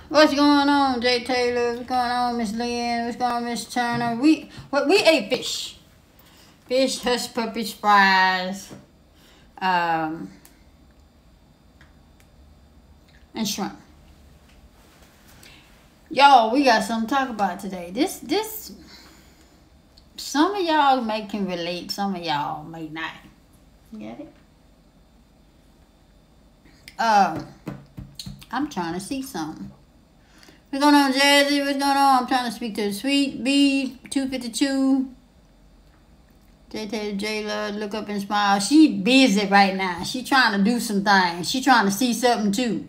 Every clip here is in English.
What's going on, Jay Taylor? What's going on, Miss Lynn? What's going on, Miss Turner? We ate fish. Fish, hush puppies, fries, and shrimp. Y'all, we got something to talk about today. This some of y'all can relate, some of y'all may not. You get it? I'm trying to see something. What's going on, Jazzy? What's going on? I'm trying to speak to the Sweet B 252. J Love, look up and smile. She busy right now. She trying to do some things. She trying to see something too.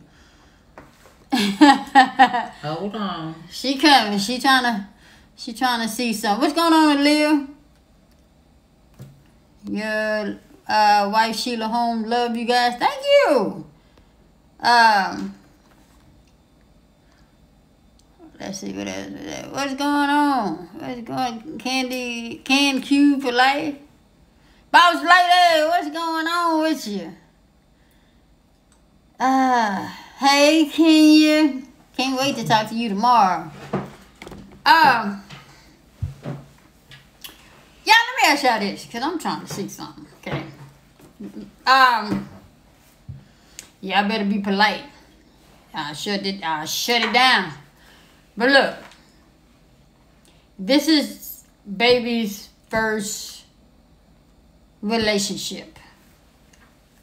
Hold on. She coming. She trying to see something. What's going on, Aaliyah? Your wife Sheila Holmes, love you guys. Thank you. Let's see what else. What's going on? What's going Can Q for life? Boss lady, what's going on with you? Hey Kenya. Can't wait to talk to you tomorrow. Yeah, let me ask y'all this, because I'm trying to see something. Okay. Y'all better be polite. I'll shut it down. But look, this is baby's first relationship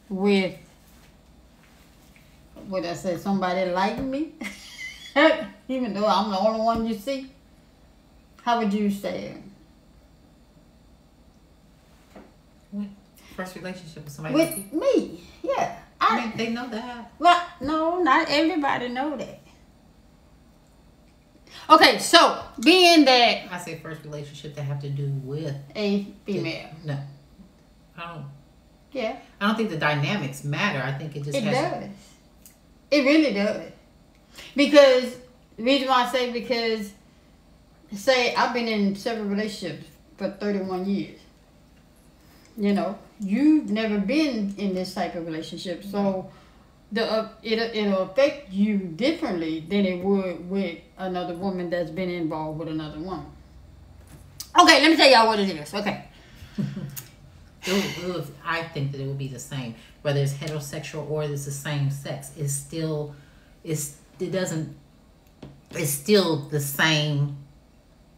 with, what I said, somebody like me. Even though I'm the only one you see. How would you say it? First relationship with somebody with me? Yeah. I mean, they know that. Well, no, not everybody know that. Okay, so being that I say first relationship that have to do with a female. No, I don't. Yeah. I don't think the dynamics matter. I think it just does. It really does. Because the reason why I say because say I've been in several relationships for 31 years. You know, you've never been in this type of relationship, so it'll affect you differently than it would with another woman that's been involved with another woman. Okay, let me tell y'all what it is. Okay. I think that it would be the same, whether it's heterosexual or it's the same sex. It's still the same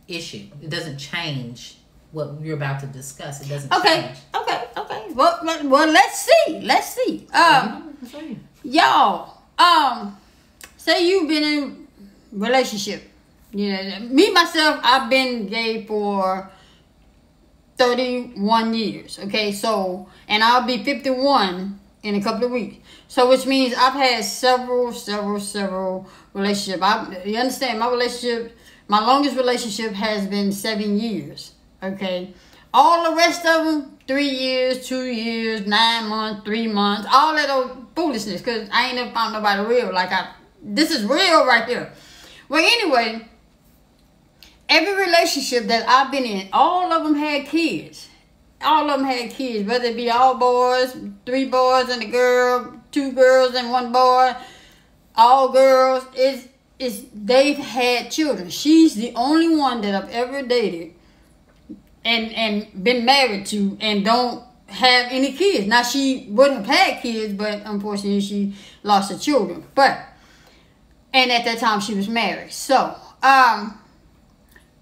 issue. It doesn't change what you're about to discuss. It doesn't change. Okay. Well, let's see. Y'all, say you've been in relationship. You know, me myself, I've been gay for 31 years. Okay, so, and I'll be 51 in a couple of weeks. So, which means I've had several relationships. You understand? My longest relationship has been 7 years. Okay, all the rest of them, 3 years, 2 years, 9 months, 3 months, all that old foolishness. Cause I ain't never found nobody real. This is real right here. Well, anyway, every relationship that I've been in, all of them had kids. All of them had kids, whether it be all boys, 3 boys and a girl, 2 girls and 1 boy, all girls. They've had children. She's the only one that I've ever dated and been married to and don't have any kids. Now, she would have had kids, but unfortunately she lost her children. And at that time she was married. So,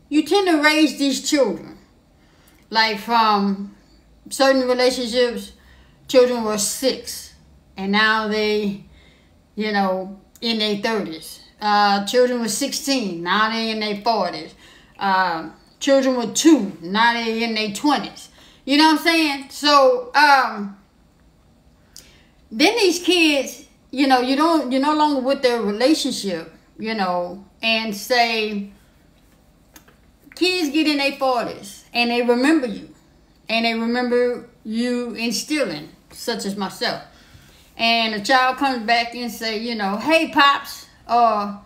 you tend to raise these children. Like from certain relationships, children were 6. And now they, in their 30s. Children were 16. Now they in their 40s. Children were 2. Now they in their 20s. You know what I'm saying? So, then these kids, you're no longer with their relationship, and say, kids get in their 40s and they remember you. And they remember you instilling, such as myself. And a child comes back and say, hey, Pops, or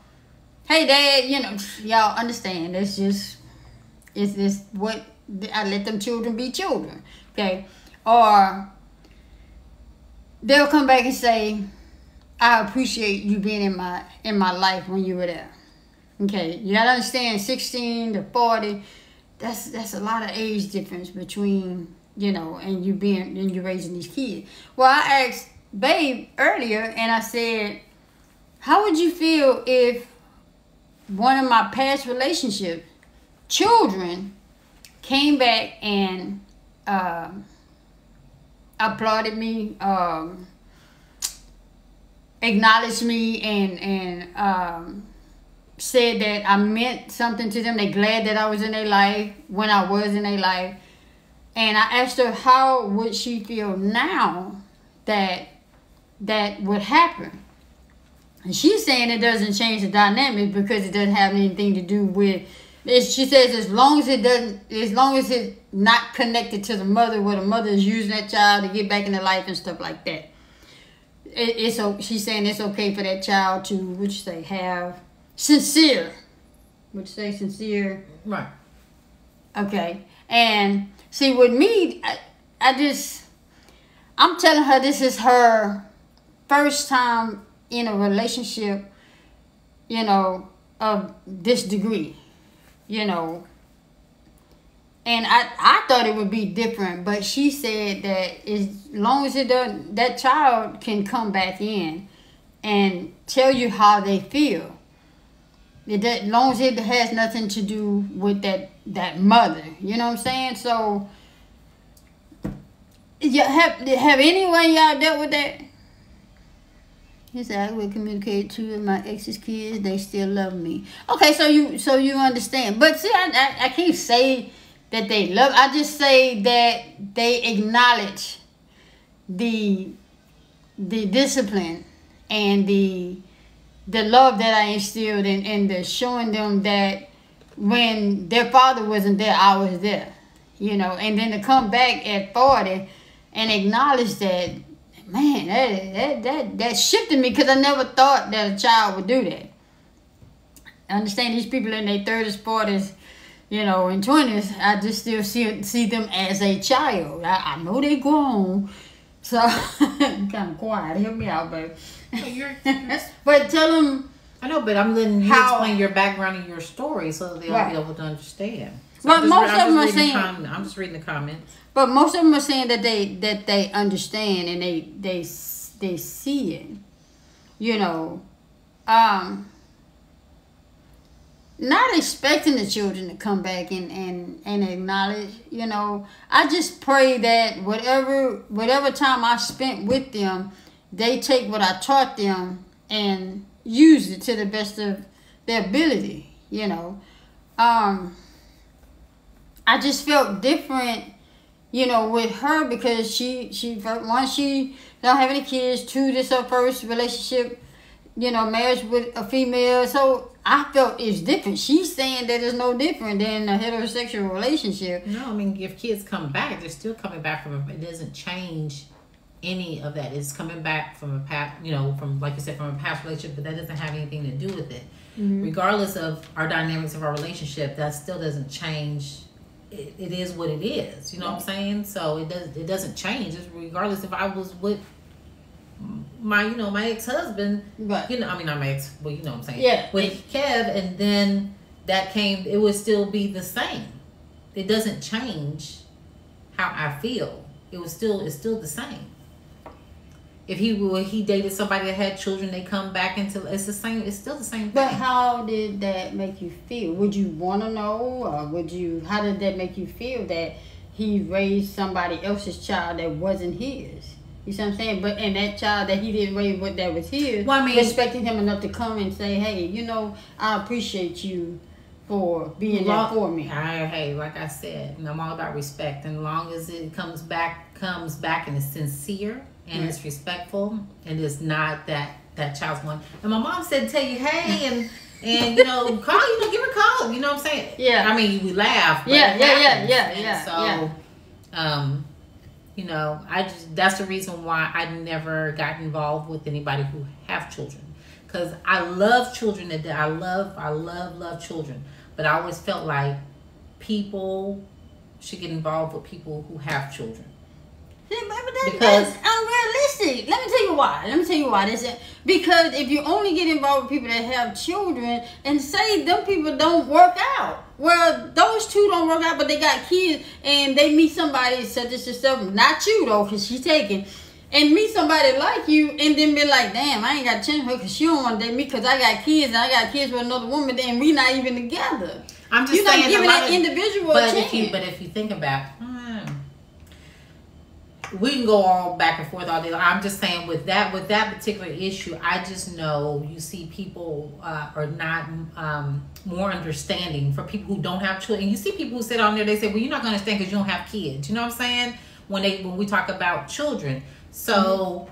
hey, Dad, y'all understand. It's this what I let them children be children, okay? Or they'll come back and say, I appreciate you being in my life when you were there. Okay, you gotta understand, 16 to 40, that's a lot of age difference between, you know, and you raising these kids. Well, I asked Babe earlier, and I said, how would you feel if one of my past relationships, children, came back and applauded me, acknowledged me, and said that I meant something to them. They glad that I was in their life when I was in their life. And I asked her how would she feel now that would happen. And she's saying it doesn't change the dynamic because it doesn't have anything to do with it. She says as long as it's not connected to the mother, where the mother is using that child to get back into life and stuff like that. She's saying it's okay for that child to, what you say, have sincere. Would you say sincere? Right. Okay. And see, with me, I'm telling her this is her first time in a relationship, you know, of this degree, you know. And I thought it would be different, but she said that as long as that child can come back in and tell you how they feel, as long as it has nothing to do with that mother, you know what I'm saying? So, have anyone y'all dealt with that? He said, I would communicate to my ex's kids. They still love me. Okay, so you understand. But see, I can't say that they love. I just say that they acknowledge the discipline and the love that I instilled and the showing them that when their father wasn't there, I was there. You know, and then to come back at 40 and acknowledge that, man, that shifted me, because I never thought that a child would do that. I understand these people in their 30s, 40s, you know, and 20s, I just still see them as a child. I know they grown, so I'm kind of quiet. Help me out, baby. But tell them. I know, but I'm letting you explain your background and your story so that they'll be able to understand. So but most of them are saying, I'm just reading the comments. But most of them are saying that they understand and they see it. You know, not expecting the children to come back and acknowledge. You know, I just pray that whatever time I spent with them, they take what I taught them and use it to the best of their ability. You know, I just felt different, you know, with her, because she one, she don't have any kids. Two, this her first relationship, you know, marriage with a female. So I felt it's different. She's saying that it's no different than a heterosexual relationship. No, I mean, if kids come back, they're still coming back from it doesn't change any of that. It's coming back from a past, you know, from, like you said, from a past relationship, but that doesn't have anything to do with it. Mm-hmm. Regardless of our dynamics of our relationship, that still doesn't change. It is what it is. You know what I'm saying? So it doesn't change. It's regardless if I was with my ex-husband, right. You know, I mean, not my ex, well, you know what I'm saying? Yeah. With Kev, and then that came, it would still be the same. It doesn't change how I feel. It's still the same. If he dated somebody that had children, they come back into, it's the same. It's still the same thing. But how did that make you feel? Would you want to know, or how did that make you feel that he raised somebody else's child that wasn't his? You see what I'm saying? But and that child that he didn't raise that was his, well, I mean, respecting him enough to come and say, hey, you know, I appreciate you for being there for me. Hey, like I said, I'm all about respect. And as long as it comes back and it's sincere and it's respectful and it's not that child's one. And my mom said to tell you, hey, and you know, call, you know, give her a call. You know what I'm saying? Yeah. I mean, we laugh. But Yeah. So, you know, that's the reason why I never got involved with anybody who have children. Because I love children. I love children. But I always felt like people should get involved with people who have children. But that's unrealistic. Let me tell you why. Because if you only get involved with people that have children, and say them people don't work out. Well, those two don't work out, but they got kids, and they meet somebody such as yourself, not you though, because she's taken, and meet somebody like you, and then be like, damn, I ain't got to change her because she don't want to date me because I got kids, and I got kids with another woman, and we not even together. I'm just saying, not giving that individual a chance. But if you think about, we can go all back and forth all day. I'm just saying with that particular issue, I just know you see people are not more understanding for people who don't have children. And you see people who sit on there, they say, well, you're not going to understand because you don't have kids. You know what I'm saying? When we talk about children. So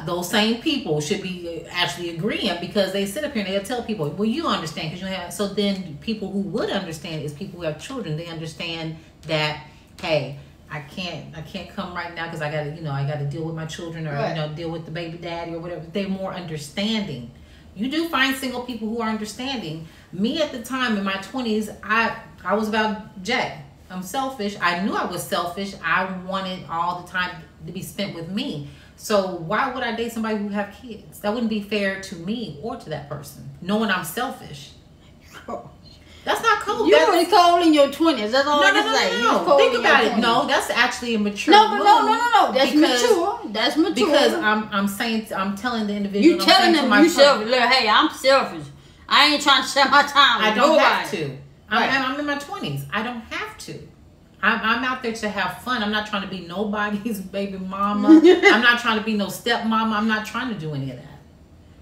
those same people should be actually agreeing, because they sit up here and they'll tell people, well, you understand because you have. So then people who would understand is people who have children. They understand that, hey, I can't come right now because I gotta deal with my children, or deal with the baby daddy or whatever. They're more understanding. You do find single people who are understanding. Me at the time in my 20s, I was about Jay. I'm selfish. I knew I was selfish. I wanted all the time to be spent with me. So why would I date somebody who have kids? That wouldn't be fair to me or to that person, knowing I'm selfish. That's not cool. You were cold in your 20s. That's all I can say. No. Think about it. No, that's actually a mature move. No. That's mature. That's mature. Because I'm telling the individual. You telling them you selfish. Look, hey, I'm selfish. I ain't trying to share my time with I don't nobody. have to. I'm in my 20s. I don't have to. I'm out there to have fun. I'm not trying to be nobody's baby mama. I'm not trying to be no stepmama. I'm not trying to do any of that.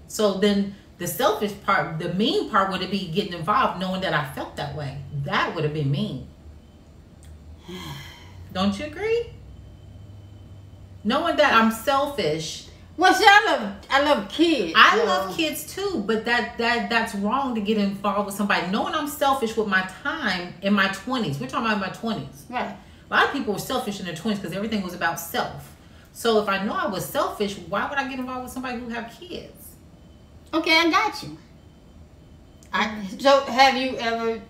So then the selfish part, the mean part would be getting involved knowing that I felt that way. That would have been mean. Don't you agree? Knowing that I'm selfish. Well, see, I love kids. I love kids too, but that's wrong to get involved with somebody. Knowing I'm selfish with my time in my 20s. We're talking about my 20s. Right. A lot of people were selfish in their 20s because everything was about self. So if I know I was selfish, why would I get involved with somebody who have kids? Okay, I got you. So have you ever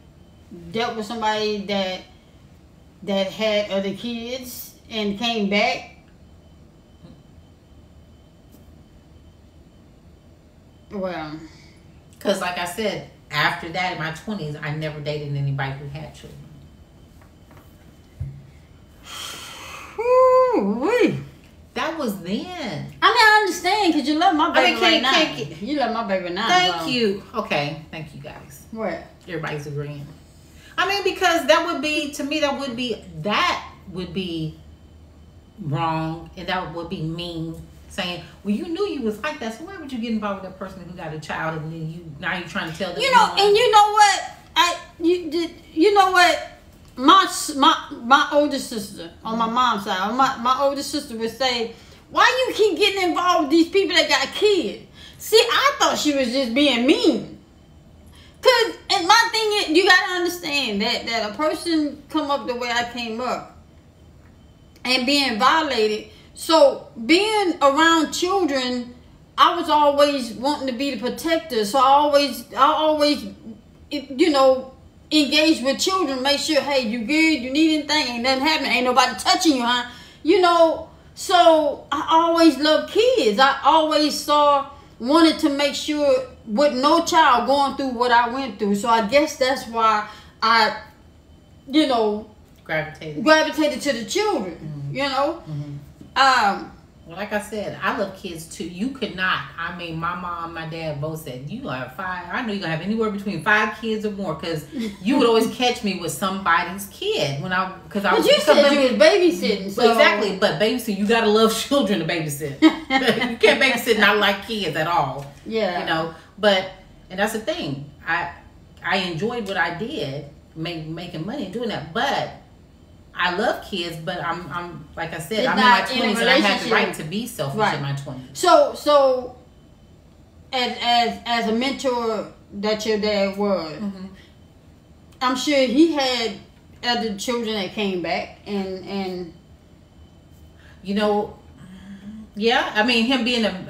dealt with somebody that had other kids and came back? Well, because like I said, after that in my 20s, I never dated anybody who had children. Ooh-wee. That was then. I mean, I understand because you love my baby right now. You love my baby now. Thank you. Okay, thank you guys. What? Everybody's agreeing. I mean, because that would be, to me, that would be wrong, and that would be mean. Saying, well, you knew you was like that, so why would you get involved with that person who got a child, and then now you're trying to tell them? You know, and you know what? You know what? My older sister on my mom's side, my older sister would say, why you keep getting involved with these people that got kids? See, I thought she was just being mean. And my thing is, you gotta understand that a person come up the way I came up and being violated. So being around children, I was always wanting to be the protector. So I always, engage with children. Make sure, hey, you good? You need anything? Ain't nothing happening. Ain't nobody touching you, huh? So I always loved kids. I always wanted to make sure with no child going through what I went through. So I guess that's why I, gravitated to the children. Mm-hmm. Well, like I said, I love kids too. You could not. I mean, my mom, my dad both said, you gonna have 5. I know you're gonna have anywhere between 5 kids or more, because you would always catch me with somebody's kid But you said you was babysitting. So. Exactly, but babysitting, you gotta love children to babysit. You can't babysit and not like kids at all. Yeah. And that's the thing. I enjoyed what I did, making money and doing that, but I love kids, but I'm like I said, I'm in my 20s and I had the right to be selfish in my 20s. So as a mentor that your dad was, mm-hmm. I'm sure he had other children that came back and yeah, I mean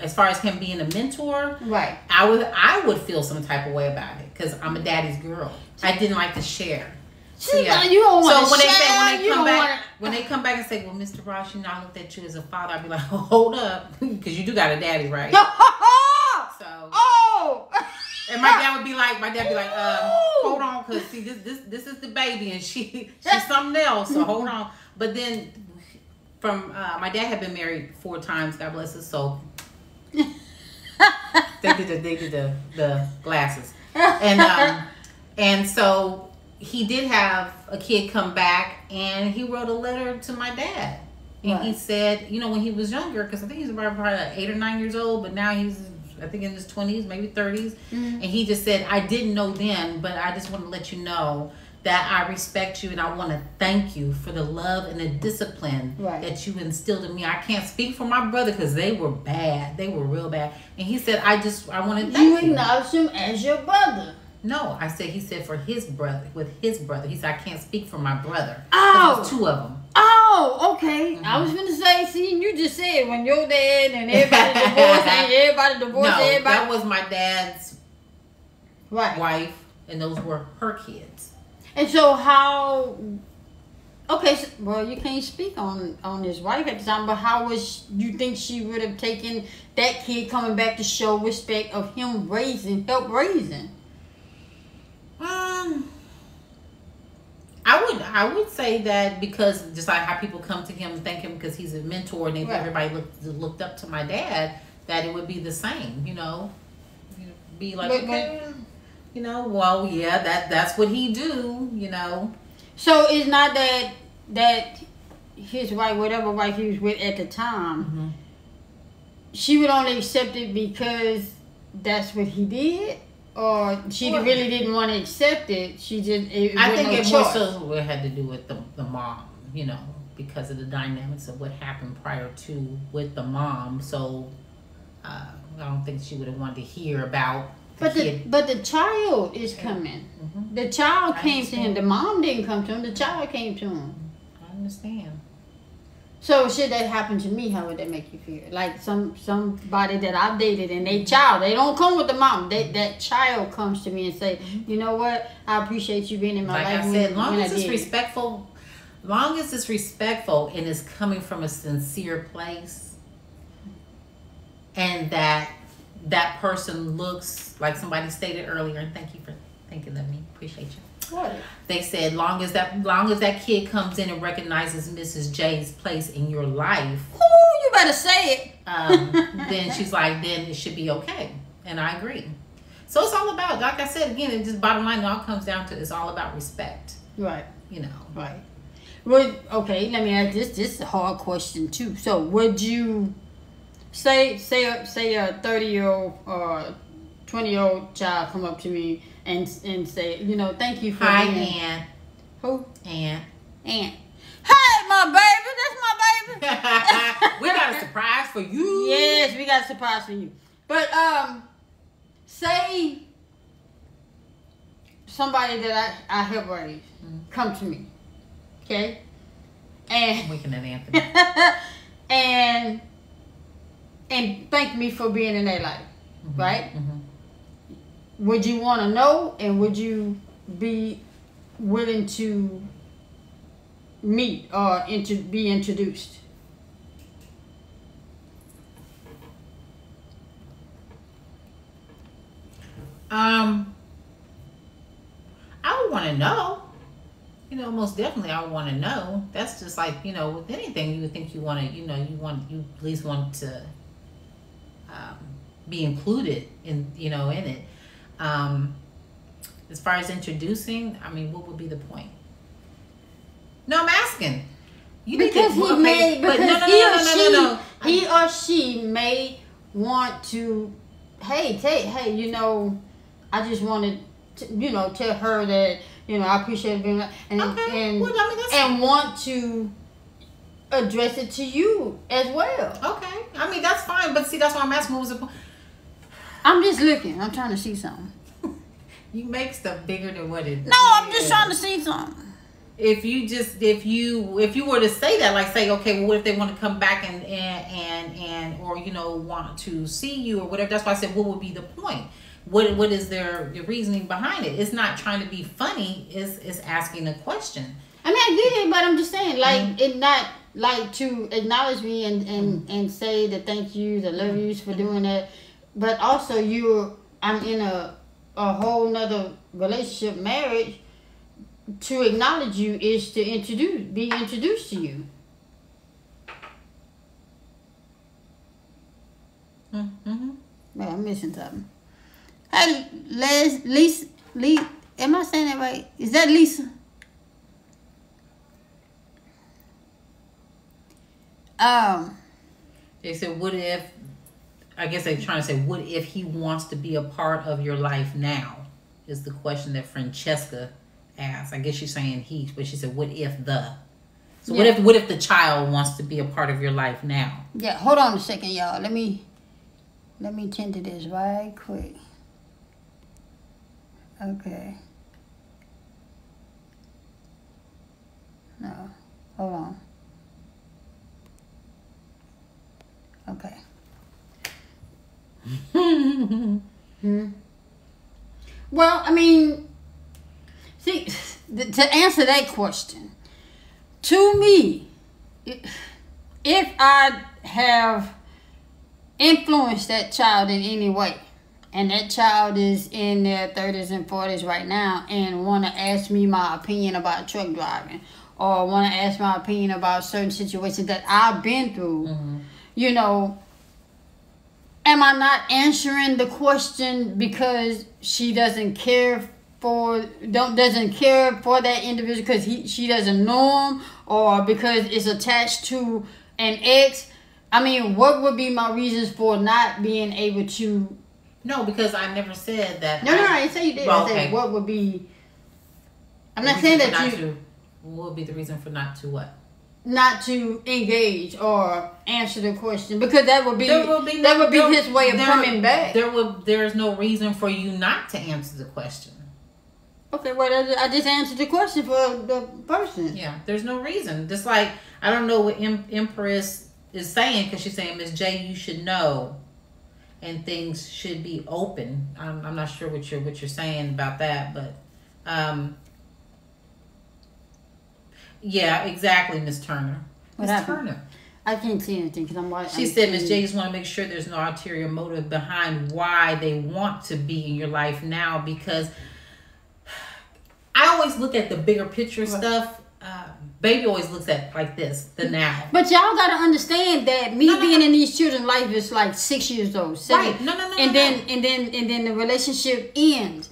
as far as him being a mentor, right? I would feel some type of way about it because I'm a daddy's girl. I didn't like to share. Yeah. You don't want to when shine. When they come back and say, "Well, Mr. Ross, you know, I looked at you as a father," I'd be like, oh, "Hold up," because you do got a daddy, right? So. Oh. And my dad would be like, hold on, because see, this is the baby, and she's something else. So hold on. But then, my dad had been married 4 times. God bless his soul. They did the glasses, and so he did have a kid come back, and he wrote a letter to my dad, and he said, you know, when he was younger, because I think he's probably like 8 or 9 years old, but now he's, I think, in his 20s, maybe 30s, and he just said, I didn't know then, but I just want to let you know that I respect you, and I want to thank you for the love and the discipline that you instilled in me. I can't speak for my brother because they were bad. They were real bad. And he said, I want to thank you. You acknowledged him as your brother. No, he said for his brother, with his brother. He said, I can't speak for my brother. Oh. There's 2 of them. Oh, okay. I was going to say, see, you just said when your dad and everybody divorced, everybody. That was my dad's wife, and those were her kids. And so how, okay, so, well, you can't speak on his wife at the time, but how you think she would have taken that kid coming back to show respect of him help raising? I would say that, because just like how people come to him and thank him because he's a mentor, and everybody looked up to my dad, that it would be the same, you know, be like, okay. You know, well, yeah, that's what he do, you know. So it's not that his wife, whatever wife he was with at the time, she would only accept it because that's what he did, or she really didn't want to accept it. I think it more so had to do with the mom, you know, because of the dynamics of what happened prior to with the mom. So I don't think she would have wanted to hear about. But the child is coming. The child came to him. The mom didn't come to him. The child came to him. I understand. So should that happen to me, how would that make you feel? Like somebody that I've dated and they don't come with the mom. That child comes to me and say, you know what? I appreciate you being in my life. Like I said, long as it's respectful and it's coming from a sincere place, and that person looks like somebody stated earlier, and thank you for thinking of me. Appreciate you. What? They said long as that kid comes in and recognizes Mrs. J's place in your life. Ooh, you better say it. Then she's like, then it should be okay. And I agree. So it's all about, like I said again, it just bottom line, it all comes down to, it's all about respect. Right. You know. Right. Okay, let me ask this. This is a hard question too. So would you say a 30-year-old or 20-year-old child come up to me and say, you know, thank you for Hi, Aunt. Who? Aunt. Hey, my baby. That's my baby. We got a surprise for you. Yes, we got a surprise for you. But say somebody that I help raise come to me, okay, and Winking at Anthony. and thank me for being in their life, right? Would you want to know, and would you be willing to meet or be introduced? I would want to know. You know, most definitely I would want to know. That's just like, you know, with anything you would think you want to, you at least want to be included in, you know, in it. As far as introducing, I mean, what would be the point? No, I'm asking. He or she may want to, hey, you know, I just wanted to, you know, tell her that, you know, I appreciate being, and want to address it to you as well. Okay, I mean, that's fine, but see, that's why I'm asking, what was the point? I'm just looking. I'm trying to see something. You make stuff bigger than what it is. No, I'm just trying to see something. if you were to say that, like say, okay, well, what if they want to come back and or want to see you or whatever? That's why I said, what would be the point? What is their reasoning behind it? It's not trying to be funny. It's asking a question. I mean, I get it, but I'm just saying, like, it not like to acknowledge me and say the thank yous, the love yous for doing that, but also I'm in a whole nother relationship, marriage. To acknowledge you is to be introduced to you. Mm-hmm. Man, I'm missing something. Hey, Lisa, am I saying that right? Is that Lisa? They said, what if, I guess they're trying to say, what if he wants to be a part of your life now? Is the question that Francesca asked. I guess she's saying he, but she said, what if the? So yeah. What if the child wants to be a part of your life now? Yeah, hold on a second, y'all. Let me tend to this right quick. Okay. No, hold on. Okay. Well, I mean, see, to answer that question, to me, if I have influenced that child in any way, and that child is in their 30s and 40s right now and want to ask me my opinion about truck driving or want to ask my opinion about certain situations that I've been through, am I not answering the question because she doesn't care for that individual because she doesn't know him or because it's attached to an ex? I mean, what would be my reasons for not being able to? No, because I never said that. No, I didn't say you did. Well, I said okay. what would be. I'm not saying that you. What would be the reason for not to what? Not to engage or answer the question because that would be his way of coming back. There's no reason for you not to answer the question. Okay, well, I just answered the question for the person. Yeah, there's no reason. Just like I don't know what Empress is saying because she's saying, Miss J, you should know, and things should be open. I'm not sure what you're saying about that, but yeah, exactly, Miss Turner. Miss Turner. I can't see anything because I'm watching. She said, Miss J, just want to make sure there's no ulterior motive behind why they want to be in your life now, because I always look at the bigger picture stuff. Baby always looks at like this, the now. But y'all got to understand that being in these children's life is like 6 years old. 7, right. No. And then the relationship ends.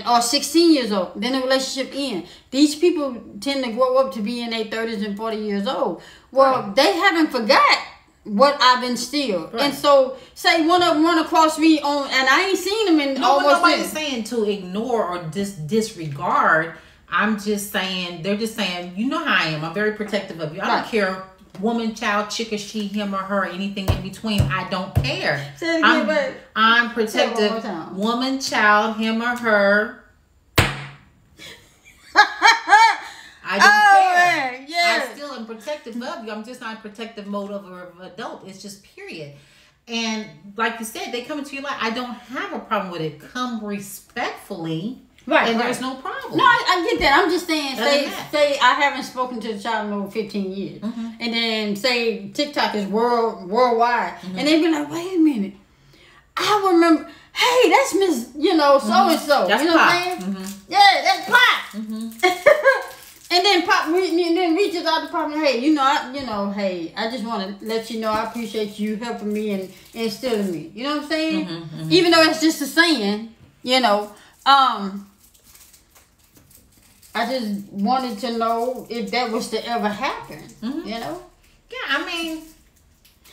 Or 16 years old, then the relationship ends. These people tend to grow up to be in their 30s and 40 years old. Well, they haven't forgot what I've instilled. Right. And so, say one of them run across me and I ain't seen them in almost. Nobody's saying to ignore or disregard. I'm just saying, they're just saying, you know how I am. I'm very protective of you. I don't care. Woman, child, chick, or she, him or her, anything in between. I don't care. Say it again, I'm protective. Woman, child, him or her. I don't care. Yeah. I still am protective of you. I'm just not in protective mode of an adult. It's just period. And like you said, they come into your life. I don't have a problem with it. Come respectfully. Right, and there's no problem. No, I get that. I'm just saying, say I haven't spoken to the child in over 15 years. Mm-hmm. And then say TikTok is worldwide. Mm-hmm. And they be like, wait a minute. I remember, hey, that's Miss, so-and-so. That's you know Pop. what I'm saying? Mm-hmm. Yeah, that's Pop. Mm-hmm. And then Pop reaches out to Pop and, hey, I just want to let you know I appreciate you helping me and instilling me. You know what I'm saying? Mm-hmm, mm-hmm. Even though it's just a saying, I just wanted to know if that was to ever happen, Yeah, I mean.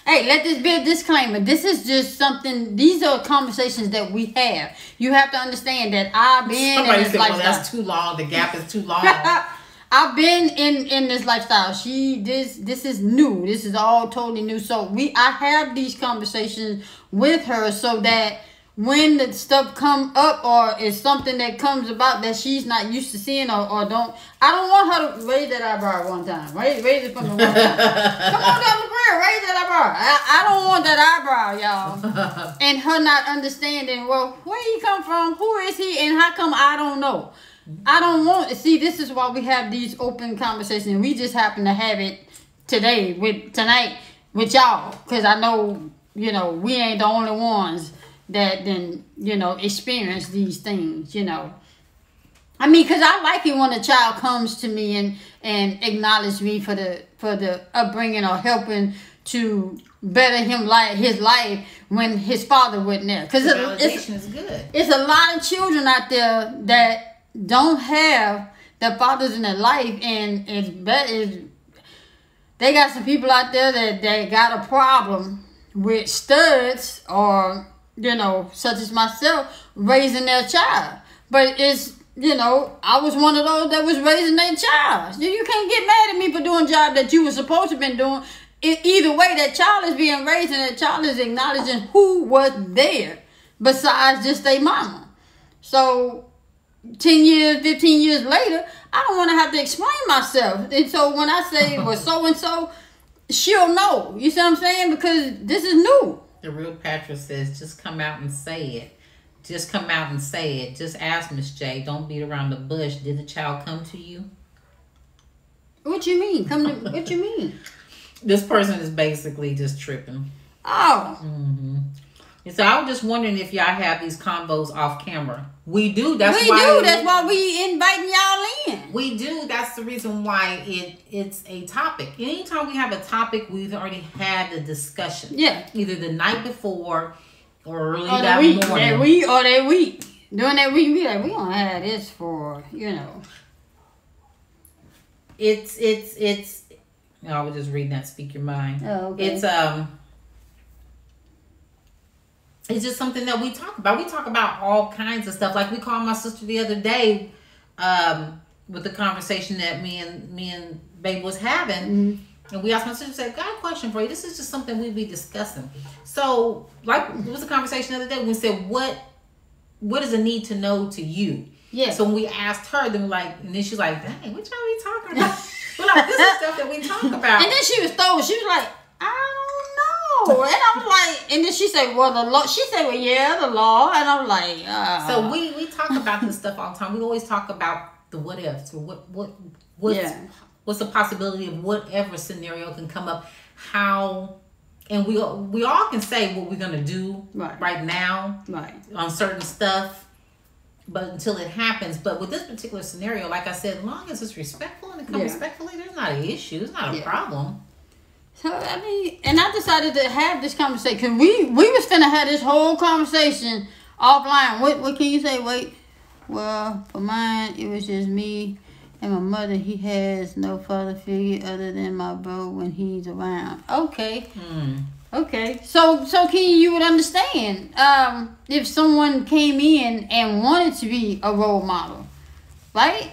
Hey, let this be a disclaimer. This is just something, these are conversations that we have. You have to understand that I've been in this lifestyle. Well, that's too long. The gap is too long. I've been in this lifestyle. This is new. This is all totally new. So I have these conversations with her so that when the stuff come up or is something that comes about that she's not used to seeing or don't. I don't want her to raise that eyebrow one time. Raise it from the one time. Come on down the prayer, raise that eyebrow. I don't want that eyebrow, y'all. And her not understanding, well, where he come from, who is he, and how come I don't know. I don't want to see. This is why we have these open conversations. We just happen to have it tonight with y'all, because I know, you know, we ain't the only ones that then, you know, experience these things, you know. I mean, because I like it when a child comes to me and acknowledge me for the upbringing or helping to better his life when his father wasn't there. Because validation is good. It's a lot of children out there that don't have their fathers in their life, and they got some people out there that got a problem with studs or, you know, such as myself, raising their child. But it's, you know, I was one of those that was raising their child. You can't get mad at me for doing a job that you were supposed to have been doing. Either way, that child is being raised and that child is acknowledging who was there besides just their mama. So 10 years, 15 years later, I don't want to have to explain myself. And so when I say, well, so-and-so, she'll know. You see what I'm saying? Because this is new. The real Patrick says, just come out and say it. Just come out and say it. Just ask Miss J. Don't beat around the bush. Did the child come to you? What you mean? What you mean? This person is basically just tripping. Oh. Mm-hmm. And so I was just wondering if y'all have these combos off camera. We do. That's why we inviting y'all in. We do. That's the reason why it's a topic. Anytime we have a topic, we've already had the discussion. Yeah. Either the night before or early or that week, morning. That week. During that week, we don't have this for, you know. It's I was just reading that. Speak your mind. Oh, okay. It's just something that we talk about. We talk about all kinds of stuff. Like we called my sister the other day with the conversation that me and Babe was having. Mm-hmm. And we asked my sister, said, got a question for you. This is just something we be discussing. So, like, it was a conversation the other day when we said, what is a need to know to you? Yeah. So when we asked her, then and then she's like, dang, what y'all be talking about? We're like, this is stuff that we talk about. And then she was told, she was like, I don't know. And I was like, and then she said, well, the law. She said, well, yeah, the law. And I'm like, So we talk about this stuff all the time. We always talk about the what ifs or what's the possibility of whatever scenario can come up. How, and we all can say what we're gonna do right now on certain stuff. But until it happens, but with this particular scenario, like I said, as long as it's respectful and it comes respectfully, there's not an issue. It's not a problem. So, I mean, and I decided to have this conversation because we was finna have this whole conversation offline. What can you say? Wait, well, for mine, it was just me and my mother. He has no father figure other than my bro when he's around. Okay. Okay, so you would understand if someone came in and wanted to be a role model, right?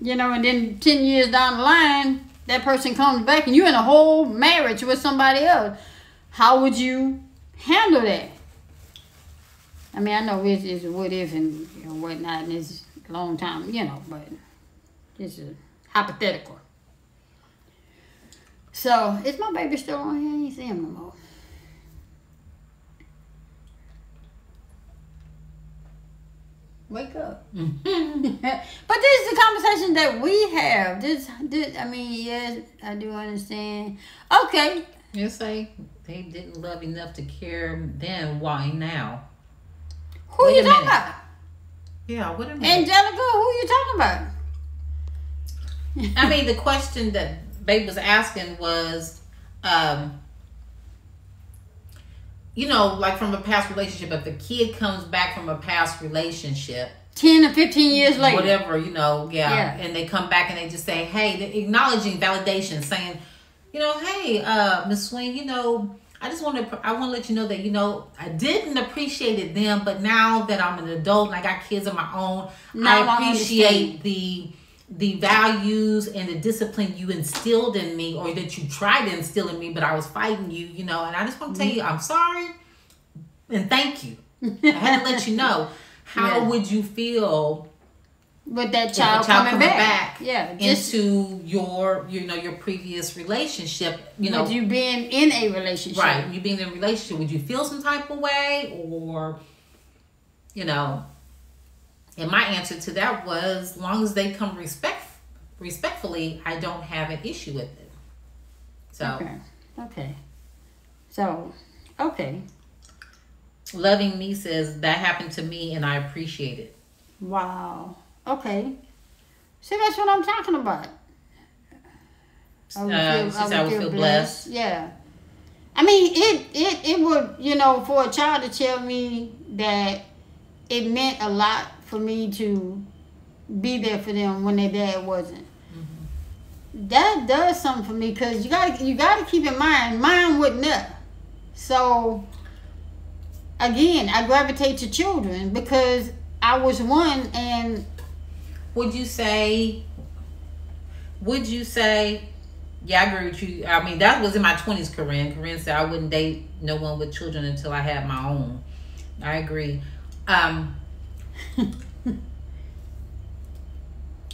You know, and then 10 years down the line, that person comes back and you're in a whole marriage with somebody else. How would you handle that? I mean, I know it's a what if and whatnot, and it's a long time, you know, but it's a hypothetical. So, is my baby still on here? I ain't see him no more. Wake up. But this is the conversation that we have. This, I mean, yes, I do understand. Okay. You say they didn't love enough to care then, why now? Who you talking about? Yeah, what a minute. Angelica, who you talking about? I mean, the question that Babe was asking was, you know, like from a past relationship, if the kid comes back from a past relationship, 10 or 15 years later, whatever, you know, and they come back and they just say, hey, they're acknowledging validation, saying, you know, hey, Miss Swing, you know, I want to let you know that, you know, I didn't appreciate it then, but now that I'm an adult and I got kids of my own, I appreciate the values and the discipline you instilled in me, or that you tried to instill in me, but I was fighting you, you know, and I just want to tell you, I'm sorry and thank you. I had to let you know. How would you feel with that child coming back? Yeah, into your previous relationship. With you being in a relationship, right? You being in a relationship, would you feel some type of way, or And my answer to that was, as long as they come respectfully, I don't have an issue with it. So okay. So okay. Loving Me says that happened to me and I appreciate it. Wow. Okay. See, that's what I'm talking about. I would feel blessed. Yeah. I mean, it would, for a child to tell me that it meant a lot for me to be there for them when their dad wasn't. Mm-hmm. That does something for me, because you gotta keep in mind, mine wouldn't have. So again, I gravitate to children because I was one. And would you say, yeah, I agree with you. I mean, that was in my 20s, Corinne. Corinne said I wouldn't date no one with children until I had my own. I agree.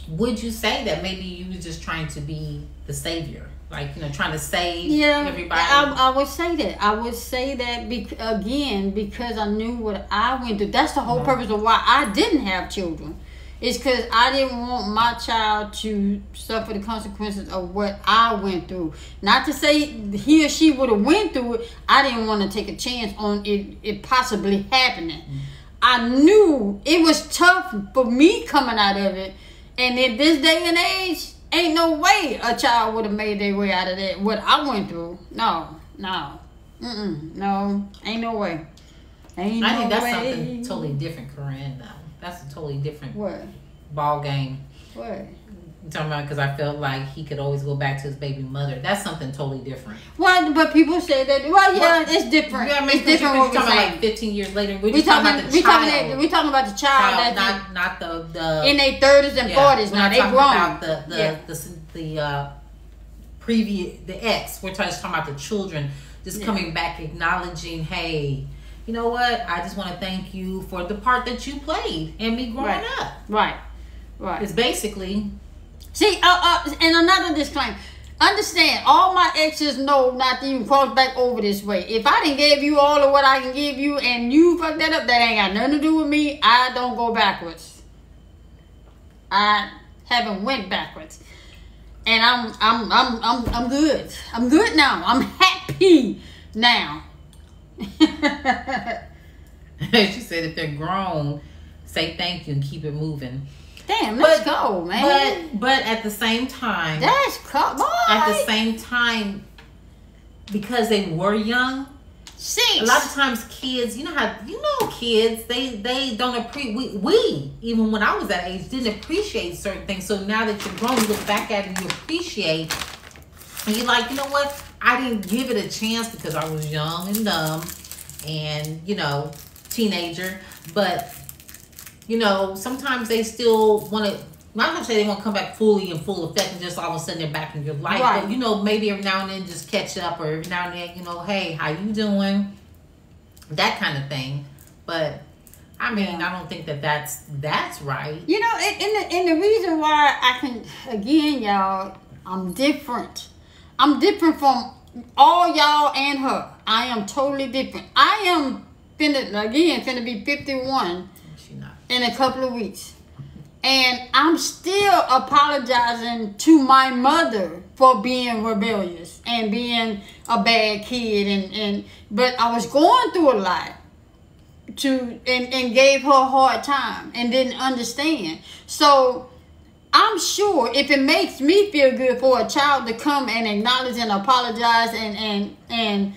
Would you say that maybe you were just trying to be the savior? Like, trying to save everybody? I would say that. I would say that, because I knew what I went through. That's the whole purpose of why I didn't have children. It's because I didn't want my child to suffer the consequences of what I went through. Not to say he or she would have went through it. I didn't want to take a chance on it possibly happening. Mm-hmm. I knew it was tough for me coming out of it. And in this day and age, ain't no way a child would have made their way out of that. What I went through. No. No, ain't no way. I think that's something totally different, Corinne, though. That's a totally different ball game. What? You're talking about, because I felt like he could always go back to his baby mother. That's something totally different. Well, but people say that. Well, yeah, it's different. Yeah, I mean, it's different. What we're saying. Like 15 years later, we're talking about the child. We're talking about the child. Not the in their 30s and 40s. Now they grown. About the ex. We're just talking about the children just coming back, acknowledging, hey, you know what? I just want to thank you for the part that you played in me growing up. Right. It's basically. See, and another disclaimer. Understand, all my exes know not to even cross back over this way. If I didn't give you all of what I can give you and you fuck that up, that ain't got nothing to do with me. I don't go backwards. I haven't went backwards. And I'm good. I'm good now. I'm happy now. She said if they're grown, say thank you and keep it moving. Damn, let's go, man. But at the same time, come on. At the same time, because they were young, a lot of times kids, kids, they don't appreciate. We even when I was that age didn't appreciate certain things. So now that you're grown, you look back at it and you appreciate, and you're like, you know what? I didn't give it a chance because I was young and dumb, and teenager, but. Sometimes they still want to, not going to say they want to come back fully in full effect and just all of a sudden they're back in your life. Right. But, maybe every now and then just catch up, or every now and then, hey, how you doing? That kind of thing. But, I mean, I don't think that's right. And the reason why I can, again, y'all, I'm different. I'm different from all y'all and her. I am totally different. I am finna be 51. In a couple of weeks. And I'm still apologizing to my mother for being rebellious and being a bad kid. But I was going through a lot and gave her a hard time and didn't understand. So I'm sure if it makes me feel good for a child to come and acknowledge and apologize and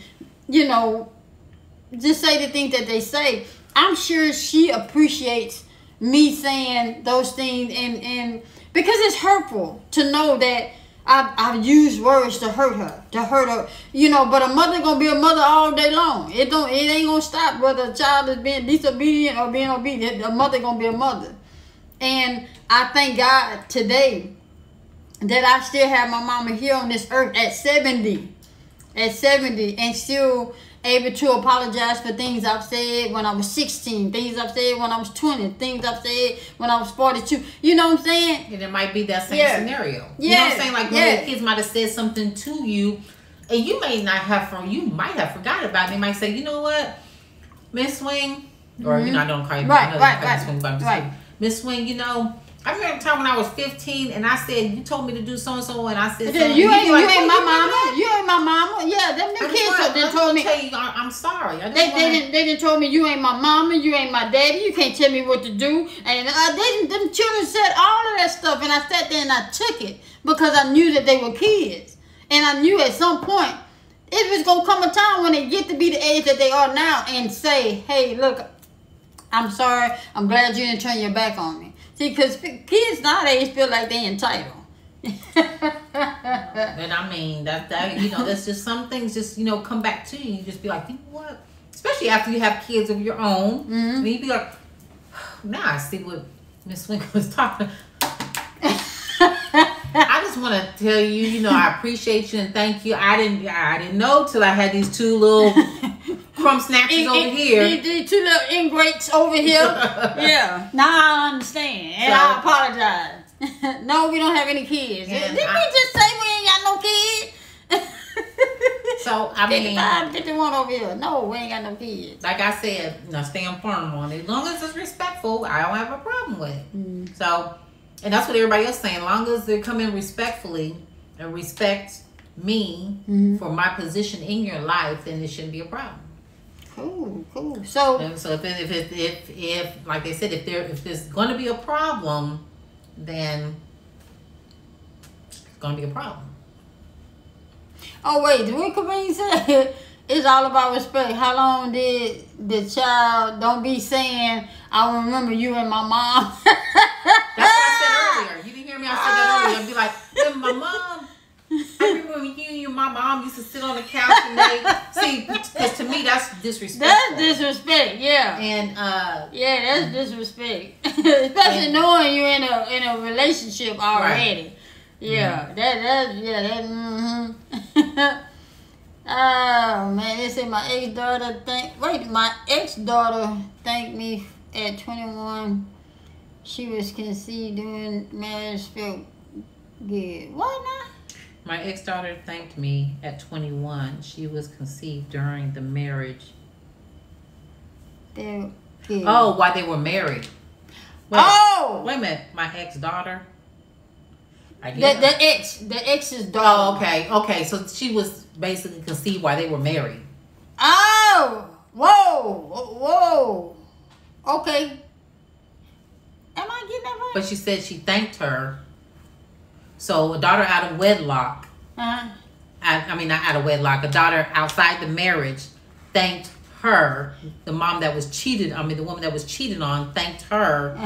just say the things that they say, I'm sure she appreciates me saying those things, and because it's hurtful to know that I've used words to hurt her. But a mother gonna be a mother all day long. It ain't gonna stop whether a child is being disobedient or being obedient. A mother gonna be a mother, and I thank God today that I still have my mama here on this earth at 70, and still able to apologize for things I've said when I was 16, things I've said when I was 20, things I've said when I was 42. You know what I'm saying? And it might be that same scenario. You know what I'm saying? Like one of the kids might have said something to you, and you may not have, you might have forgot about it. They might say, you know what, Miss Swing, or you know, I don't call you right. Miss Swing, you know, I remember the time when I was 15 and I said, you told me to do so and so, and I said, you ain't my mama. You ain't my mama. Yeah, them kids told me. I'm sorry. They didn't told me you ain't my mama, you ain't my daddy, you can't tell me what to do. And them children said all of that stuff, and I sat there and I took it because I knew that they were kids, and I knew at some point it was gonna come a time when they get to be the age that they are now and say, hey, look, I'm sorry. I'm glad you didn't turn your back on me. See, because kids nowadays feel like they're entitled. And I mean, that you know, that's just some things just, you know, come back to you. You just be like, you know what? Especially after you have kids of your own. And you be like, now I see what Miss Swing was talking. I just want to tell you, you know, I appreciate you and thank you. I didn't know till I had these two little crumb snatchers over here. These two little ingrates over here. Yeah. Now I understand. And I apologize. No, we don't have any kids. Didn't we just say we ain't got no kids? So, I mean, 55, 51 over here. No, we ain't got no kids. Like I said, you know, stand firm on it. As long as it's respectful, I don't have a problem with it. So, and that's what everybody else is saying. As long as they come in respectfully and respect me for my position in your life, then it shouldn't be a problem. Cool. So if like they said, if there's going to be a problem, then it's going to be a problem. Oh wait, did we come in and say it's all about respect? How long did the child don't be saying, I remember you and my mom? That's what I said earlier. You didn't hear me? I said that earlier. I'd be like, yeah, my mom. I remember you and my mom used to sit on the couch and see, because to me that's disrespectful. That's disrespect, yeah. And that's disrespect, especially knowing you're in a relationship already. Right. Yeah, Oh man, they say my ex-daughter thanked me at 21. She was conceived during marriage, felt good. What now? My ex-daughter thanked me at 21. She was conceived during the marriage. Oh, while they were married. Wait a minute. My ex-daughter? The ex's daughter. Oh, okay. So she was basically conceived while they were married. Oh, whoa. Okay. Am I getting that right? But she said she thanked her. So a daughter out of wedlock. I mean, not out of wedlock. A daughter outside the marriage thanked her. The mom that was cheated. I mean, the woman that was cheated on thanked her.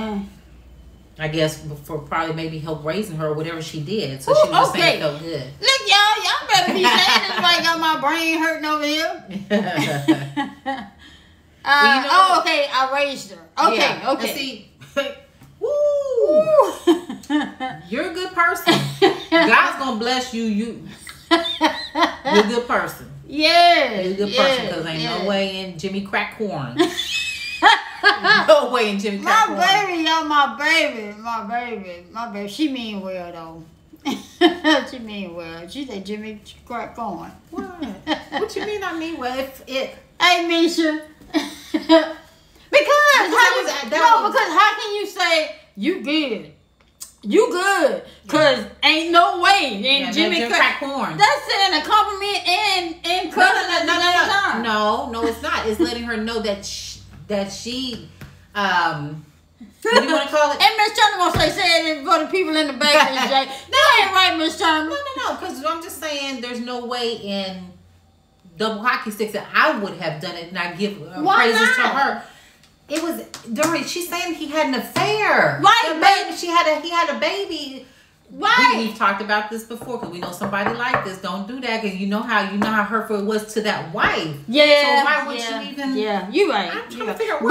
I guess for probably maybe help raising her or whatever she did. So she was saying it felt good. Look, y'all better be saying this like got my brain hurting over here. Okay, I raised her. Okay. See, woo. You're a good person. God's gonna bless you. You're a good person. Yeah. You're a good person because ain't no way in Jimmy Crack Corn. No way in Jimmy Crack Corn. My baby. She mean well though. She mean well. She said Jimmy Crack Corn. What you mean? I mean well. Hey, Misha. Because how can you say you good? You good. Because ain't no way in Jimmy Crack Corn. That's saying a compliment and cussing at the same time. No, it's not. It's letting her know that she what do you want to call it? And Miss Turner gonna say it for the people in the back. That ain't right, Miss Turner. No, because I'm just saying there's no way in double hockey sticks that I would have done it and I give praises to her. It was during. She's saying he had an affair. Right, baby. He had a baby. Right. We've talked about this before because we know somebody like this. Don't do that because you know how hurtful it was to that wife. Yeah. So why would you even? Yeah, you right. I'm trying to figure out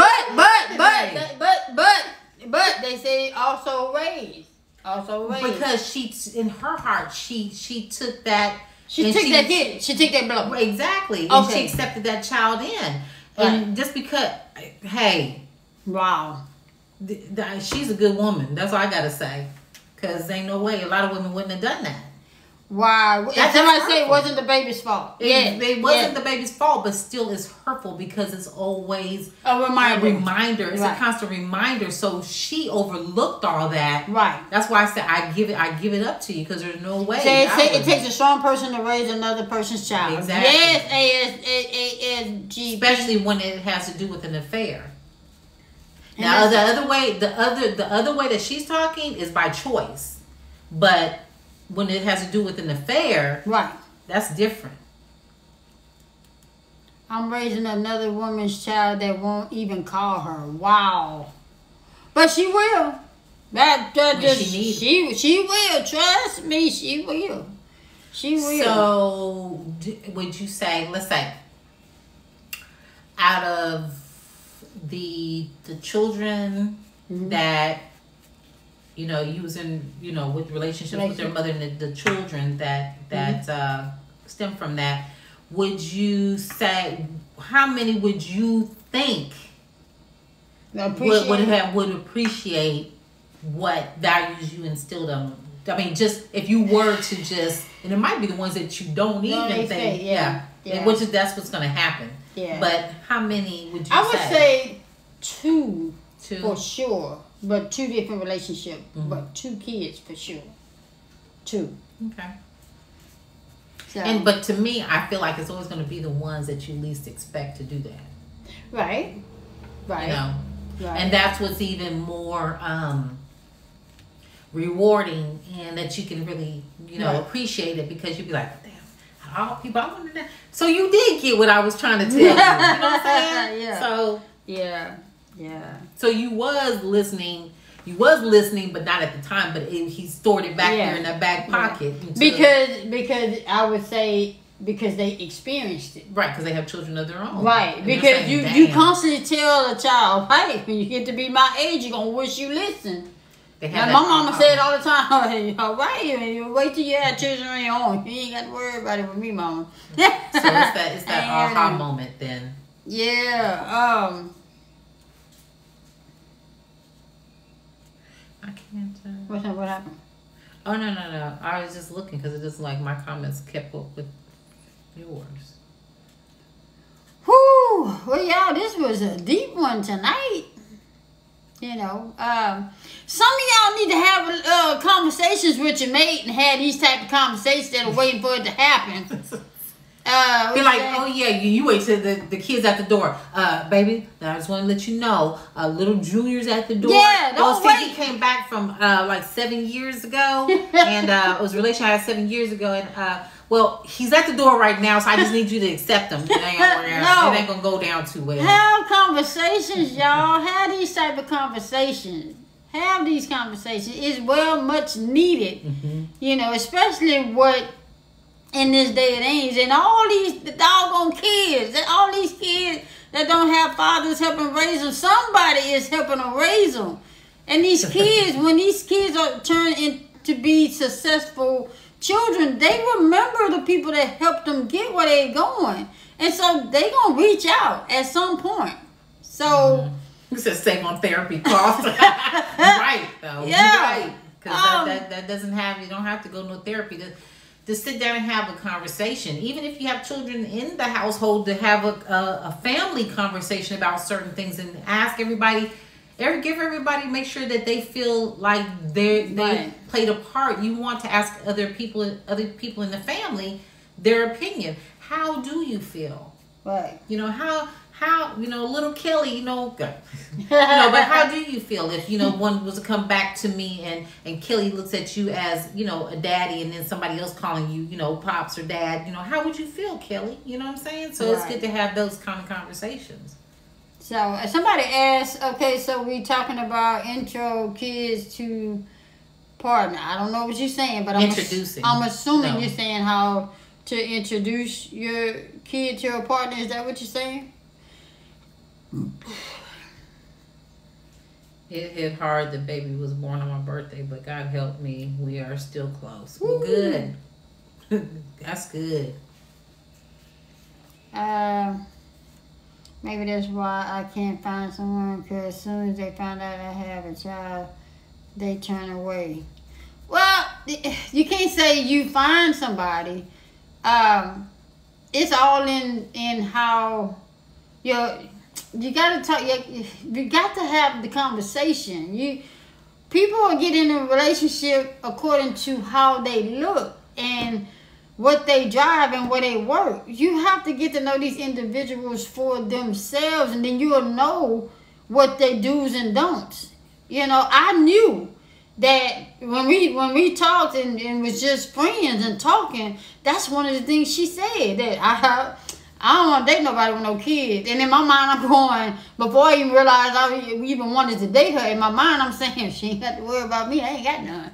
but they say also raised. Because she in her heart she took that She took that hit. She took that blow. Exactly. Okay. And she accepted that child in. And just because, hey. Wow. She's a good woman. That's all I got to say. Because ain't no way a lot of women wouldn't have done that. Wow. Somebody say it wasn't the baby's fault. It wasn't the baby's fault, but still it's hurtful because it's always a reminder. It's a constant reminder. So she overlooked all that. Right. That's why I said I give it up to you because there's no way. It takes a strong person to raise another person's child. Exactly. Yes, ASG. Especially when it has to do with an affair. Now the other way that she's talking is by choice, but when it has to do with an affair, right, that's different. I'm raising another woman's child that won't even call her. Wow, but she will. She will. Trust me, she will. She will. So, would you say? Let's say, out of the children that you was in with relationships with their mother and the children that stem from that, would you say how many would you think would appreciate what values you instilled on them? I mean, just if you were to and it might be the ones that you don't even think, which is that's what's going to happen. Yeah. But how many would you say? I would say two for sure. But 2 different relationships. But 2 kids for sure. 2. Okay. So. But to me, I feel like it's always going to be the ones that you least expect to do that. Right. Right. Right. And that's what's even more rewarding, and that you can really appreciate it, because you'd be like, all people I wanted that. So you did get what I was trying to tell you. You know what I'm saying? Yeah. So yeah. So you was listening, but not at the time. But he stored it back there in that back pocket. Because I would say because they experienced it. Right, because they have children of their own. Right, and because you constantly tell a child, hey, when you get to be my age, you're gonna wish you listened. My mama said all the time, hey, all right, you wait till you have children on your own. You ain't got to worry about it with me, mama. So it's that aha moment then. Yeah. I can't. What happened? Oh no! I was just looking because it just like my comments kept up with yours. Whew. Well, y'all, this was a deep one tonight. Some of y'all need to have conversations with your mate and have these type of conversations that are waiting for it to happen. Be like, oh yeah, you wait till the kids at the door. Baby, I just want to let you know, little Junior's at the door. Yeah, don't wait. He came back from like 7 years ago, and it was a relationship I had 7 years ago, and well, he's at the door right now, so I just need you to accept him. It ain't gonna go down too well. Have conversations, y'all. Have these type of conversations. Have these conversations. It's much needed. Especially what in this day and age, and all these doggone kids, all these kids that don't have fathers helping raise them. Somebody is helping them raise them. And these kids, when these kids are turned into be successful children, they remember the people that helped them get where they're going, and so they gonna reach out at some point. So you said save on therapy costs. Right though. Yeah. Right. Because that doesn't have, you don't have to go no therapy to sit down and have a conversation. Even if you have children in the household, to have a family conversation about certain things, and ask everybody. Give everybody, make sure that they feel like they played a part. You want to ask other people in the family their opinion. How do you feel? Right. How little Kelly, but how do you feel if one was to come back to me and Kelly looks at you as a daddy, and then somebody else calling you pops or dad, how would you feel, Kelly? You know what I'm saying? So It's good to have those kind of conversations. So somebody asked, okay, so we talking about intro kids to partner. I don't know what you're saying, but I'm assuming you're saying how to introduce your kid to a partner. Is that what you're saying? It hit hard. The baby was born on my birthday, but God help me, we are still close. We're good. That's good. Maybe that's why I can't find someone, because as soon as they find out I have a child, they turn away. Well, you can't say you find somebody. It's all in how you got to talk. You got to have the conversation. People get in a relationship according to how they look and what they drive and where they work. You have to get to know these individuals for themselves, and then you'll know what they do's and don'ts. I knew that when we talked and was just friends and talking, that's one of the things she said, that I don't want to date nobody with no kids. And in my mind, I'm going, before I even realized I even wanted to date her, in my mind, I'm saying, she ain't got to worry about me. I ain't got none.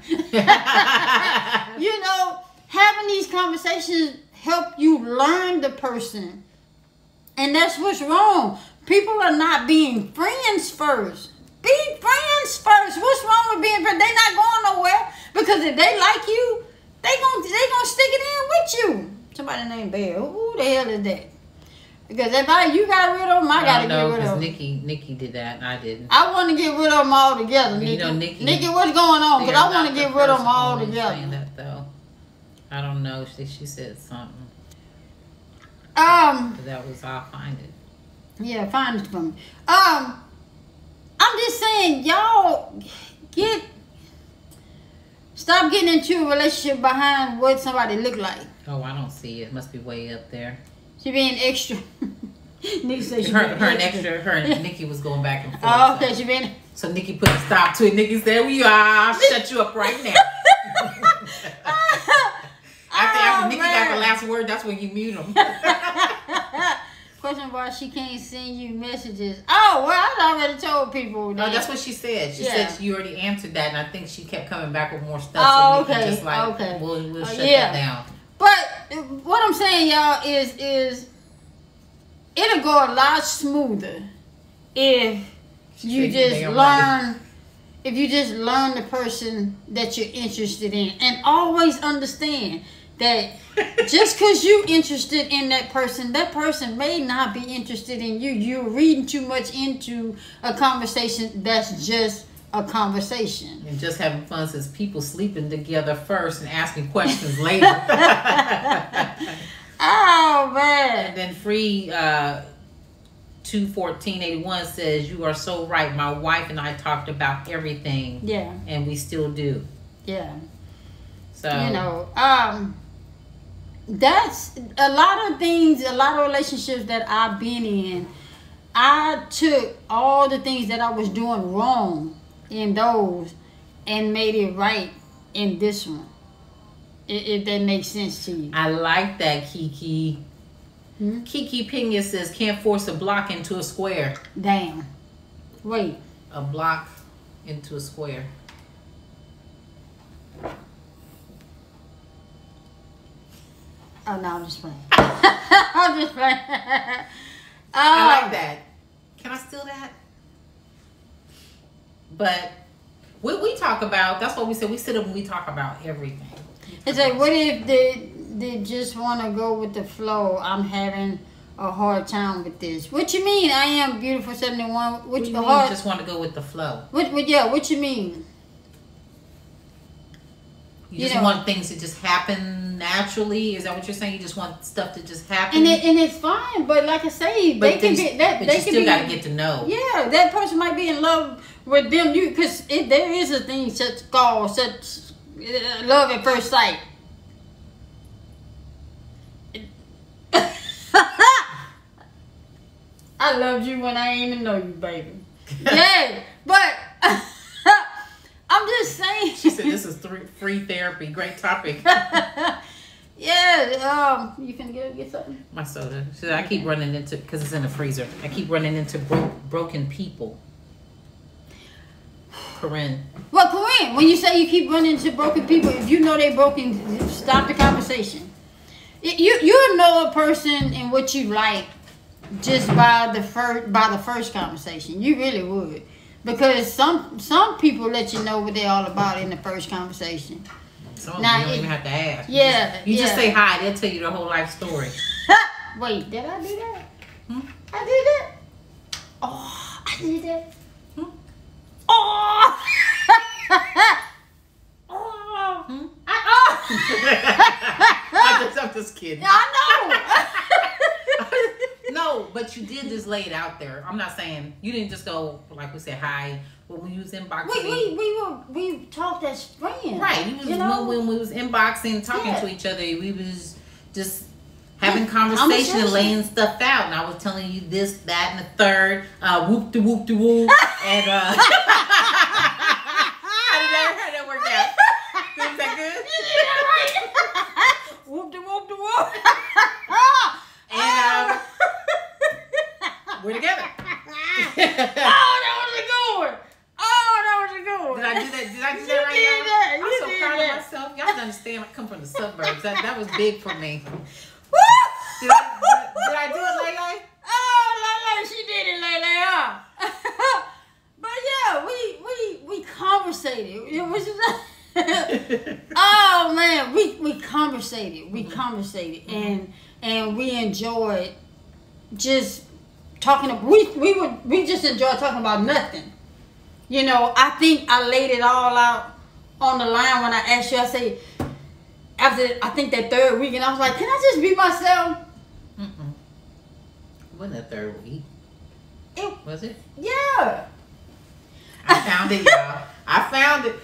Having these conversations help you learn the person. And that's what's wrong. People are not being friends first. Be friends first. What's wrong with being friends? They're not going nowhere. Because if they like you, they gonna stick it in with you. Somebody named Bear. Who the hell is that? Because if you got rid of them, I got to get rid of them. Nikki did that and I didn't. I want to get rid of them all together, Nikki. Nikki, what's going on? Because I want to get rid of them all together. Saying that, though. I don't know. She said something. I'll find it. Yeah, find it for me. I'm just saying, y'all stop getting into a relationship behind what somebody look like. Oh, I don't see it. It must be way up there. She being extra. Nikki said her and Nikki was going back and forth. Oh, okay, she being. So Nikki put a stop to it. Nikki said, I'll shut you up right now. After Nikki got the last word, that's when you mute them. Question why she can't send you messages. Oh, well, I already told people that. No, that's what she said. She said you already answered that, and I think she kept coming back with more stuff. Oh, so okay. Just like, okay. We'll shut that down. But what I'm saying, y'all, is it'll go a lot smoother if you just learn the person that you're interested in, and always understand that just because you're interested in that person may not be interested in you. You're reading too much into a conversation that's just a conversation. And just having fun since people sleeping together first and asking questions later. Oh, man. And then Free 21481 says, you are so right. My wife and I talked about everything. Yeah. And we still do. Yeah. So. That's a lot of things, a lot of relationships that I've been in. I took all the things that I was doing wrong in those and made it right in this one. If that makes sense to you. I like that, Kiki. Kiki Pena says, can't force a block into a square. Damn. Wait. A block into a square. Oh, no, I'm just playing. I'm just playing. I like that. Can I steal that? But we talk about, that's what we said, we sit up and we talk about everything. It's like, what if they just want to go with the flow? I'm having a hard time with this. What you mean? I am beautiful 71. What you mean? Just want to go with the flow. What you mean? You just want things to just happen naturally? Is that what you're saying? You just want stuff to just happen? And it's fine, but like I say, but you still got to get to know. Yeah, that person might be in love with them. Because there is a thing called love at first sight. I loved you when I ain't even know you, baby. Yeah, but I'm just saying. She said this is free therapy. Great topic. Yeah, you finna get something? My soda. She said, I keep running into, because it's in the freezer, I keep running into broken people. Corinne. Well, Corinne, when you say you keep running into broken people, if you know they broken, stop the conversation. You'll know a person and what you like just by the first conversation. You really would. Because some people let you know what they're all about in the first conversation. Some of them you don't even have to ask. Yeah. You just say hi. They'll tell you their whole life story. Wait, did I do that? I did that? Oh, I did that? Oh! I'm just kidding. I know. No, but you did just lay it out there. I'm not saying you didn't just go like we said hi. When we was inboxing, we talked as friends. Right. When we was inboxing, talking to each other, we was just having conversation and laying stuff out. And I was telling you this, that, and the third. Whoop de whoop de whoop. And how did that work out? Was that good? Yeah, right. Whoop de whoop de whoop. And we're together. Oh, that was a good one. Did I do that? Did I do that right now? I'm so proud of myself. Y'all don't understand. I come from the suburbs. That was big for me. Did I do it, Lele? Oh, Lele, she did it, Lele. But yeah, we conversated. It was just, oh man, we conversated. We conversated, and we enjoyed just talking. We just enjoyed talking about nothing. You know, I think I laid it all out on the line when I asked you. I say, after I think that third week, and I was like, can I just be myself? It wasn't that third week. Was it? Yeah. I found it, y'all. I found it. It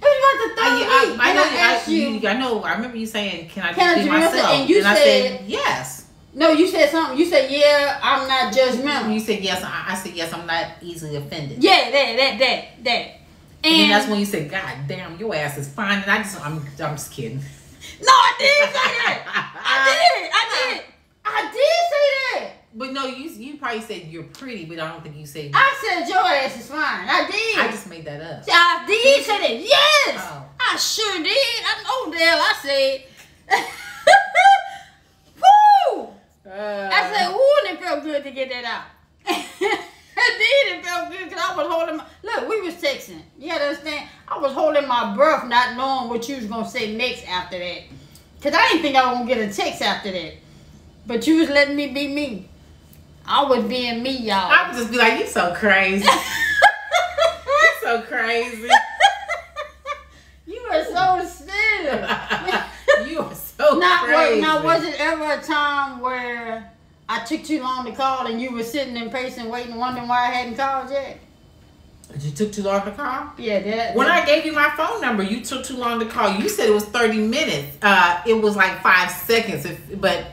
was about the third week. I know. I remember you saying, "Can I just be myself?" myself?" And you I said, "Yes." No, you said something. You said, "Yeah, I'm not judgmental." You said yes. I said yes. I'm not easily offended. Yeah, that. And then that's when you said, "God damn, your ass is fine." And I'm just kidding. No, I did say that. I did say that. But no, you probably said you're pretty, but I don't think you said. I said your ass is fine. I did. I just made that up. I did say that. Yes, I sure did. I know the hell I said. Woo! I said, "Ooh," and it felt good to get that out. It felt good because I was holding look, we was texting. You understand? I was holding my breath, not knowing what you was gonna say next after that. Cause I didn't think I was gonna get a text after that. But you was letting me be me. I was being me, y'all. I would just be like, "You so crazy." You so crazy. You are so silly. You are so crazy. Now, was it ever a time where I took too long to call and you were sitting and pacing, waiting, wondering why I hadn't called yet? You took too long to call? Yeah, when I gave you my phone number, you took too long to call. You said it was 30 minutes. It was like 5 seconds, but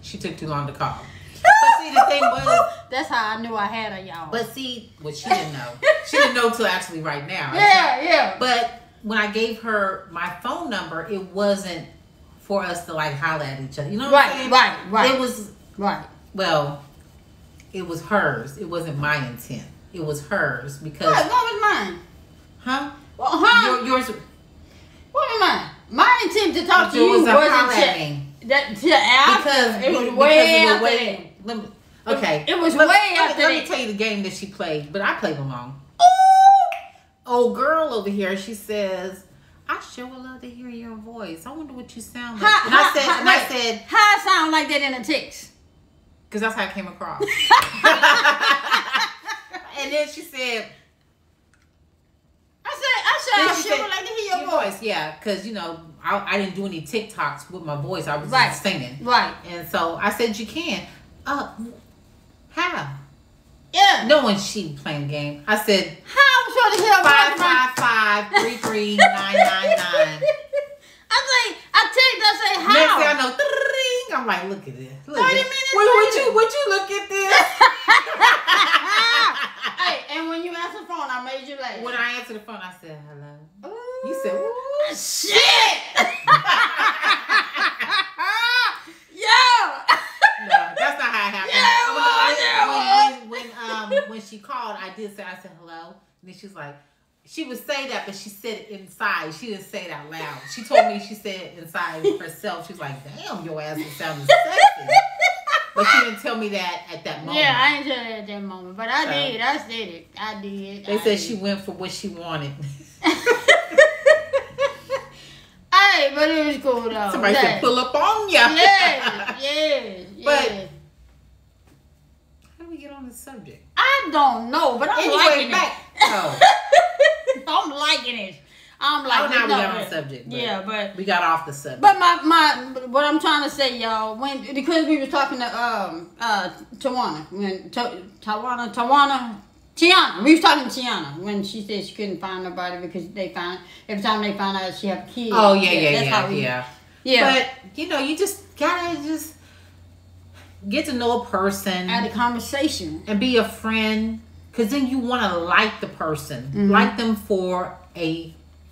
she took too long to call. But see, the thing was... That's how I knew I had her, y'all. But see, what she didn't know. She didn't know till actually right now. Yeah. But when I gave her my phone number, it wasn't for us to like holler at each other. You know what I'm saying? Right. It was... Right. Well, it was hers. It wasn't my intent. It was hers because... What was mine? Huh? Well, Yours... What was mine? My intent to talk to you wasn't because it was way after that. Okay. It was way after that. Let me tell you the game that she played, but I played along. Old girl over here, she says, "I sure would love to hear your voice. I wonder what you sound like." I said, how I sound like that in a text? Because that's how it came across. And then she said, I sure would like to hear your voice. Yeah, because, you know, I didn't do any TikToks with my voice. I was just singing. Right. And so I said, "You can." How? Yeah. Knowing she playing game. I said, "How am I supposed to hear a voice?" 555-33999. I say, "How?" Next thing I know, I'm like, "Look at this. Look 30 at minutes. Would you look at this?" Hey, and when you answer the phone, I made you laugh. When I answered the phone, I said, "Hello." Ooh, You said, "Ooh, shit." Yeah. No, that's not how it happened. When she called, I said hello. And then she was like, she would say that, but she said it inside. She didn't say it out loud. She told me she said it inside herself. She was like, "Damn, your ass is sounding sexy." But she didn't tell me that at that moment. Yeah, I didn't tell her at that moment. But I did. I said it. I did. They said she went for what she wanted. Hey, but it was cool though. Somebody said pull up on ya. Yeah. But how do we get on the subject? I don't know, but I'm liking it. Oh. I'm liking it. I'm like, now we got on the subject. Yeah, but we got off the subject. But my what I'm trying to say, y'all, because we were talking to Tiana. We was talking to Tiana when she said she couldn't find nobody because every time they found out she had kids. Oh yeah. But you just gotta get to know a person, have a conversation, and be a friend. Because then you want to like the person, like them for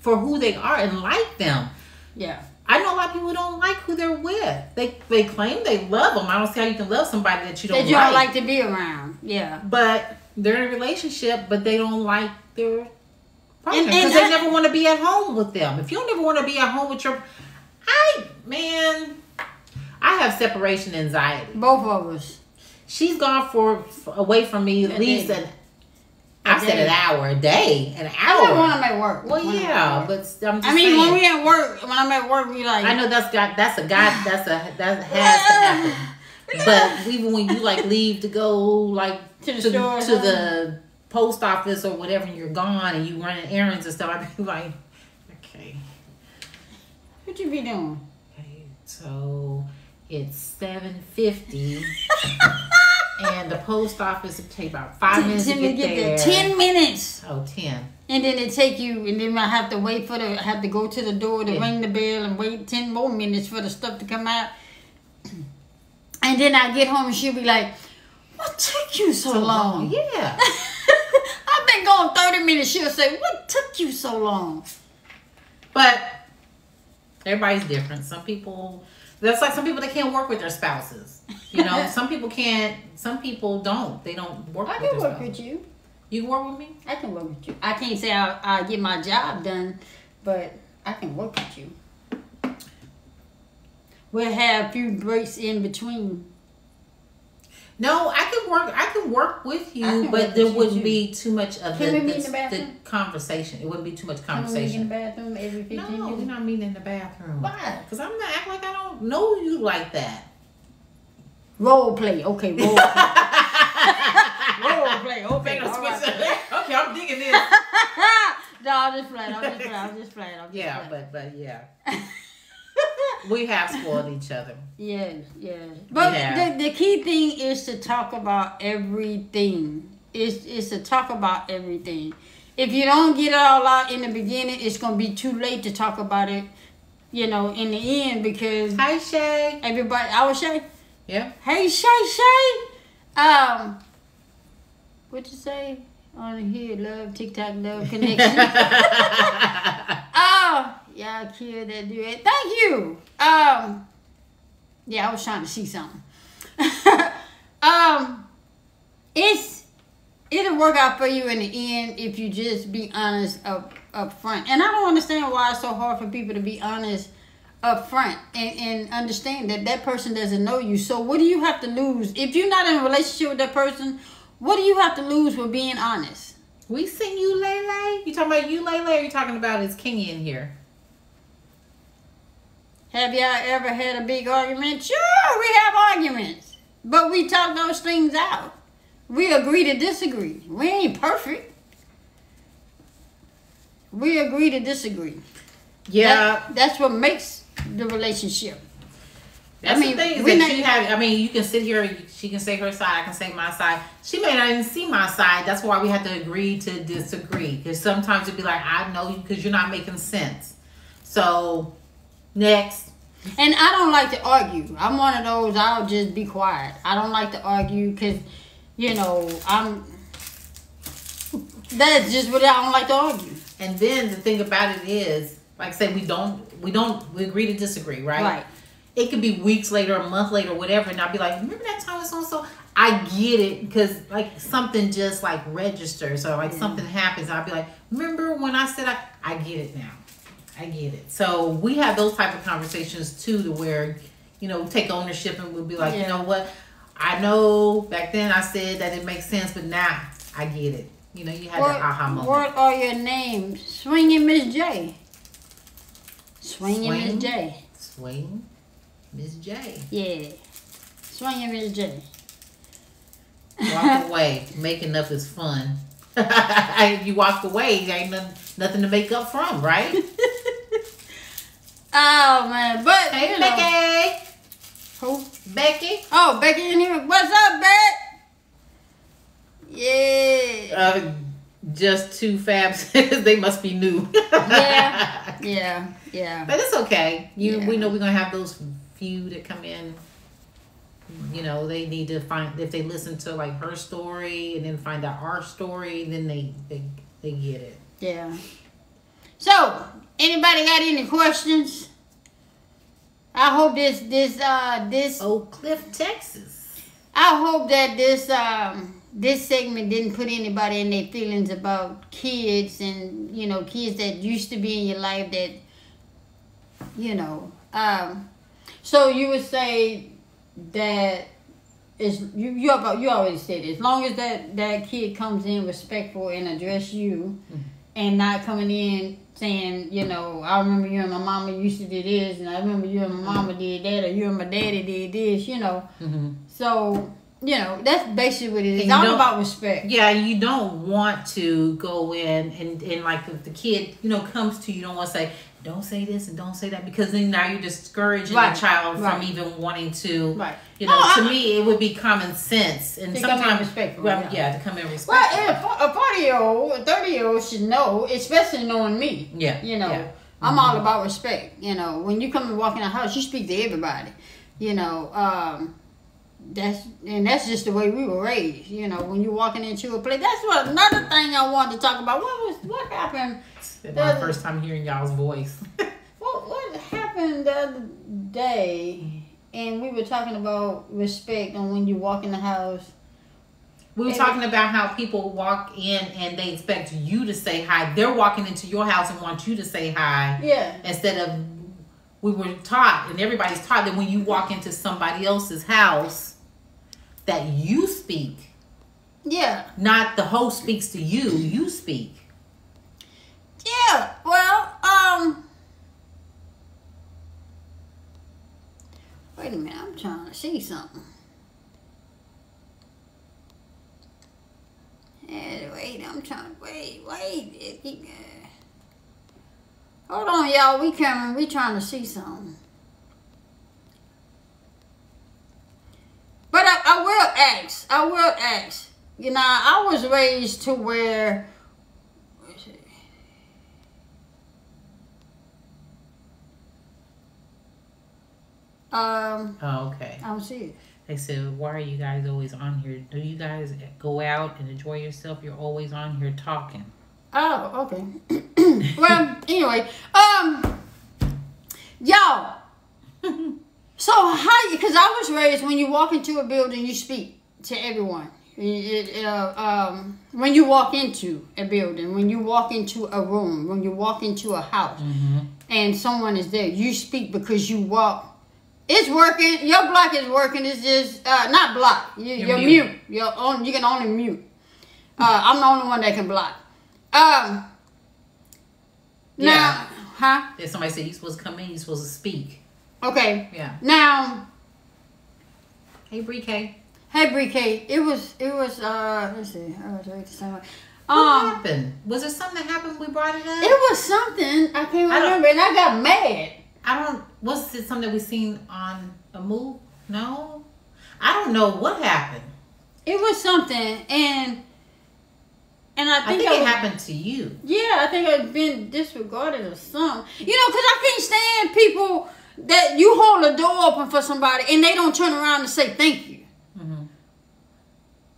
who they are, and like them. Yeah. I know a lot of people don't like who they're with. They claim they love them. I don't see how you can love somebody that you don't like. That you don't like to be around. Yeah. But they're in a relationship, but they don't like their partner because they never want to be at home with them. If you don't ever want to be at home with I have separation anxiety. Both of us. She's gone away from me at least an hour a day. An hour. I don't want them at work. Well, yeah, but I'm just saying. When I'm at work, we like. I know that has to happen. But even when you leave to go to the post office or whatever, and you're gone and you running errands and stuff, I'd be like, okay, what you be doing? Okay, so it's 7:50. And the post office would take about 5 minutes to get there. 10 minutes. Oh, 10. And then it take you, and then I have to have to go to the door to ring the bell and wait 10 more minutes for the stuff to come out. And then I get home and she'll be like, what took you so long? Yeah. I've been going 30 minutes. She'll say, what took you so long? But everybody's different. Some people that can't work with their spouses. Some people can't. Some people don't. They don't work with their spouses. I can work with you. You can work with me? I can work with you. I can't say I'll get my job done, but I can work with you. We'll have a few breaks in between. No, I can work with you, but there wouldn't be too much of the conversation. It wouldn't be too much conversation. Can we meet in the bathroom every 15 minutes? No, we're not meeting in the bathroom. Why? Because I'm not acting like I don't know you like that. Role play. Okay, role play. Role play. Okay, okay, I'm digging this. No, I'm just playing. Yeah, but yeah. We have spoiled each other. Yes. But the key thing is to talk about everything. It's to talk about everything. If you don't get it all out in the beginning, it's going to be too late to talk about it, in the end because... Hi, Shay. Everybody... Our Shay? Yeah. Hey, Shay. What'd you say? On here, love, TikTok, love, connection. Y'all killed that dude. Thank you. Yeah, I was trying to see something. It'll work out for you in the end if you just be honest up front. And I don't understand why it's so hard for people to be honest up front and understand that person doesn't know you. So what do you have to lose? If you're not in a relationship with that person, what do you have to lose for being honest? We seen you, Lele. You talking about you, Lele, or you talking about is Kingy in here? Have y'all ever had a big argument? Sure, we have arguments. But we talk those things out. We agree to disagree. We ain't perfect. We agree to disagree. Yeah. That's what makes the relationship. That's the thing is that you can sit here, she can say her side, I can say my side. She may not even see my side. That's why we have to agree to disagree. Because sometimes it'd be like, I know you because you're not making sense. So, next. And I don't like to argue. I'm one of those, I'll just be quiet. I don't like to argue because, that's just what I don't like to argue. And then the thing about it is, like I said, we agree to disagree, right? Right. It could be weeks later, a month later, whatever, and I'll be like, remember that time so-and-so? I get it, because something just registers, or something happens, I'll be like, remember when I said I get it now. I get it. So we have those type of conversations too, to where, take ownership and we'll be like, you know what? I know back then I said that it makes sense, but now I get it. You have that aha moment. What are your names? Swinging Miss J. Swinging Miss J. Swing Miss J. Yeah. Swinging Miss J. Walk away. Making up is fun. You walk away, there ain't nothing to make up from, right? Oh man, but hey, Becky. Who? Becky. Oh, Becky in here. What's up, Beck? Yeah. Just two fabs. They must be new. Yeah. But it's okay. We know we're gonna have those few that come in. You know, they need to find, if they listen to like her story and then find out our story, then they get it. Yeah. So, anybody got any questions? I hope this Oak Cliff, Texas. I hope that this segment didn't put anybody in their feelings about kids and, you know, kids that used to be in your life that, you know. So you would say that is you already said it. As long as that kid comes in respectful and address you, and not coming in saying, you know, I remember you and my mama used to do this, and I remember you and my mama did that, or you and my daddy did this, you know. So, you know, that's basically what it is. It's all about respect. Yeah, you don't want to go in and like if the kid, you know, comes to you, don't want to say, don't say this and don't say that, because then now you're discouraging the child from even wanting to. Right. You know, to me, it would be common sense and sometimes respectful. Well, to come in respectful. Well, a 40-year-old, a 30-year-old should know, especially knowing me. Yeah. You know, I'm all about respect. You know, when you come and walk in a house, you speak to everybody. You know, that's just the way we were raised. You know, when you're walking into a place, that's what another thing I wanted to talk about. What happened? It's my first time hearing y'all's voice. What happened the other day? And we were talking about respect on when you walk in the house. We were talking about how people walk in and they expect you to say hi. They're walking into your house and want you to say hi. Yeah. Instead of, we were taught, and everybody's taught, that when you walk into somebody else's house, that you speak. Yeah. Not the host speaks to you. You speak. Yeah. Well, wait a minute, I'm trying to see something. Wait, I'm trying to wait. Hold on, y'all. We trying to see something. But I will ask. You know, I was raised to where. Oh, okay. I don't see it. They said, why are you guys always on here? Do you guys go out and enjoy yourself? You're always on here talking. Oh, okay. Well, anyway, y'all. So how? Because I was raised, when you walk into a building, you speak to everyone. When you walk into a building, when you walk into a room, when you walk into a house, and someone is there, you speak because you walk. It's working. Your block is working. It's just not block. You're mute. You can only mute. I'm the only one that can block. Now, huh? If somebody said you're supposed to come in, you're supposed to speak. Okay. Yeah. Now. Hey, Bree K. Hey, Bree K. It was. Let's see. I was right the same way. What happened? Was there something that happened? We brought it up. It was something I can't remember, and I got mad. Was it something that we seen on a move? No, I don't know what happened. It was something, and I think it happened to you. Yeah, I think I've been disregarded or something. You know, because I can't stand people that you hold a door open for somebody and they don't turn around and say thank you.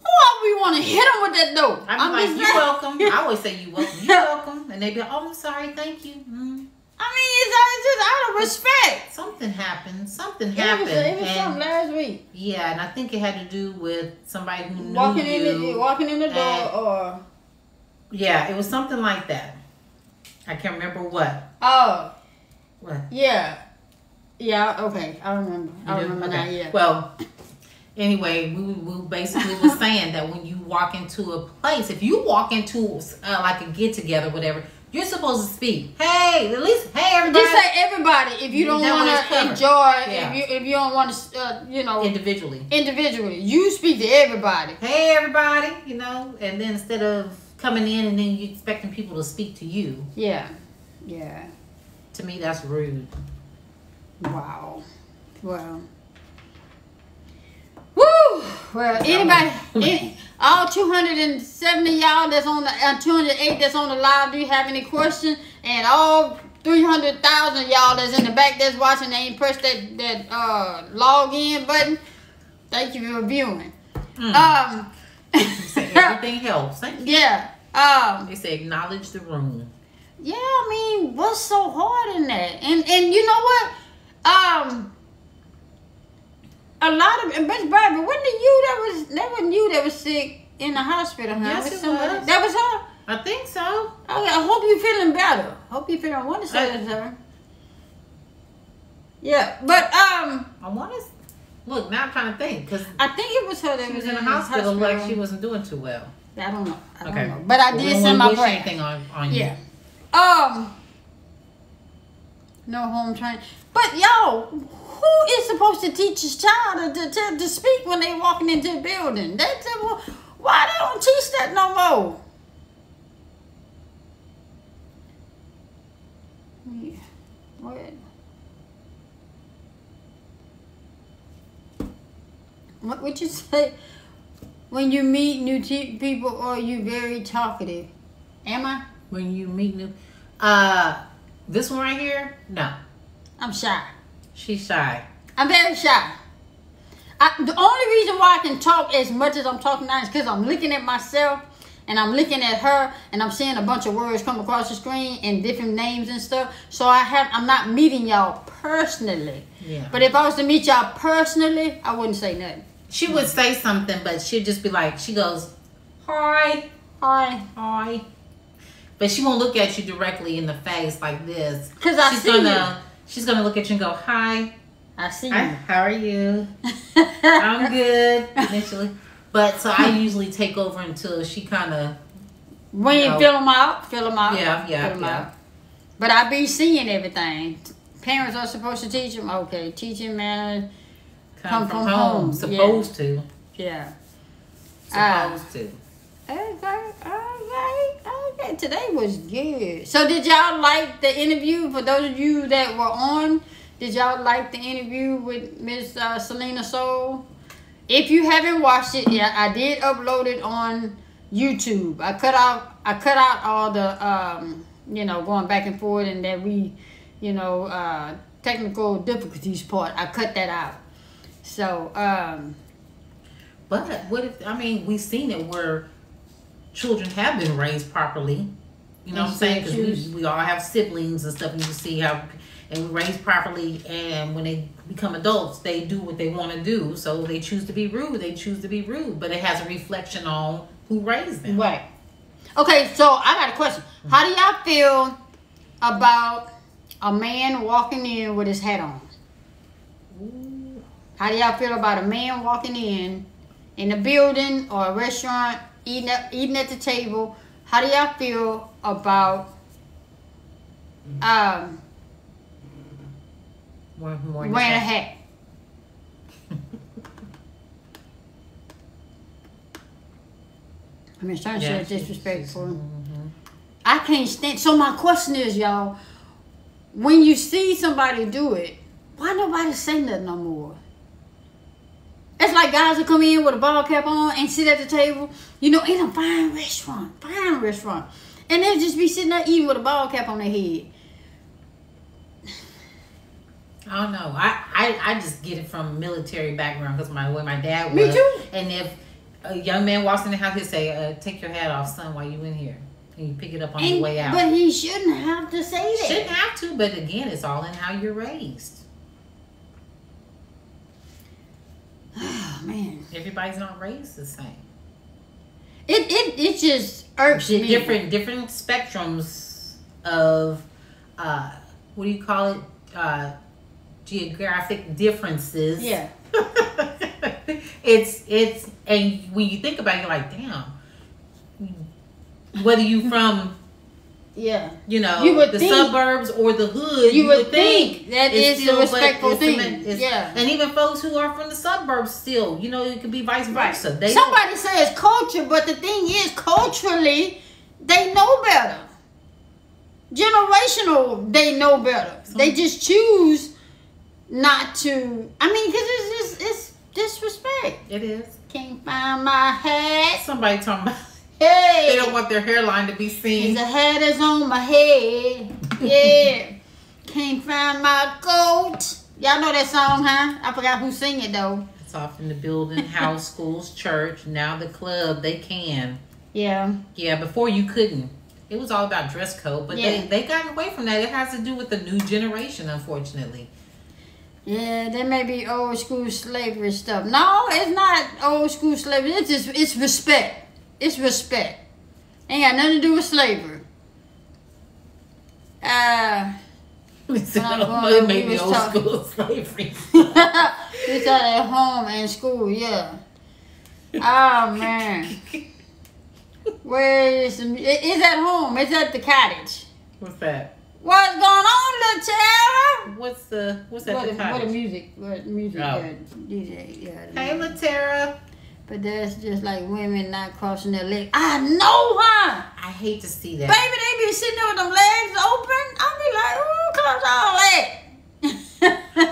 Why we want to hit them with that door? I'm like, you're welcome. I always say you're welcome. You're welcome, and they be like, oh, I'm sorry, thank you. I mean, it's just out of respect. Something happened. It was something last week. Yeah, and I think it had to do with somebody who knew walking in the door, or yeah, it was something like that. I can't remember what. Oh, what? Yeah. Okay, I remember. I remember now. Yeah. Well, anyway, we basically was saying that when you walk into a place, if you walk into like a get together, whatever. You're supposed to speak. Hey, at least, hey, everybody. Just say everybody if you don't want to enjoy, yeah. if you don't want to, individually. You speak to everybody. Hey, everybody, and then instead of coming in and then you expecting people to speak to you. Yeah. To me, that's rude. Wow. Well. Woo! Well, anybody, all 270 y'all that's on the 208 that's on the live, do you have any questions? And all 300,000 y'all that's in the back that's watching, they ain't pressed that log in button. Thank you for viewing. Everything helps. Thank you. Yeah. They say acknowledge the room. Yeah, I mean, what's so hard in that? And you know what? A lot of Miss Barbara, wasn't it you that wasn't you that was sick in the hospital, huh? Yes, it was. That was her? I think so. Oh, I hope you're feeling better. Hope you're feeling. I want to say that's her. Yeah, but I want to look now. I'm trying to think because I think it was her that was in the hospital. Like she wasn't doing too well. I don't know. I don't know. But I did send my prayer. Anything on you? Yeah. No home training. But y'all, who is supposed to teach his child to speak when they walking into the building? Why they don't teach that no more? Yeah. What would you say? When you meet new people, are you very talkative? Am I? When you meet new, this one right here, no. I'm shy. She's shy. I'm very shy. The only reason why I can talk as much as I'm talking now is because I'm looking at myself and I'm looking at her and I'm seeing a bunch of words come across the screen and different names and stuff. So I'm not meeting y'all personally. Yeah. But if I was to meet y'all personally, I wouldn't say nothing. She would say something, but she'd just be like, she goes, hi. But she won't look at you directly in the face like this. Because she's gonna look at you and go, hi. I see you. How are you? I'm good. Eventually. But so I usually take over until she kind of. When you fill them out. Yeah. But I be seeing everything. Parents are supposed to teach them. Okay, teaching manners come from home. Supposed to. Yeah. Supposed to. Okay. Today was good. So did y'all like the interview? For those of you that were on, did y'all like the interview with Miss Selena Soul? If you haven't watched it yet, I did upload it on YouTube. I cut out all the going back and forth and that we, technical difficulties part. I cut that out. So, but what if we've seen it where children have been raised properly. You know what I'm saying? Because we all have siblings and stuff. And you can see how, and we raised properly. And when they become adults, they do what they want to do. So they choose to be rude. But it has a reflection on who raised them. Right. Okay, so I got a question. How do y'all feel about a man walking in with his hat on? Ooh. How do y'all feel about a man walking in a building or a restaurant, eating at the table? How do y'all feel about wearing a hat? I mean, it's starting to show disrespectful. Mm-hmm. I can't stand. So my question is, y'all, when you see somebody do it, why nobody say nothing no more? It's like guys will come in with a ball cap on and sit at the table, in a fine restaurant, and they'll just be sitting there eating with a ball cap on their head. I don't know. I just get it from military background because where my dad was. Me too. And if a young man walks in the house, he'll say, take your hat off, son, while you in here. And you pick it up on the way out. But he shouldn't have to say that. Shouldn't have to, but again, it's all in how you're raised. Oh, man. Everybody's not raised the same. It just irks me. Different spectrums of, what do you call it? Geographic differences. Yeah. It's and when you think about it, you're like, damn. Whether you from Yeah. You know, you would the think, suburbs or the hood. You would think that it's is still, a respectful thing. Yeah. And even folks who are from the suburbs still, you know, it could be vice versa. They Somebody says culture, but the thing is, culturally, they know better. Generational, they know better. They just choose not to. I mean, because it's disrespect. It is. Can't find my hat. Somebody talking about. Hey. They don't want their hairline to be seen. The hat is on my head. Yeah. Can't find my coat. Y'all know that song, huh? I forgot who sing it though. It's off in the building, house, schools, church. Now the club, they can. Yeah. Yeah, before you couldn't. It was all about dress code, but they got away from that. It has to do with the new generation, unfortunately. Yeah, there may be old school slavery stuff. No, it's not old school slavery. It's respect. It's respect. Ain't got nothing to do with slavery. It may be old school slavery. It's at home and school, yeah. Oh man. Where is it's at home? It's at the cottage. What's that? What's going on, little Tara? What's at the cottage? What music? DJ? Yeah. Hey, little Tara. But that's just like women not crossing their legs. I know, huh? I hate to see that. Baby, they be sitting there with them legs open. I be like, ooh, close all that.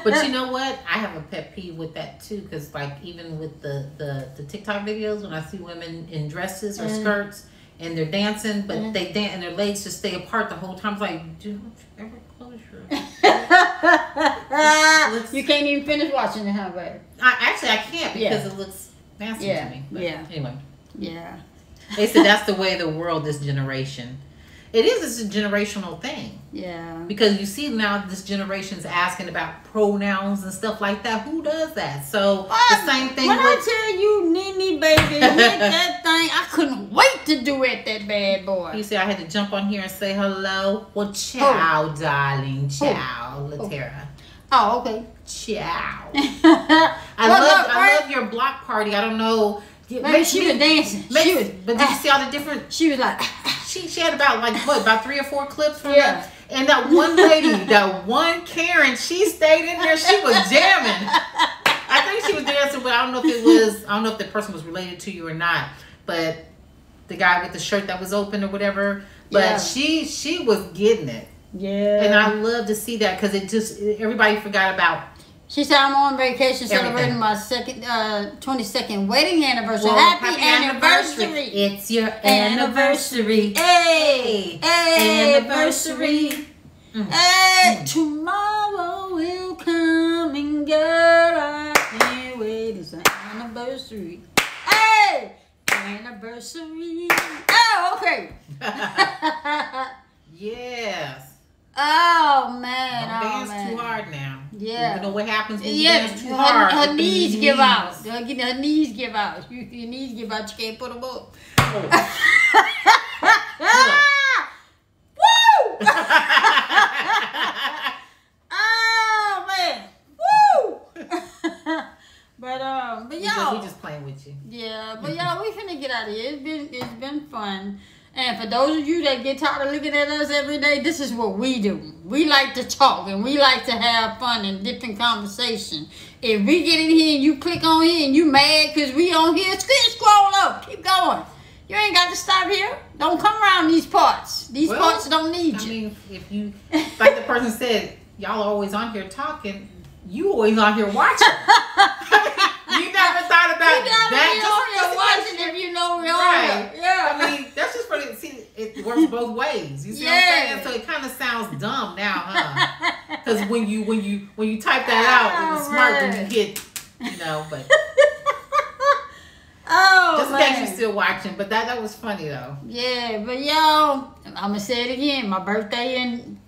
But you know what? I have a pet peeve with that too, because like even with the TikTok videos, when I see women in dresses or skirts and they're dancing, but they dance and their legs just stay apart the whole time. It's like, dude, don't you ever close your. You can't even finish watching it, huh, baby? I can't because it looks nasty to me. But anyway. Yeah. They said that's the way of the world this generation. It is. It's a generational thing. Yeah. Because you see now this generation's asking about pronouns and stuff like that. Who does that? So the same thing. When I tell you, Nene, baby, hit that thing, I couldn't wait to do it, that bad boy. You see, I had to jump on here and say hello. Well, ciao, darling. Ciao, Latera. Oh, okay. Ciao. I love your block party. I don't know. Maybe she was dancing. But did you see all the different? She was like. She had about 3 or 4 clips from that. And that one lady, that one Karen, she stayed in there. She was jamming. I think she was dancing, but I don't know if the person was related to you or not. But the guy with the shirt that was open or whatever. But she was getting it. Yeah. And I love to see that because everybody forgot about. She said, I'm on vacation celebrating my 22nd wedding anniversary. Well, happy anniversary. It's your anniversary. Hey, anniversary. Hey, tomorrow will come and go. I can't wait. It's an anniversary. Hey, anniversary. Oh, okay. Yes. Oh, man. Don't dance too hard now. Yeah. You know what happens when you dance too hard? Her knees give out. Her knees give out. Your knees give out. You can't put them up. Woo! Oh, man. Woo! But y'all. We just playing with you. Yeah, but y'all, we finna get out of here. It's been fun. And for those of you that get tired of looking at us every day, this is what we do. We like to talk and we like to have fun and different conversation. If we get in here and you click on here and you mad because we on here, scroll up. Keep going. You ain't got to stop here. Don't come around these parts. These parts don't need you. I mean, if you, like the person said, y'all are always on here talking. You always on here watching. You never thought about that. Just watching if you know we're right. Yeah. I mean, that's just for the, see, it works both ways. You see what I'm saying? So it kind of sounds dumb now, huh? Because when you type that out, it's smart when you hit, but. Just in case you're still watching, but that was funny though. Yeah, but y'all, I'm gonna say it again. My birthday in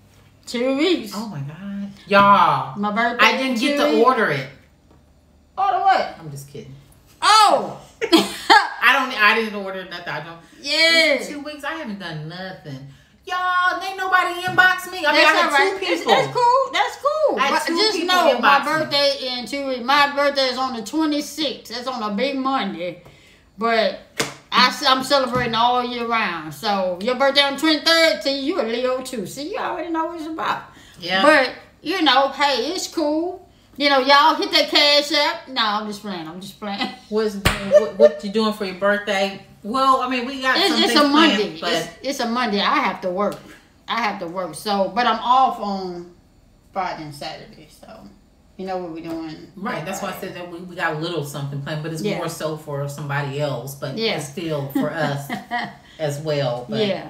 2 weeks. Oh my God, y'all! My birthday. I didn't get to order it. Order what? I'm just kidding. Oh. I didn't order nothing. I don't. Yeah. In 2 weeks, I haven't done nothing. Y'all, ain't nobody inbox me. I mean, I had 2 people. That's cool. That's cool. I had 2 just people know inbox my birthday in 2 weeks. My birthday is on the 26th. That's on a big Monday. But I I'm celebrating all year round. So your birthday on 23rd, see, you a Leo too. See, you already know what it's about. Yeah. But, you know, hey, it's cool. You know, y'all hit that cash app. No, I'm just playing. What you doing for your birthday? Well, I mean, we got it's a Monday. Planned, but it's a Monday. I have to work. So, but I'm off on Friday and Saturday. So, you know what we're doing. Right. That's why I said that we got a little something planned, but it's more so for somebody else. But it's still for us as well. But yeah.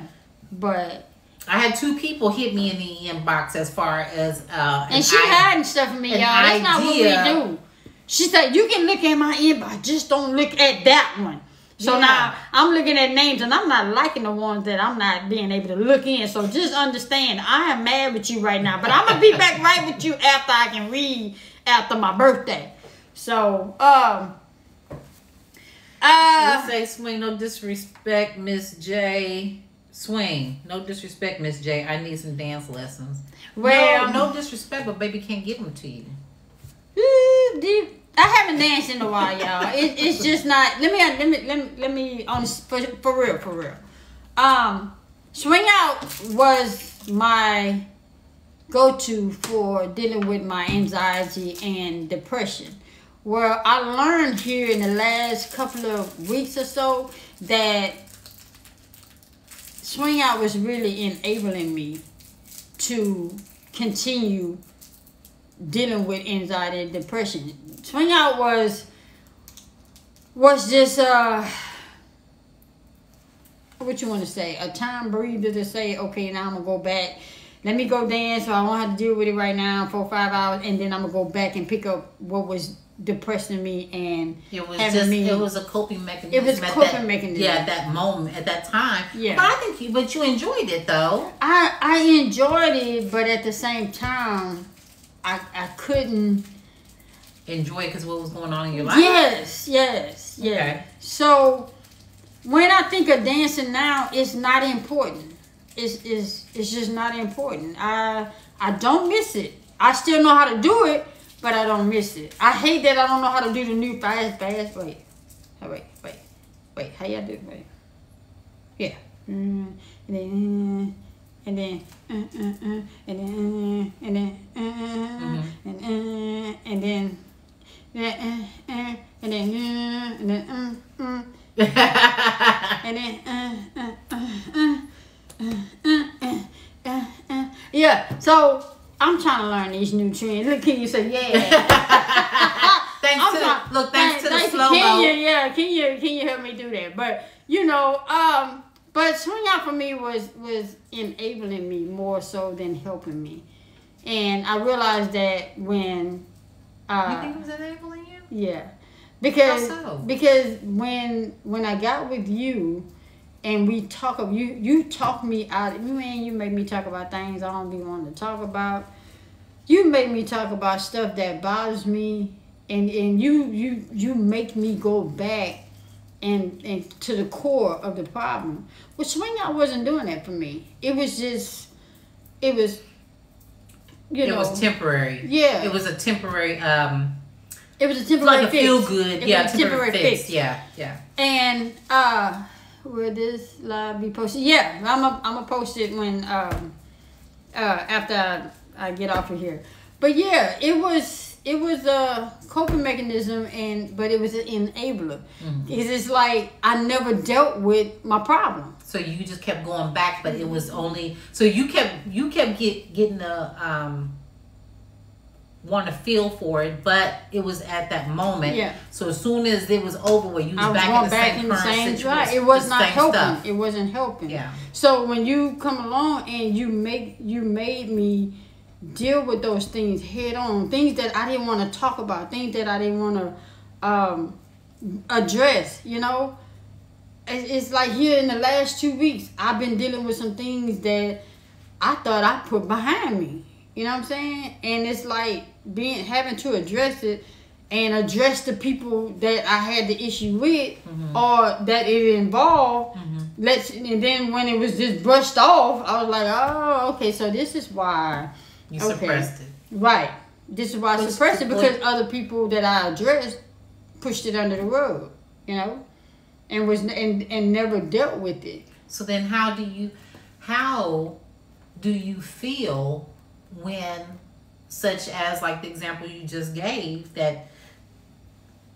But I had 2 people hit me in the inbox as far as and she hiding stuff from me, y'all. That's not what we do. She said, you can look at my inbox, just don't look at that one. So now I'm looking at names and I'm not liking the ones that I'm not being able to look in. So just understand, I am mad with you right now, but I'm gonna be back right with you after I can read after my birthday. So let's say swing, no disrespect, Miss J. Swing, no disrespect, Miss J. I need some dance lessons. Well, no disrespect, but baby can't give them to you. I haven't danced in a while, y'all. It's just not. Let me on for real. Swing Out was my go-to for dealing with my anxiety and depression. Where I learned here in the last couple of weeks or so that Swing Out was really enabling me to continue dealing with anxiety and depression. Swing Out was just what you want to say, a time breather to say, okay, now I'm gonna go back, let me go dance, so I won't have to deal with it right now for 5 hours, and then I'm gonna go back and pick up what was depressing me and it was a coping mechanism. It was a coping mechanism. Yeah, at that moment, at that time. Yeah. But I think you enjoyed it though. I enjoyed it, but at the same time, I couldn't enjoy it because what was going on in your life. Yes. Okay. So when I think of dancing now, it's not important. It's just not important. I don't miss it. I still know how to do it, but I don't miss it. I hate that I don't know how to do the new fast. Wait. How y'all do it? Wait. Yeah. And then and then yeah. So I'm trying to learn these new trends. Look, can you say thanks to the slow mo. Yeah, can you help me do that? But you know, but Swing Out for me was enabling me more so than helping me, and I realized that when you think it was enabling you? Yeah, because How so? Because when I got with you, and we talk of you talk me out. Man, you make me talk about things I don't be wanting to talk about. You make me talk about stuff that bothers me, and you make me go back and to the core of the problem. Well, Swing Out wasn't doing that for me. It was temporary. Yeah. It was a temporary it was a temporary like a fix. feel good. Temporary fix. Yeah. And will this live be posted? Yeah, I'm a post it when after I get off of here. But yeah, it was a coping mechanism, but it was an enabler. Because it's like I never dealt with my problem. So you just kept going back, but it was only so you kept getting the want to feel for it, but it was at that moment. Yeah. So as soon as it was over, where you was back in the same situation, right. It was not helping. Stuff. It wasn't helping. Yeah. So when you come along and you made me deal with those things head on, things that I didn't want to talk about, things that I didn't want to address. You know, it's like here in the last 2 weeks, I've been dealing with some things that I thought I put behind me. You know what I'm saying? And it's like having to address it and address the people that I had the issue with or that it involved. And then when it was just brushed off, I was like, oh, okay, so this is why you suppressed it. Right. This is why I suppressed it, because other people that I addressed pushed it under the rug, you know? and never dealt with it. So then how do you feel when, such as like the example you just gave, that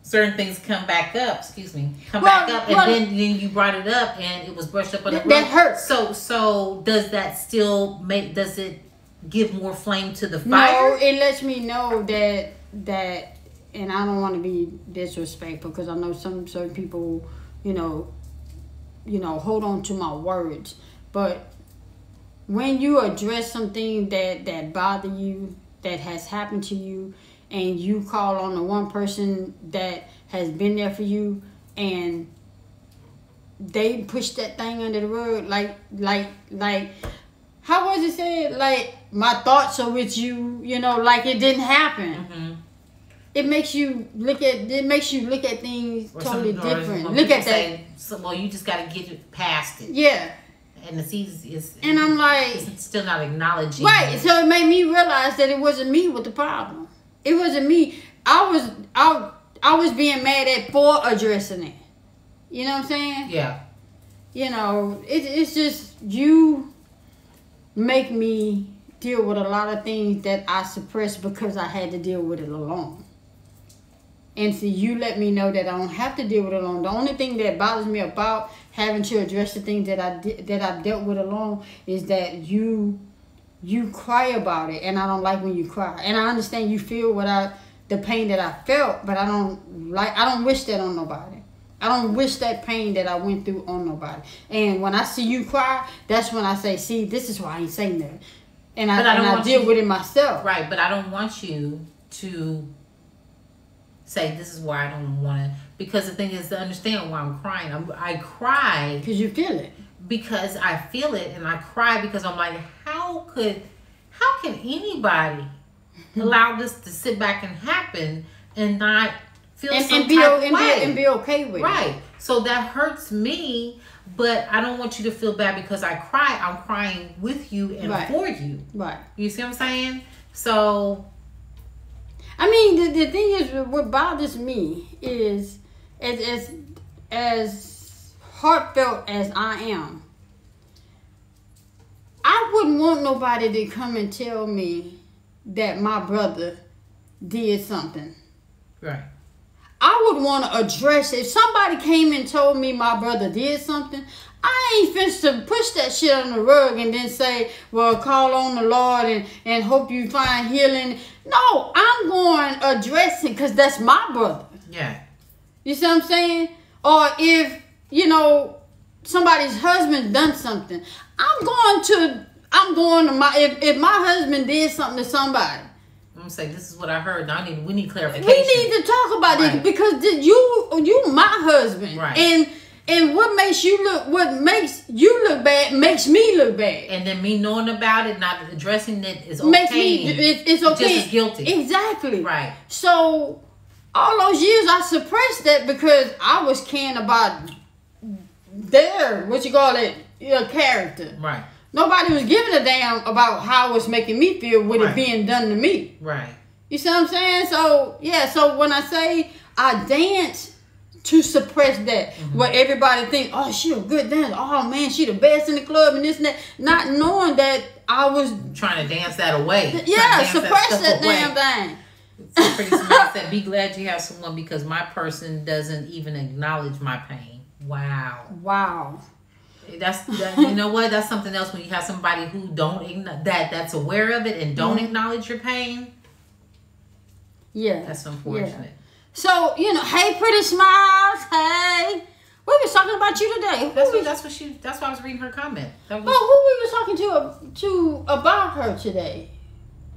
certain things come back up, and then you brought it up and it was brushed up on the rug. That hurts. So does that still does it give more flame to the fire? No, it lets me know that, and I don't want to be disrespectful because I know some certain people, hold on to my words. But when you address something that bother you, that has happened to you, and you call on the one person that has been there for you, and they push that thing under the rug, like how was it said? Like, my thoughts are with you, like it didn't happen. Mm-hmm. It makes you look at things totally different. Look at that. Well, you just got to get past it. Yeah. And the season is, and I'm like, it's still not acknowledging. Right. So it made me realize that it wasn't me with the problem. It wasn't me. I was being mad at for addressing it. You know what I'm saying? Yeah. It's just, you make me deal with a lot of things that I suppressed because I had to deal with it alone. And so you let me know that I don't have to deal with it alone. The only thing that bothers me about having to address the things that I've dealt with alone is that you cry about it, and I don't like when you cry. And I understand you feel the pain that I felt, but I don't wish that on nobody. I don't wish that pain that I went through on nobody. And when I see you cry, that's when I say, see, this is why I ain't saying that. And I deal with it myself. Right, but I don't want you to say this is why I don't want to, because the thing is to understand why I'm crying. I cry because you feel it. Because I feel it, and I cry because I'm like, how can anybody allow this to sit back and happen and not feel some type of way and be okay with it? Right. So that hurts me, but I don't want you to feel bad because I cry. I'm crying with you and for you. Right. You see what I'm saying? So, I mean, the thing is, what bothers me is, as heartfelt as I am, I wouldn't want nobody to come and tell me that my brother did something. Right. I would want to address it. If somebody came and told me my brother did something, I ain't finished to push that shit on the rug and then say, well, call on the Lord and hope you find healing. No, I'm going to address it because that's my brother. Yeah. You see what I'm saying? Or if, somebody's husband done something, I'm going to if my husband did something to somebody, I'm gonna say, this is what I heard. Now we need clarification. We need to talk about it because you my husband. Right. And what makes you look bad makes me look bad. And then me knowing about it, not addressing it is okay. Makes me it's okay. Just as guilty. Exactly. Right. So all those years I suppressed that because I was caring about their character. Right. Nobody was giving a damn about how it was making me feel with it being done to me. Right. You see what I'm saying? So, yeah. So, when I say I dance to suppress that, where everybody think, oh, she a good dancer. Oh, man, she the best in the club and this and that. Not knowing that I was trying to dance that away. Yeah, suppress that damn thing. So pretty smart said, be glad you have someone because my person doesn't even acknowledge my pain. Wow. You know what? That's something else when you have somebody who that's aware of it and don't acknowledge your pain. Yeah. That's unfortunate. Yeah. So, hey, pretty smiles. Hey. We was talking about you today. That's why I was reading her comment. Who we was talking to about her today?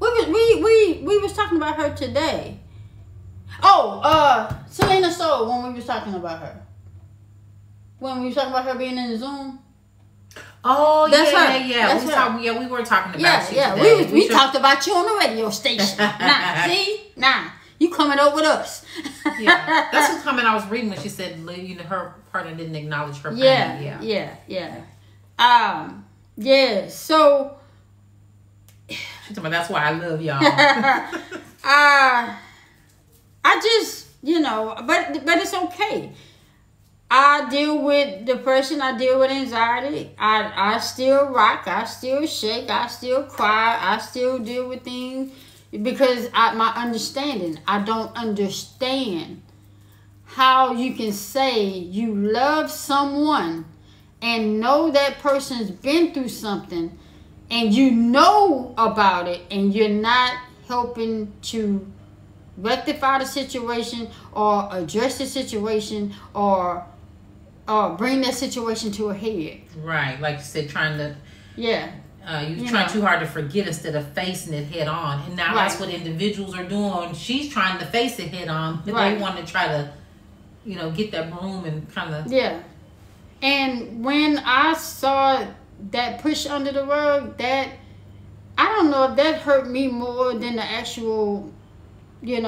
We was talking about her today. Oh, Selena Soul, when we was talking about her. When we were talking about her being in the Zoom. Oh, that's her. We were talking about you today. We talked about you on the radio station. Nah. You coming up with us. Yeah. That's the comment I was reading when she said, her partner didn't acknowledge her pain. Yeah. So. She's talking about, that's why I love y'all. I just, but it's okay. I deal with depression. I deal with anxiety. I still rock. I still shake. I still cry. I still deal with things because my understanding. I don't understand how you can say you love someone and know that person's been through something and you know about it and you're not helping to rectify the situation or address the situation or bring that situation to a head. Right, like you said, trying to... Yeah. You're trying too hard to forget instead of facing it head on. And now that's what individuals are doing. She's trying to face it head on, but they want to try to, get that broom and kind of... Yeah. And when I saw that push under the rug, that... I don't know if that hurt me more than the actual, thing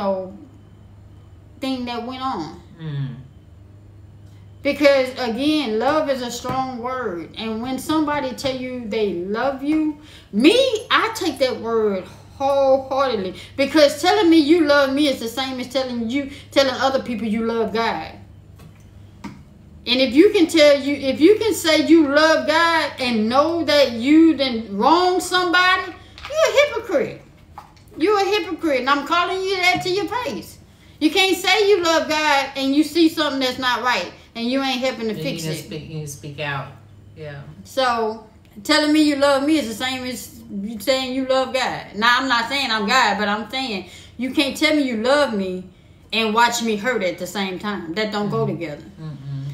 that went on. Mm. Because again, love is a strong word, and when somebody tell you they love you, I take that word wholeheartedly, because telling me you love me is the same as telling other people you love God. And if you can say you love God and know that you done wrong somebody, you're a hypocrite. You're a hypocrite, and I'm calling you that to your face. You can't say you love God and you see something that's not right. And you ain't helping to fix it. You speak out. Yeah. So, telling me you love me is the same as you saying you love God. Now, I'm not saying I'm God, but I'm saying you can't tell me you love me and watch me hurt at the same time. That don't go together. Mm-hmm.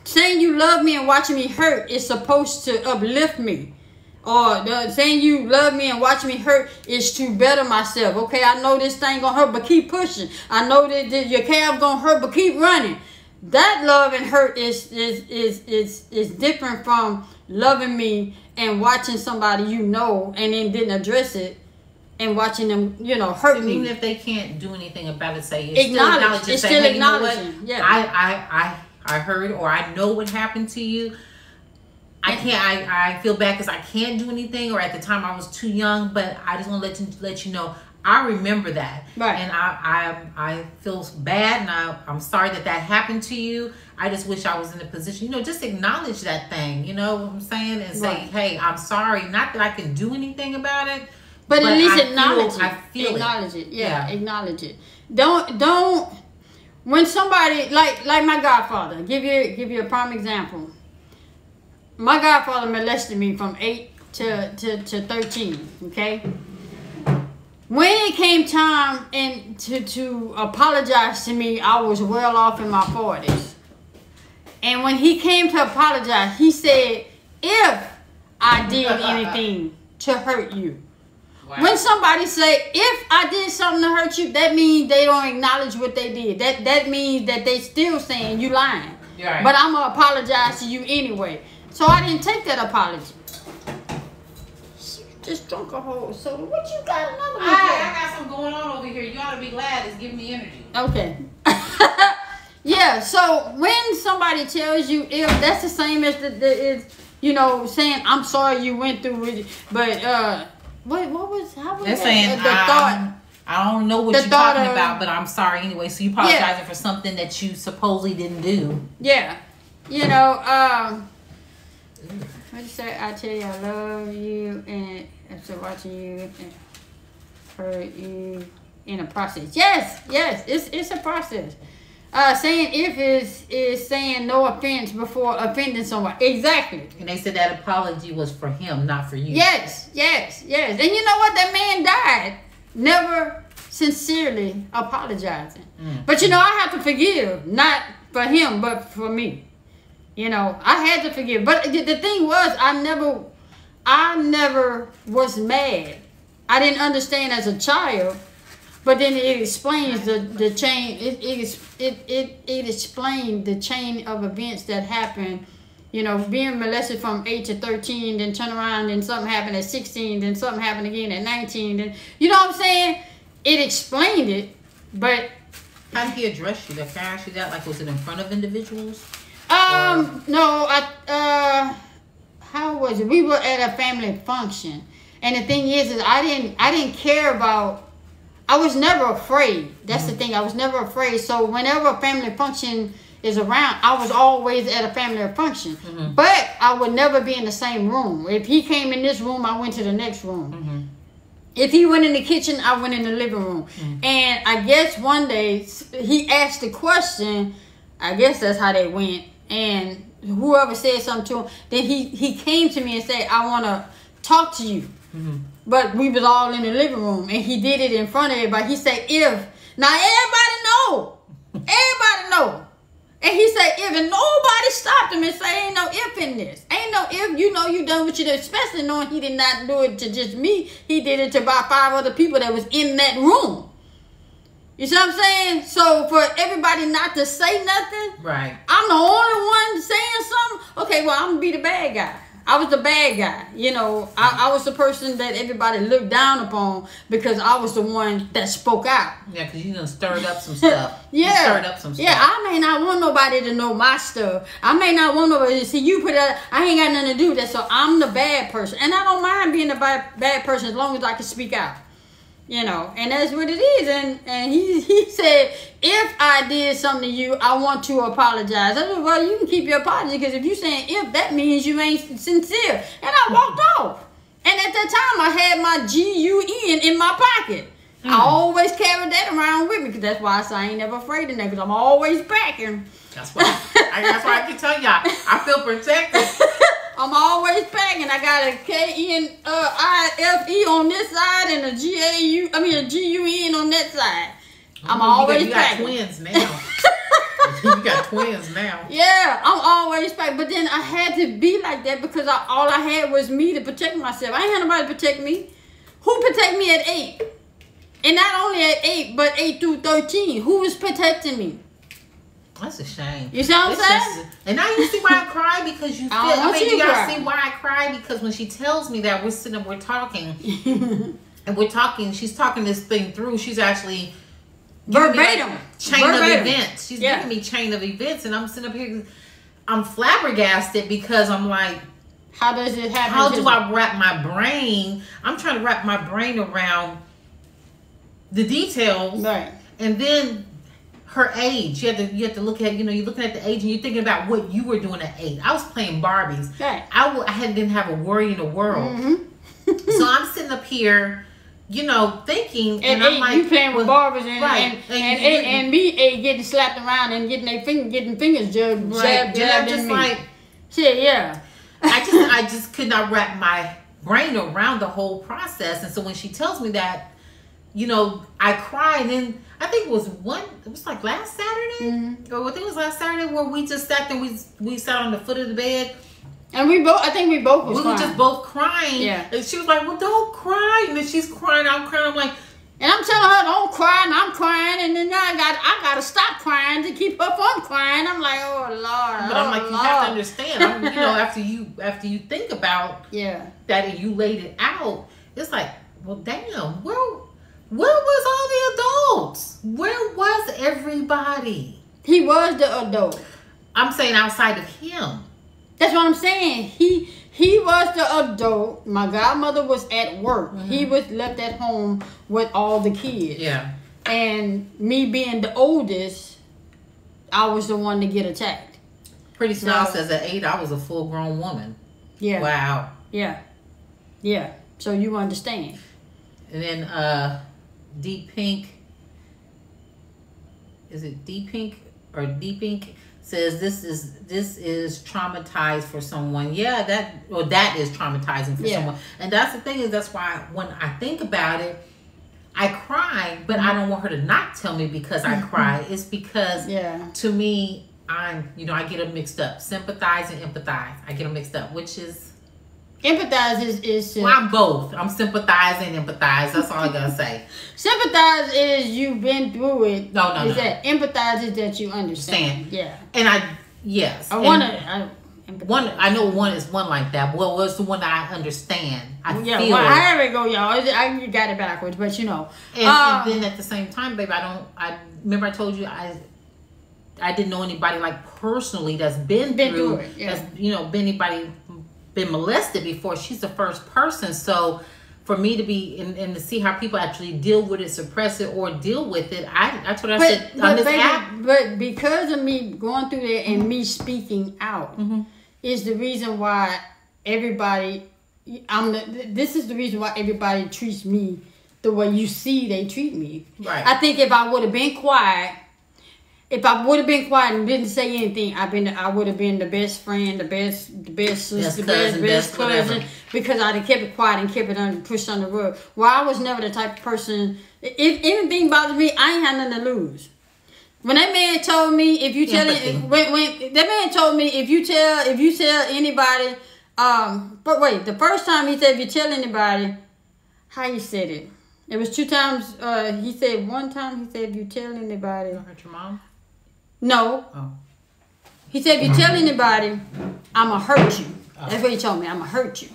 Saying you love me and watching me hurt is supposed to uplift me. Or saying you love me and watch me hurt is to better myself. Okay, I know this thing gonna hurt, but keep pushing. I know that your calf gonna hurt, but keep running. That love and hurt is different from loving me and watching somebody and then didn't address it and watching them, hurt me. Even if they can't do anything about it, say it's still acknowledging. Yeah. I heard, or I know what happened to you. I feel bad because I can't do anything, or at the time I was too young, but I just want to let you know I remember that. Right. And I feel bad, and I'm sorry that happened to you. I just wish I was in a position, just acknowledge that thing, you know what I'm saying? And say, hey, I'm sorry. Not that I can do anything about it. But at least acknowledge it. I feel acknowledge it. Yeah, acknowledge it. Don't, when somebody, like my godfather, give you a prime example. My godfather molested me from 8 to 13, okay? When it came time and to apologize to me, I was well off in my 40s. And when he came to apologize, he said, if I did anything to hurt you. Wow. When somebody say, if I did something to hurt you, that means they don't acknowledge what they did. That means that they still saying you lying. Right. But I'm going to apologize to you anyway. So I didn't take that apology. Just drunk a whole soda. What you got another one for? I got something going on over here. You ought to be glad it's giving me energy. Okay. Yeah, so when somebody tells you, if that's the same as saying, I'm sorry you went through it, but how was they're saying, I don't know what you're talking about, but I'm sorry anyway. So you apologizing for something that you supposedly didn't do. Yeah. What you say? I tell you I love you, and after watching you and hurt you in a process. Yes, it's a process. Saying if is saying no offense before offending someone. Exactly. And they said that apology was for him, not for you. Yes. And you know what? That man died never sincerely apologizing. Mm. But I have to forgive, not for him, but for me. I had to forgive. But the thing was, I never was mad. I didn't understand as a child. But then it explains the chain. It explained the chain of events that happened. Being molested from 8 to 13, then turn around, then something happened at 16, then something happened again at 19. Then you know what I'm saying? It explained it, but how did he address you? Did he ask you that? Like, was it in front of individuals? No. How was it? We were at a family function, and the thing is I didn't care about. I was never afraid. That's the thing. I was never afraid. So whenever a family function is around, I was always at a family function. But I would never be in the same room. If he came in this room, I went to the next room. If he went in the kitchen, I went in the living room. And I guess one day he asked the question. I guess that's how they went. And whoever said something to him, then he came to me and said, I want to talk to you. But we was all in the living room, and he did it in front of everybody. He said, if. Now, everybody know. Everybody know. And he said, if. And nobody stopped him and said, ain't no if in this. Ain't no if. You know you done what you did, especially knowing he did not do it to just me. He did it to about 5 other people that was in that room. You see what I'm saying? So, for everybody not to say nothing. Right. I'm the only one saying something. Okay, well, I'm going to be the bad guy. I was the bad guy. You know, I was the person that everybody looked down upon because I was the one that spoke out. Yeah, because you done stirred up some stuff. Yeah. You stirred up some stuff. Yeah, I may not want nobody to know my stuff. I may not want nobody to see you put that. I ain't got nothing to do with that. So I'm the bad person. And I don't mind being the bad person as long as I can speak out. You know, and that's what it is. And he said, if I did something to you, I want to apologize. I said, well, you can keep your apology, because if you saying if, that means you ain't sincere. And I walked off. And at that time, I had my GUN in my pocket. I always carried that around with me, because that's why I say I ain't never afraid of that, because I'm always packing. That's why I can tell y'all, I feel protected. I'm always packing. I got a KNIFE on this side and a GUN on that side. I'm always packing. You got twins now. You got twins now. Yeah, I'm always packing. But then I had to be like that because all I had was me to protect myself. I ain't had nobody to protect me. Who protect me at 8? And not only at 8, but 8 through 13. Who was protecting me? That's a shame. You see what I'm saying? And now you see why I cry, because you feel. You gotta see why I cry, because when she tells me that, we're sitting up, we're talking, and we're talking. She's talking this thing through. She's actually verbatim chain of events. She's giving me chain of events, and I'm sitting up here. I'm flabbergasted because I'm like, how does it happen? How do I wrap my brain? I'm trying to wrap my brain around the details, right? And then her age. You have to look at, you're looking at the age and you're thinking about what you were doing at 8. I was playing Barbies. Right. I didn't have a worry in the world. So I'm sitting up here, thinking, and I'm like, you playing with Barbies and me getting slapped around and getting fingers jabbed in me. Like, shit, yeah. I just could not wrap my brain around the whole process. And so when she tells me that, I cry, and then I think it was like last Saturday, or I think it was last Saturday, where we just sat there, we sat on the foot of the bed, and I think we both was crying. Were just both crying. Yeah. And she was like, well, don't cry. And then she's crying, I'm crying, I'm like, and I'm telling her, don't cry, and I'm crying, and then I got to stop crying to keep her from crying. I'm like, oh Lord. But I'm like, you have to understand, after you think about that and you laid it out, it's like, well, damn, where was all the adults? Where was everybody? He was the adult. I'm saying outside of him. That's what I'm saying. He was the adult. My godmother was at work. He was left at home with all the kids. Yeah. And me being the oldest, I was the one to get attacked. Pretty Smile says at 8, I was a full-grown woman. Yeah. Wow. Yeah. Yeah. So you understand. And then Deep Pink, is it Deep Pink or Deep Pink, says this is traumatized for someone. Yeah, that is traumatizing for someone. And that's the thing, is that's why when I think about it, I cry, but I don't want her to not tell me because I cry. It's because to me, I get them mixed up. Sympathize and empathize. I get them mixed up, which is empathize is well, I'm both. I'm sympathizing and empathize. That's all I gotta say. Sympathize is you've been through it. No. That empathize is that you understand. Yeah. And I know one is one like that. Well, what's the one that I understand? I feel. Well, I never go, y'all. I got it backwards, but And then at the same time, baby, I remember I told you I didn't know anybody like personally that's been through it. Yeah. That's been molested before. She's the first person. So for me to be and to see how people actually deal with it, suppress it, or deal with it. I told her, I said, on this app. But because of me going through that and me speaking out is the reason why everybody, this is the reason why everybody treats me the way you see they treat me. Right. I think if I would have been quiet, and didn't say anything, I would have been the best friend, the best sister, the best cousin, because I'd have kept it quiet and kept it pushed on the rug. Well, I was never the type of person. If anything bothers me, I ain't had nothing to lose. When that man told me, if you tell anybody, but wait, the first time he said, if you tell anybody, how he said it? It was 2 times. He said one time. He said, if you tell anybody, You hurt your mom? No. Oh. He said, if you tell anybody, I'ma hurt you. Oh. That's what he told me. I'ma hurt you.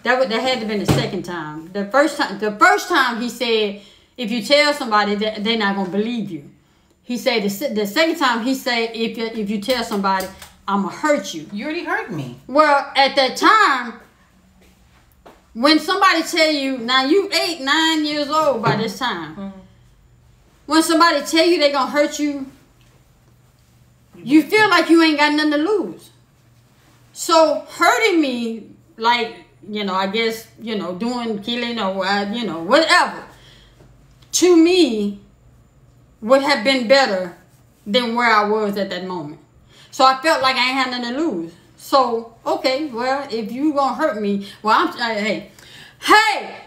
That had to have been the second time. The first time he said, if you tell somebody, they're not gonna believe you. He said the second time he said, if you tell somebody, I'ma hurt you. You already hurt me. Well, at that time, when somebody tell you, now you 8, 9 years old by this time. When somebody tell you they're gonna hurt you, you feel like you ain't got nothing to lose. So hurting me, like, I guess, doing killing or, whatever, to me would have been better than where I was at that moment. So I felt like I ain't had nothing to lose. So, okay, well, if you gonna hurt me, well, hey,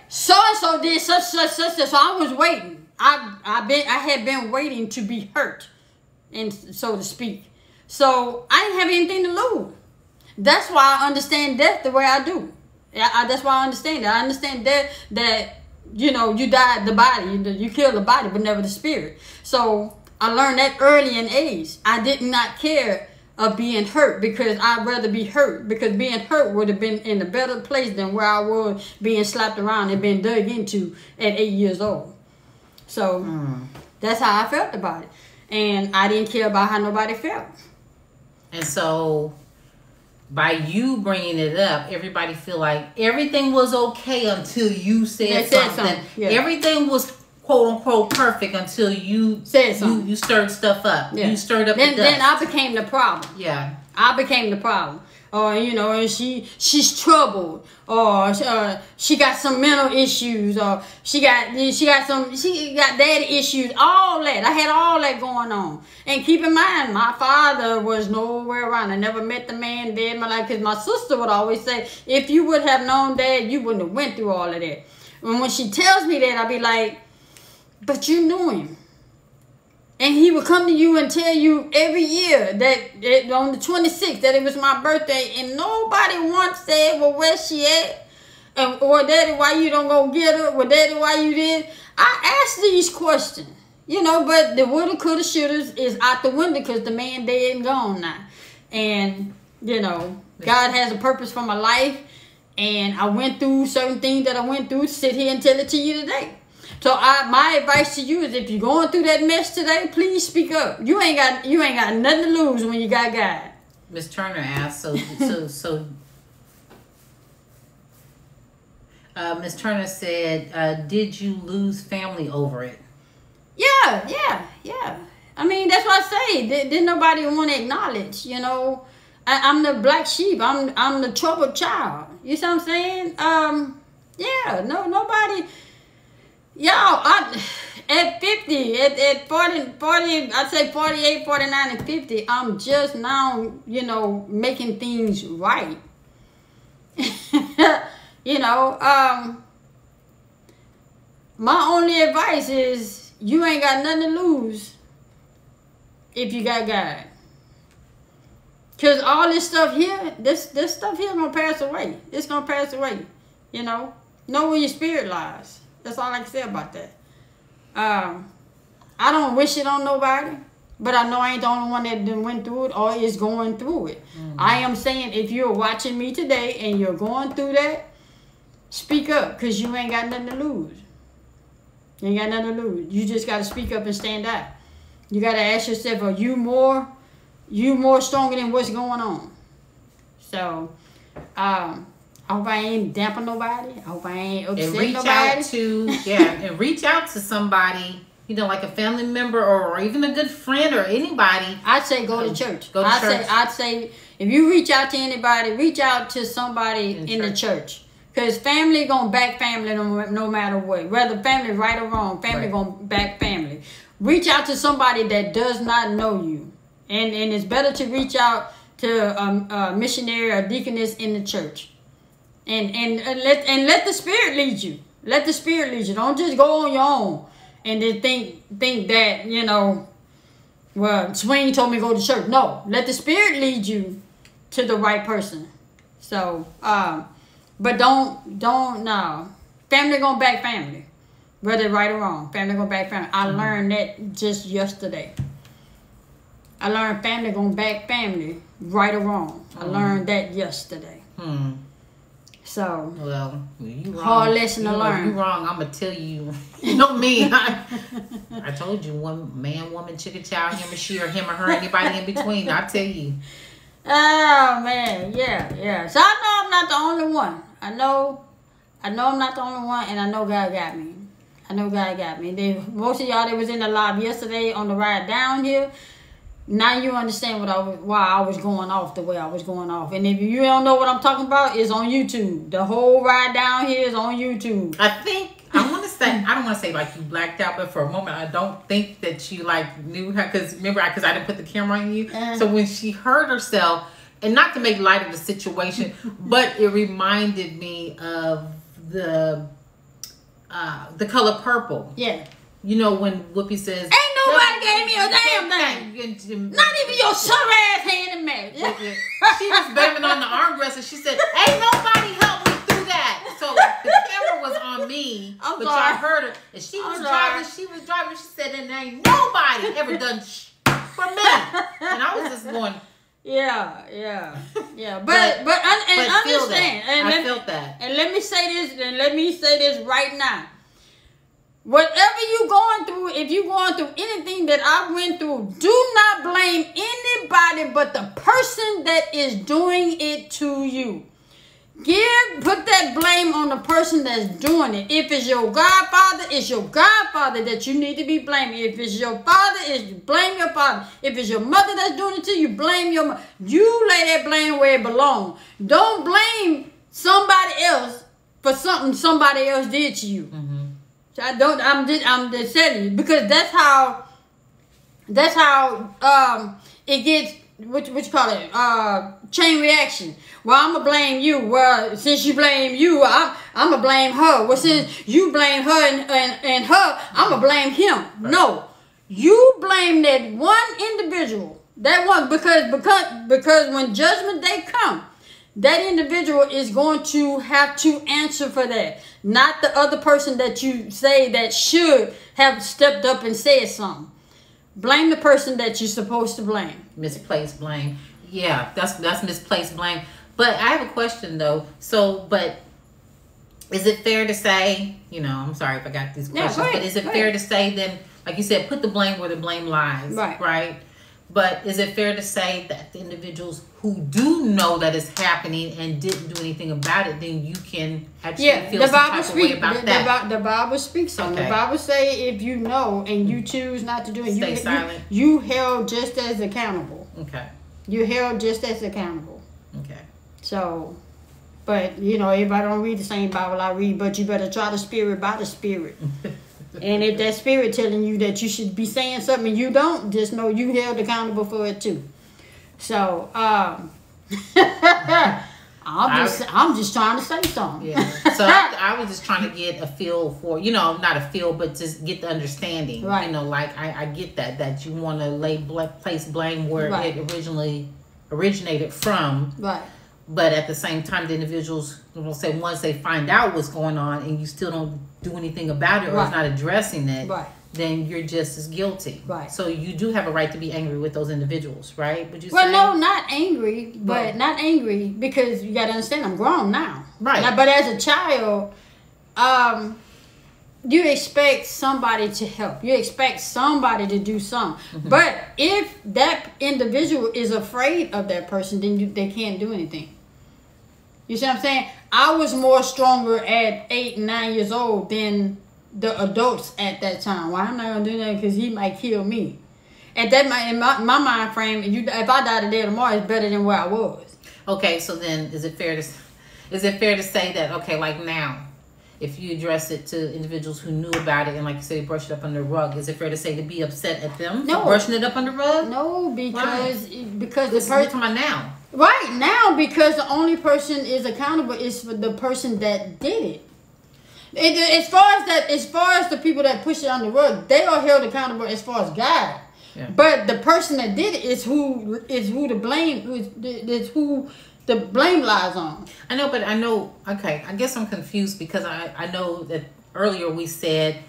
so-and-so did such, so I was waiting. I had been waiting to be hurt, and so to speak. So I didn't have anything to lose. That's why I understand death the way I do. That's why I understand it. I understand that you died the body, you killed the body, but never the spirit. So I learned that early in age. I did not care of being hurt, because I'd rather be hurt, because being hurt would have been in a better place than where I was being slapped around and being dug into at 8 years old. So that's how I felt about it. And I didn't care about how nobody felt. And so by you bringing it up, everybody feel like everything was okay until you said something. Yeah. Everything was quote unquote perfect until you said something. You stirred stuff up. Yeah. You stirred up the dust. Then I became the problem. Yeah. I became the problem. Or, and she's troubled, or she got some mental issues, or she got daddy issues, all that. I had all that going on. And keep in mind, my father was nowhere around. I never met the man there in my life, because my sister would always say, if you would have known Dad, you wouldn't have went through all of that. And when she tells me that, I'll be like, but you knew him. And he would come to you and tell you every year that on the 26th that it was my birthday, and nobody once said, well, where's she at? Or, Daddy, why you don't go get her? Well, Daddy, why you did? I asked these questions, but the woulda, coulda, shoulda is out the window, because the man dead and gone now. And, God has a purpose for my life, and I went through certain things that I went through to sit here and tell it to you today. So my advice to you is, if you're going through that mess today, please speak up. You ain't got nothing to lose when you got God. Miss Turner asked, so Miss Turner said, did you lose family over it? Yeah. I mean, that's what I say. Didn't nobody want to acknowledge, I'm the black sheep. I'm the troubled child. You see what I'm saying? Nobody. Y'all, at 50, at 40, I'd say 48, 49, and 50, I'm just now, making things right. My only advice is, you ain't got nothing to lose if you got God. Because all this stuff here, this stuff here gonna pass away. It's gonna pass away. Know where your spirit lies. That's all I can say about that. I don't wish it on nobody, but I know I ain't the only one that done went through it or is going through it. I am saying, if you're watching me today and you're going through that, speak up, because you ain't got nothing to lose. You ain't got nothing to lose. You just got to speak up and stand out. You got to ask yourself, are you more stronger than what's going on? So, I hope I ain't dampen nobody. I hope I ain't upset and reach nobody. and reach out to somebody, you know, like a family member or even a good friend or anybody. I'd say go to church. Go to church. I'd say if you reach out to anybody, reach out to somebody in the church. Because family gonna back family no matter what. Whether family right or wrong, family gonna back family. Reach out to somebody that does not know you. And it's better to reach out to a missionary or deaconess in the church. And let the Spirit lead you. Let the Spirit lead you. Don't just go on your own and then think that, you know, well, Swain told me to go to church. No, let the Spirit lead you to the right person. So, but don't no. Family gonna back family, whether right or wrong. Family gonna back family. I learned that just yesterday. I learned family gonna back family, right or wrong. I learned that yesterday. So, well, you wrong. Hard lesson to learn. You wrong. I'm gonna tell you. You know me. I told you, one man, woman, chicken, child, him or she, or him or her, anybody in between. I tell you. Oh man, yeah. So I know I'm not the only one. I know I'm not the only one, and I know God got me. Most of y'all that was in the live yesterday on the ride down here. Now you understand why I was going off the way I was going off. And if you don't know what I'm talking about, it's on YouTube. The whole ride down here is on YouTube. I want to say, I don't want to say like you blacked out, but for a moment, I don't think that you like knew her. Because remember, because I didn't put the camera on you. So when she heard herself, and not to make light of the situation, but it reminded me of the color purple. Yeah. You know, when Whoopi says, ain't nobody gave me a damn thing. Not even your sorry ass hand in marriage. She was banging on the armrest and she said, ain't nobody helped me through that. So the camera was on me. I'm but sorry. y'all heard her. And she was driving. She said, and ain't nobody ever done for me. And I was just going, yeah. But understand. I felt that. And let me say this right now. Whatever you going through, if you going through anything that I went through, do not blame anybody but the person that is doing it to you. Put that blame on the person that's doing it. If it's your godfather, it's your godfather that you need to be blaming. If it's your father, blame your father. If it's your mother that's doing it to you, blame your mother. You lay that blame where it belongs. Don't blame somebody else for something somebody else did to you. So I'm just telling you, because that's how it gets, what you call it, chain reaction. Well, I'm gonna blame you. Well, since you blame you, I'm gonna blame her. Well, since you blame her and her, I'm gonna blame him. Right. No, you blame that one individual. That one, because when judgment day comes, that individual is going to have to answer for that. Not the other person that you say that should have stepped up and said something. Blame the person that you're supposed to blame. Misplaced blame. Yeah, that's misplaced blame. But I have a question though. So, but is it fair to say, you know, I'm sorry if I got these questions, but is it fair to say then, like you said, put the blame where the blame lies, right? But is it fair to say that the individuals who do know that it's happening and didn't do anything about it, then you can actually feel some type of way about that? The Bible speaks on it. The Bible say if you know and you choose not to do it, stay silent. You held just as accountable. Okay. You held just as accountable. Okay. So, but you know, everybody don't read the same Bible I read, but you better try the Spirit by the Spirit. And if that spirit telling you that you should be saying something and you don't, just know you held accountable for it too. So, I'm just trying to say something. Yeah. So I was just trying to get a feel for, you know, not a feel, but just get the understanding. Right. You know, like I get that you want to place blame where it originally originated from. Right. But at the same time, the individuals, will say once they find out what's going on and you still don't do anything about it or it's not addressing it, then you're just as guilty. Right. So you do have a right to be angry with those individuals, right? Would you say? Well, no, not angry, but not angry because you got to understand I'm grown now. Right. Now, but as a child, you expect somebody to help. You expect somebody to do something. Mm-hmm. But if that individual is afraid of that person, then they can't do anything. You see what I'm saying? I was more stronger at 8, 9 years old than the adults at that time. Well, I'm not gonna do that because he might kill me. At that, in my mind frame, if I die today or tomorrow, it's better than where I was. Okay, so then is it fair to say that, okay, like now, if you address it to individuals who knew about it and, like you say, brush it up under the rug, is it fair to say to be upset at them for brushing it up under the rug? No, because the person talking about now. Right now, because the only person is accountable is for the person that did it. As far as the people that push it on the rug, they are held accountable as far as God. Yeah. But the person that did it is who the blame lies on. I know. Okay, I guess I'm confused because I know that earlier we said,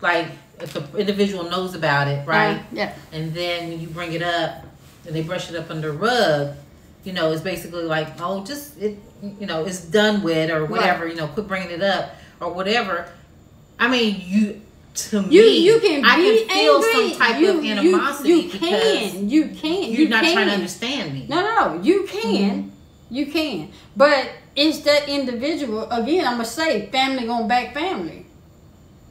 like, if the individual knows about it, right? Yeah. And then when you bring it up and they brush it up under the rug, it's basically like, oh, just it's done with or whatever. Right. Quit bringing it up or whatever. I mean, you can feel angry. some type of animosity because you're not trying to understand me. No, you can. Mm-hmm. You can. But it's that individual, again, I'm going to say, family gonna back family.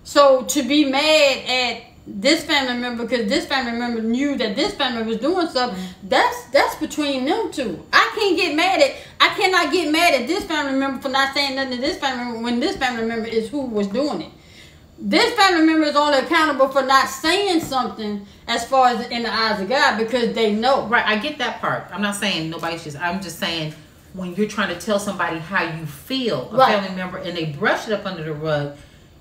So to be mad at this family member because this family member knew that this family was doing something, that's between them two. I cannot get mad at this family member for not saying nothing to this family member when this family member is who was doing it. This family member is only accountable for not saying something as far as in the eyes of God because they know. Right, I get that part. I'm not saying nobody's just, I'm just saying when you're trying to tell somebody how you feel, a family member, and they brush it up under the rug,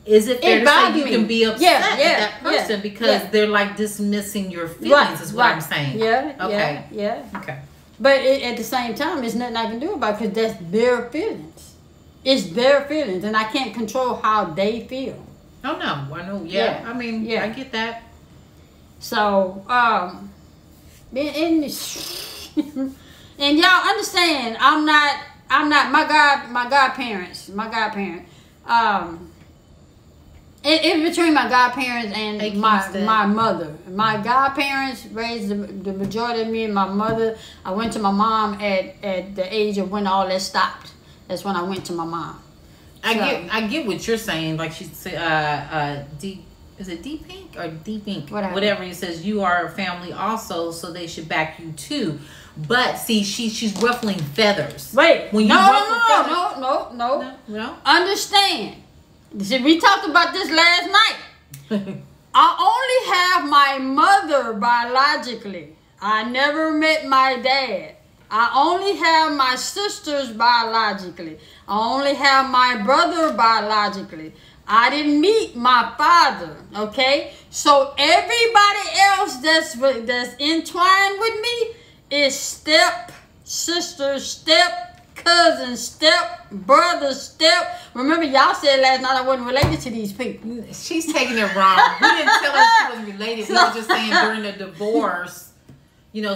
is it fair to say you can be upset at that person because they're like dismissing your feelings is what I'm saying. Yeah, okay. Yeah. Okay. But at the same time, there's nothing I can do about it because that's their feelings. It's their feelings and I can't control how they feel. Oh no, I know. Yeah, I mean, I get that. So, and y'all understand, I'm not my godparents. In between my godparents and my mother. My godparents raised the majority of me and my mother. I went to my mom at the age of when all that stopped. That's when I went to my mom. I get what you're saying. Like she said, is it D Pink or D Pink? Whatever. It says you are a family also, so they should back you too. But see, she's ruffling feathers. Wait, when you no. Understand. See, we talked about this last night. I only have my mother biologically. I never met my dad. I only have my sisters biologically. I only have my brother biologically. I didn't meet my father, okay? So everybody else that's entwined with me is step sister, step cousin, step brother, step. Remember, y'all said last night I wasn't related to these people. She's taking it wrong. We didn't tell her she wasn't related. We were just saying during the divorce,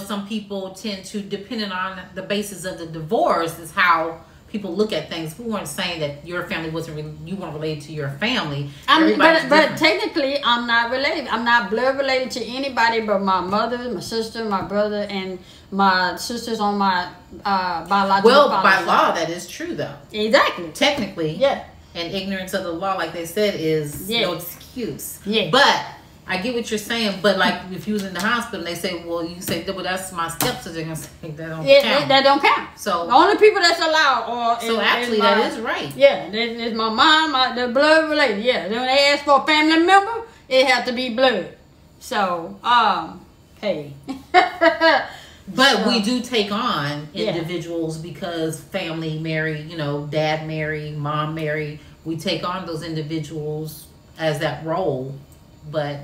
some people tend to, depending on the basis of the divorce, is how people look at things. We weren't saying that your family you weren't related to your family. But technically, I'm not related. I'm not blood related to anybody but my mother, my sister, my brother, and my sisters on my biological. Well, by law, that is true, though. Exactly. Technically, yeah. And ignorance of the law, like they said, is no excuse. Yeah. But I get what you're saying, but like if you was in the hospital and they say, well, you say, well, that's my stepsister, they're gonna say that don't count. That don't count. So the only people that's allowed are actually that is right. Yeah, it's my mom, the blood related. Yeah, when they ask for a family member, it have to be blood. So hey. But we do take on individuals because family marry, dad marry, mom marry. We take on those individuals as that role, but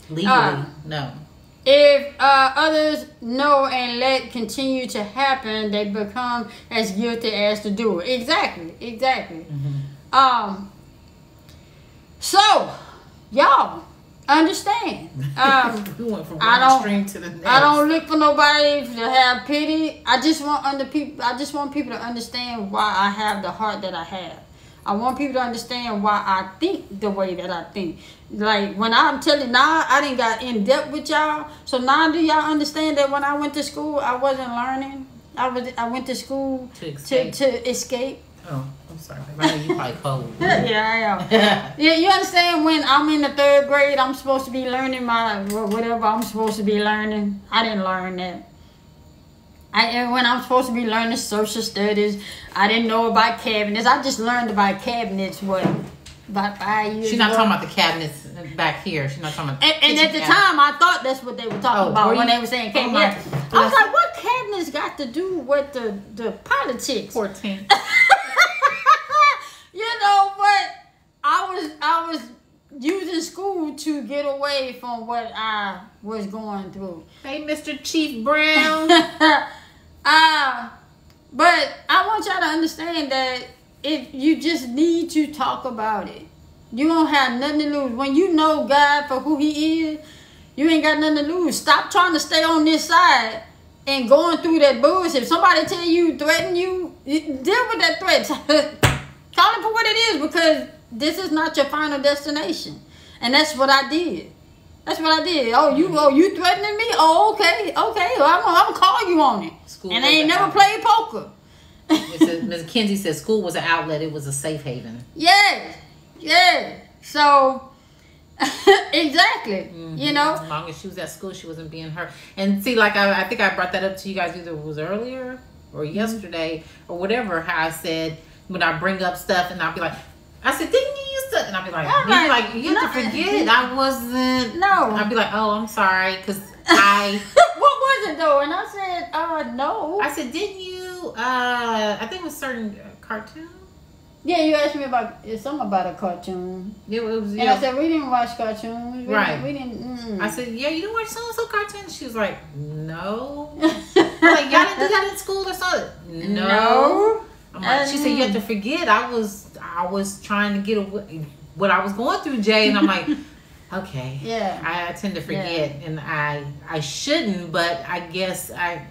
legally, no. If others know and let continue to happen, they become as guilty as the doer. Exactly. Mm-hmm. So, y'all understand. We went from one extreme to the next. I don't look for nobody to have pity. I just want people to understand why I have the heart that I have. I want people to understand why I think the way that I think. Like, when I'm telling you, now I didn't got in depth with y'all. So now do y'all understand that when I went to school, I wasn't learning? I went to school To escape. to escape. Oh, I'm sorry. I know you probably cold. Yeah, I am. Yeah, you understand when I'm in the 3rd grade, I'm supposed to be learning whatever I'm supposed to be learning. I didn't learn that. When I'm supposed to be learning social studies, I didn't know about cabinets. I just learned about cabinets, about 5 years She's not ago. talking about the cabinets back here. She's not talking about And at the time, I thought that's what they were talking about when they were saying cabinets. I was like, what cabinets got to do with the politics? 14. You know, but I was using school to get away from what I was going through. Hey, Mr. Chief Brown. But I want y'all to understand that if you just need to talk about it. You don't have nothing to lose. When you know God for who He is, you ain't got nothing to lose. Stop trying to stay on this side and going through that bullshit. If somebody tell you, threaten you, deal with that threat. Call it for what it is, because this is not your final destination. And that's what I did. That's what I did. Oh, you threatening me? Oh, okay. Well, I'm gonna call you on it. And I ain't never played poker. Ms. Kinsey said school was an outlet. It was a safe haven. Yeah. So, exactly. Mm-hmm. You know? As long as she was at school, she wasn't being hurt. And see, like, I think I brought that up to you guys either it was earlier or yesterday or whatever, how I said when I bring up stuff and I'll be like, I said, didn't you used to? And I'll be like, you have to forget I wasn't. No. I'll be like, oh, I'm sorry, because I. What was it though? And I said, no. I said, didn't you? I think it was certain cartoon. Yeah, you asked me about something about a cartoon. It was. And I said, we didn't watch cartoons. We didn't. I said, yeah, you didn't watch so cartoons. She was like, no. I'm like, y'all didn't do that in school or something? No. I'm like, she said, you have to forget. I was trying to get away what I was going through, Jay, and I'm like, okay. Yeah. I tend to forget, and I shouldn't, but I guess I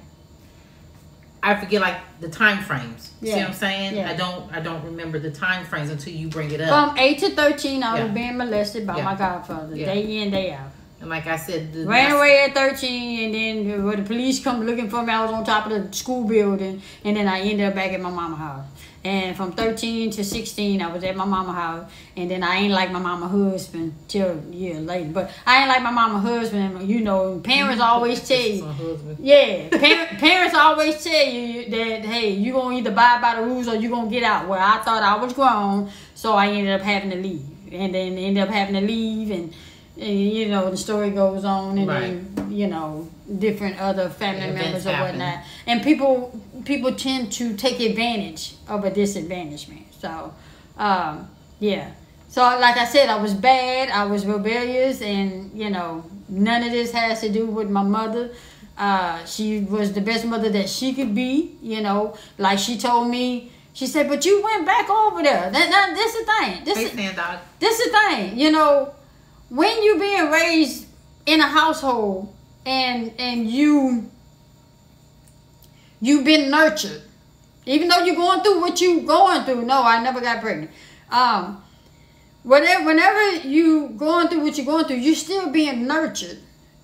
forget like the time frames. See what I'm saying? Yeah. I don't remember the time frames until you bring it up. From 8 to 13, I was being molested by my godfather, day in, day out. And like I said, ran away at 13, and then when the police come looking for me, I was on top of the school building, and then I ended up back at my mama's house. And from 13 to 16, I was at my mama's house, and then I ain't like my mama's husband till a year later. But I ain't like my mama's husband. You know, parents always tell you. Parents always tell you that, hey, you gonna either abide by the rules or you gonna get out. Well, I thought I was grown, so I ended up having to leave, and then ended up having to leave, and you know, the story goes on, and then, you know, different other family members or whatnot. And people tend to take advantage of a disadvantagement. So, yeah. So, like I said, I was bad. I was rebellious, and, you know, none of this has to do with my mother. She was the best mother that she could be, you know. Like she told me, she said, but you went back over there. This is the thing. This is the thing, you know. When you're being raised in a household and you've been nurtured, even though you're going through what you're going through. No, I never got pregnant. Whenever you going through what you're going through, you're still being nurtured.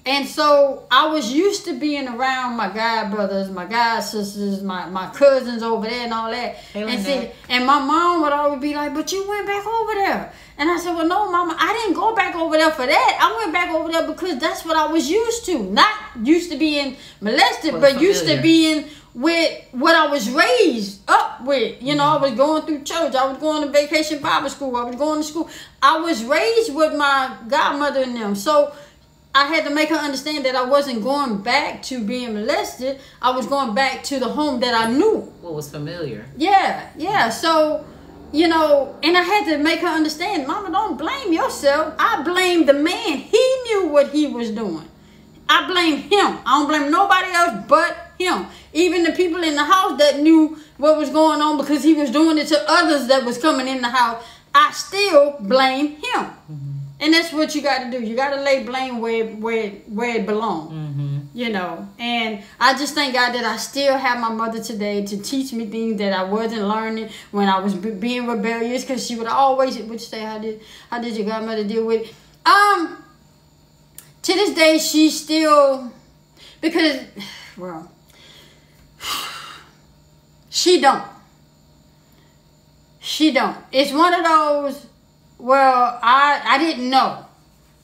And so I was used to being around my god brothers, my god sisters, my cousins over there and all that. And my mom would always be like, but you went back over there. And I said, well, no, mama, I didn't go back over there for that. I went back over there because that's what I was used to. Not used to being molested, but used to being with what I was raised up with. You know, I was going through church. I was going to vacation Bible school. I was going to school. I was raised with my godmother and them. So I had to make her understand that I wasn't going back to being molested. I was going back to the home that I knew. What was familiar. Yeah. So, you know, and I had to make her understand, Mama, don't blame yourself. I blame the man. He knew what he was doing. I blame him. I don't blame nobody else but him. Even the people in the house that knew what was going on because he was doing it to others that was coming in the house, I still blame him. Mm-hmm. And that's what you got to do. You got to lay blame where it belongs. Mm-hmm. You know. And I just thank God that I still have my mother today to teach me things that I wasn't learning when I was being rebellious. Because she would always, would you say, how did your godmother deal with it? To this day, she still, because, well, She don't. She don't. It's one of those, well, I didn't know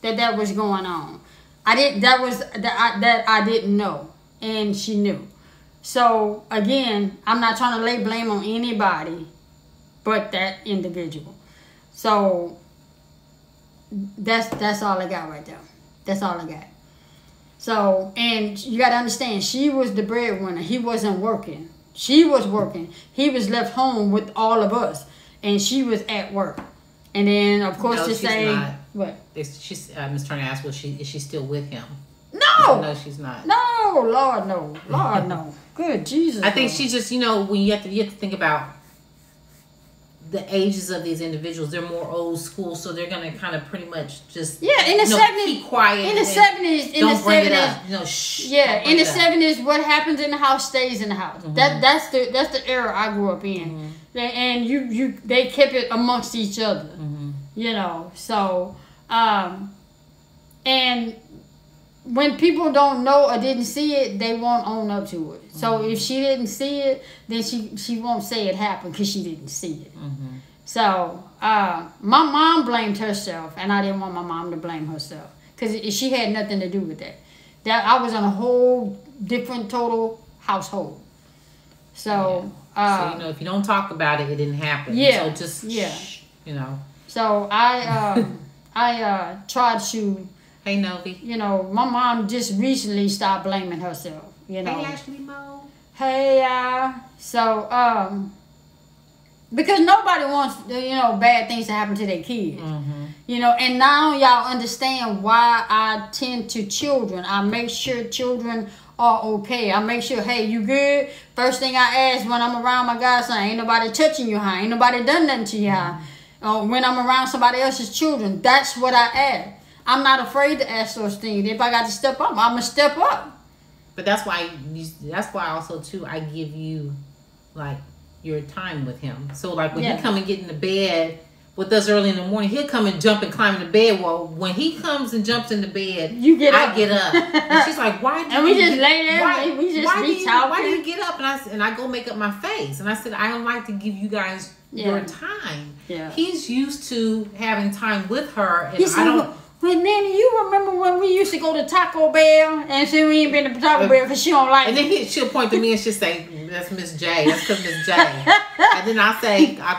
that was going on. I didn't know. And she knew. So, again, I'm not trying to lay blame on anybody but that individual. So, that's all I got right there. That's all I got. So, and you got to understand, she was the breadwinner. He wasn't working. She was working. He was left home with all of us. And she was at work. And then, of course, no, to say... Not. What? She's, Ms. Turner asked, is she still with him? No! No, she's not. No, Lord, no. Lord, no. Good Jesus. I think she's just, when you have to think about the ages of these individuals. They're more old school, so they're going to kind of pretty much just... Yeah, in the 70s... Keep quiet. In the 70s... Don't bring it up. Shh. Yeah, in the 70s, what happens in the house stays in the house. Mm-hmm. That's the era I grew up in. Mm-hmm. And they kept it amongst each other. Mm-hmm. So... and when people don't know or didn't see it, they won't own up to it. So if she didn't see it, then she won't say it happened because she didn't see it. Mm-hmm. So my mom blamed herself, and I didn't want my mom to blame herself because she had nothing to do with that. That I was in a whole different total household. So so if you don't talk about it, it didn't happen. Yeah. So just shh, So I tried to. Hey, Novi. My mom just recently stopped blaming herself. Hey, Ashley Mo. Hey, so, because nobody wants, bad things to happen to their kids. Mm-hmm. And now y'all understand why I tend to children. I make sure children are okay. I make sure, hey, you good? First thing I ask when I'm around my godson, ain't nobody touching you, huh? Ain't nobody done nothing to you, huh? When I'm around somebody else's children, that's what I ask. I'm not afraid to ask those things. If I got to step up, I'm gonna step up. But that's why also too I give you like your time with him. So like when he come and get in the bed with us early in the morning, he'll come and jump and climb in the bed. Well, when he comes and jumps in the bed, I get up. And she's like, "Why?" And we just lay there. We just be talking. Why do you get up? And I go make up my face. And I said, I don't like to give you guys your time. Yeah. He's used to having time with her, and I don't. But Nanny, you remember when we used to go to Taco Bell and she ain't been to Taco Bell because she don't like it. And then she'll point to me and she'll say, "That's Miss J. That's because Miss J." And then I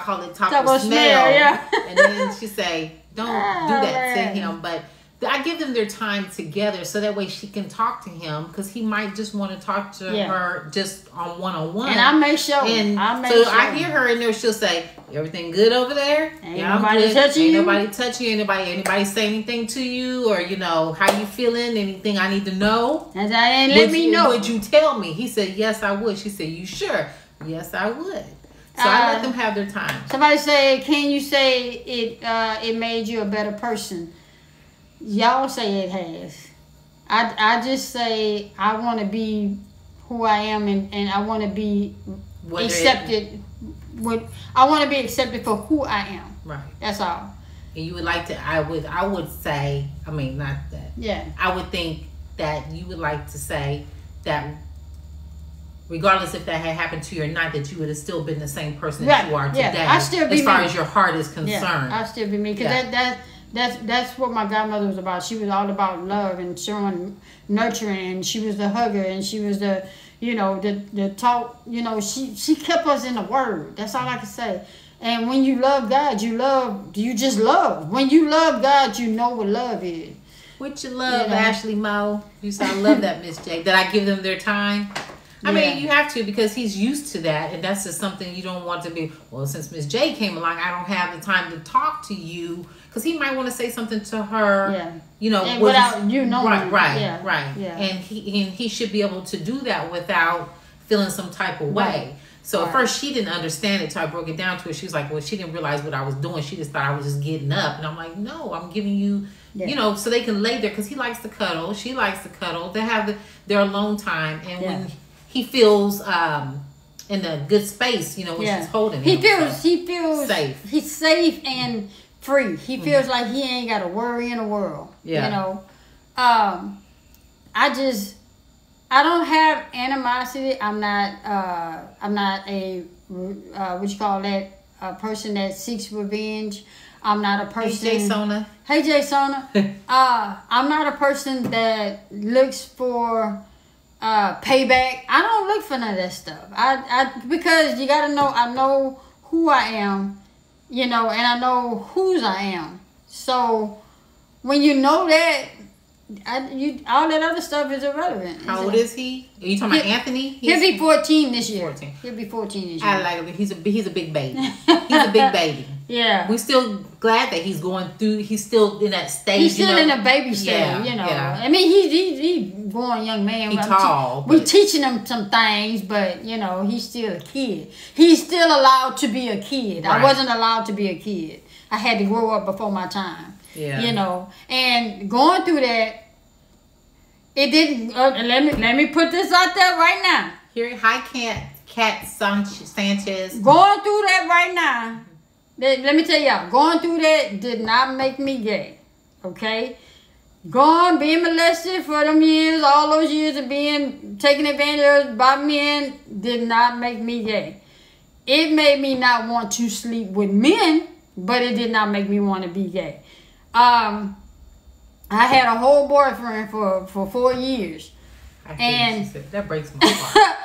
call it Taco Smell. Yeah. And then she say, "Don't do that to him." But I give them their time together so that way she can talk to him because he might just want to talk to her just on one-on-one. And I make sure. I hear her in there. She'll say, "Everything good over there? Ain't nobody touching you? Ain't nobody touching you? Anybody say anything to you? Or how you feeling? Anything I need to know?" And let me know. Would you tell me? He said, "Yes, I would." She said, "You sure?" "Yes, I would." So I let them have their time. Somebody say, "Can you say it made you a better person?" Y'all say it has. I just say I want to be who I am and I want to be accepted. I want to be accepted for who I am. Right. That's all. And you would like to. I would say. I mean, not that. Yeah. I would think that you would like to say that, regardless if that had happened to you or not, that you would have still been the same person that you are today. I still be as far me. as your heart is concerned. Yeah, I still be me because that's what my godmother was about. She was all about love and showing nurturing, and she was the hugger, and she was the the talk. She kept us in the word. That's all I can say. And when you love God, you just love. When you love God, you know what love is. What you love, Ashley Mo? You said, "I love that, Miss J." Did I give them their time? I mean, you have to because he's used to that, and that's just something you don't want to be. Well, since Miss J came along, I don't have the time to talk to you because he might want to say something to her. Yeah. And without you knowing. Right. Yeah. And he should be able to do that without feeling some type of way. Right. So at first she didn't understand it, so I broke it down to her. She was like, "Well, she didn't realize what I was doing. She just thought I was just getting up." And I'm like, "No, I'm giving you." So they can lay there because he likes to cuddle. She likes to cuddle. They have their alone time, and when he feels in a good space, when she's holding him. He feels safe. He's safe and free. He feels like he ain't got a worry in the world. I I don't have animosity. I'm not a what you call that, a person that seeks revenge. I'm not a person. Hey, Jay Sona. Hey, Jay Sona. I'm not a person that looks for payback. I don't look for none of that stuff. Because you gotta know, I know who I am, and I know whose I am. So when you know that, all that other stuff is irrelevant. How old is he? Are you talking about Anthony? He'll be 14 this year. 14. He'll be 14 this year. I like him. He's a big baby. He's a big baby. Yeah. We're still glad that he's going through. He's still in that stage. He's still in a baby stage. Yeah. I mean, he's born young man. He's tall. We're teaching him some things, but he's still a kid. He's still allowed to be a kid. Right. I wasn't allowed to be a kid. I had to grow up before my time. Yeah. And going through that, it didn't. Let me put this out there right now. Here, hi, Cat Sanchez. Going through that right now. Let me tell y'all, going through that did not make me gay. Okay? Being molested for them years, all those years of being taken advantage of by men, did not make me gay. It made me not want to sleep with men, but it did not make me want to be gay. I had a whole boyfriend for 4 years. And that breaks my heart.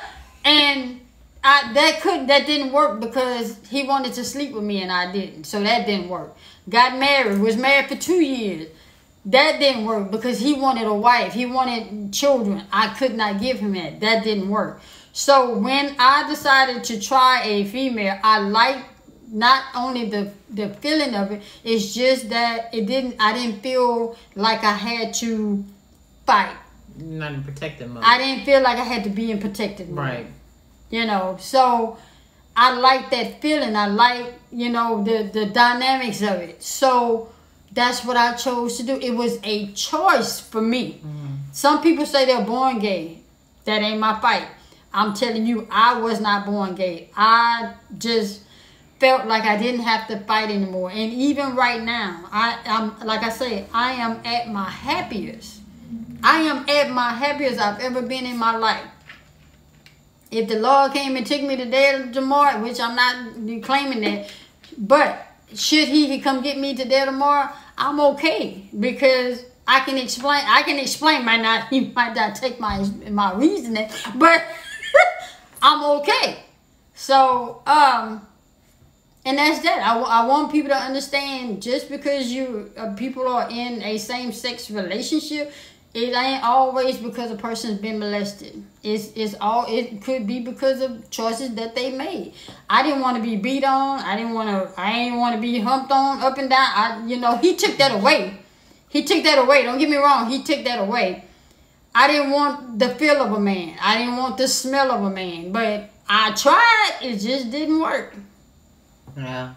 And that didn't work because he wanted to sleep with me and I didn't. So that didn't work. Got married, was married for 2 years. That didn't work because he wanted a wife. He wanted children. I could not give him that. That didn't work. So when I decided to try a female, I liked not only the feeling of it, it's just that I didn't feel like I had to fight. Not in protective mode. I didn't feel like I had to be in protective mode. Right. So I like that feeling. I like, the dynamics of it. So that's what I chose to do. It was a choice for me. Mm-hmm. Some people say they're born gay. That ain't my fight. I'm telling you, I was not born gay. I just felt like I didn't have to fight anymore. And even right now, I'm like I say, I am at my happiest. I am at my happiest I've ever been in my life. If the Lord came and took me today or tomorrow, which I'm not claiming that, but should he come get me today or tomorrow, I'm okay because I can explain. He might not take my reasoning, but I'm okay. So and that's that. I want people to understand, just because people are in a same-sex relationship, it ain't always because a person's been molested. It could be because of choices that they made. I didn't want to be beat on. I ain't want to be humped on up and down. He took that away. Don't get me wrong. He took that away. I didn't want the feel of a man. I didn't want the smell of a man. But I tried. It just didn't work. Yeah.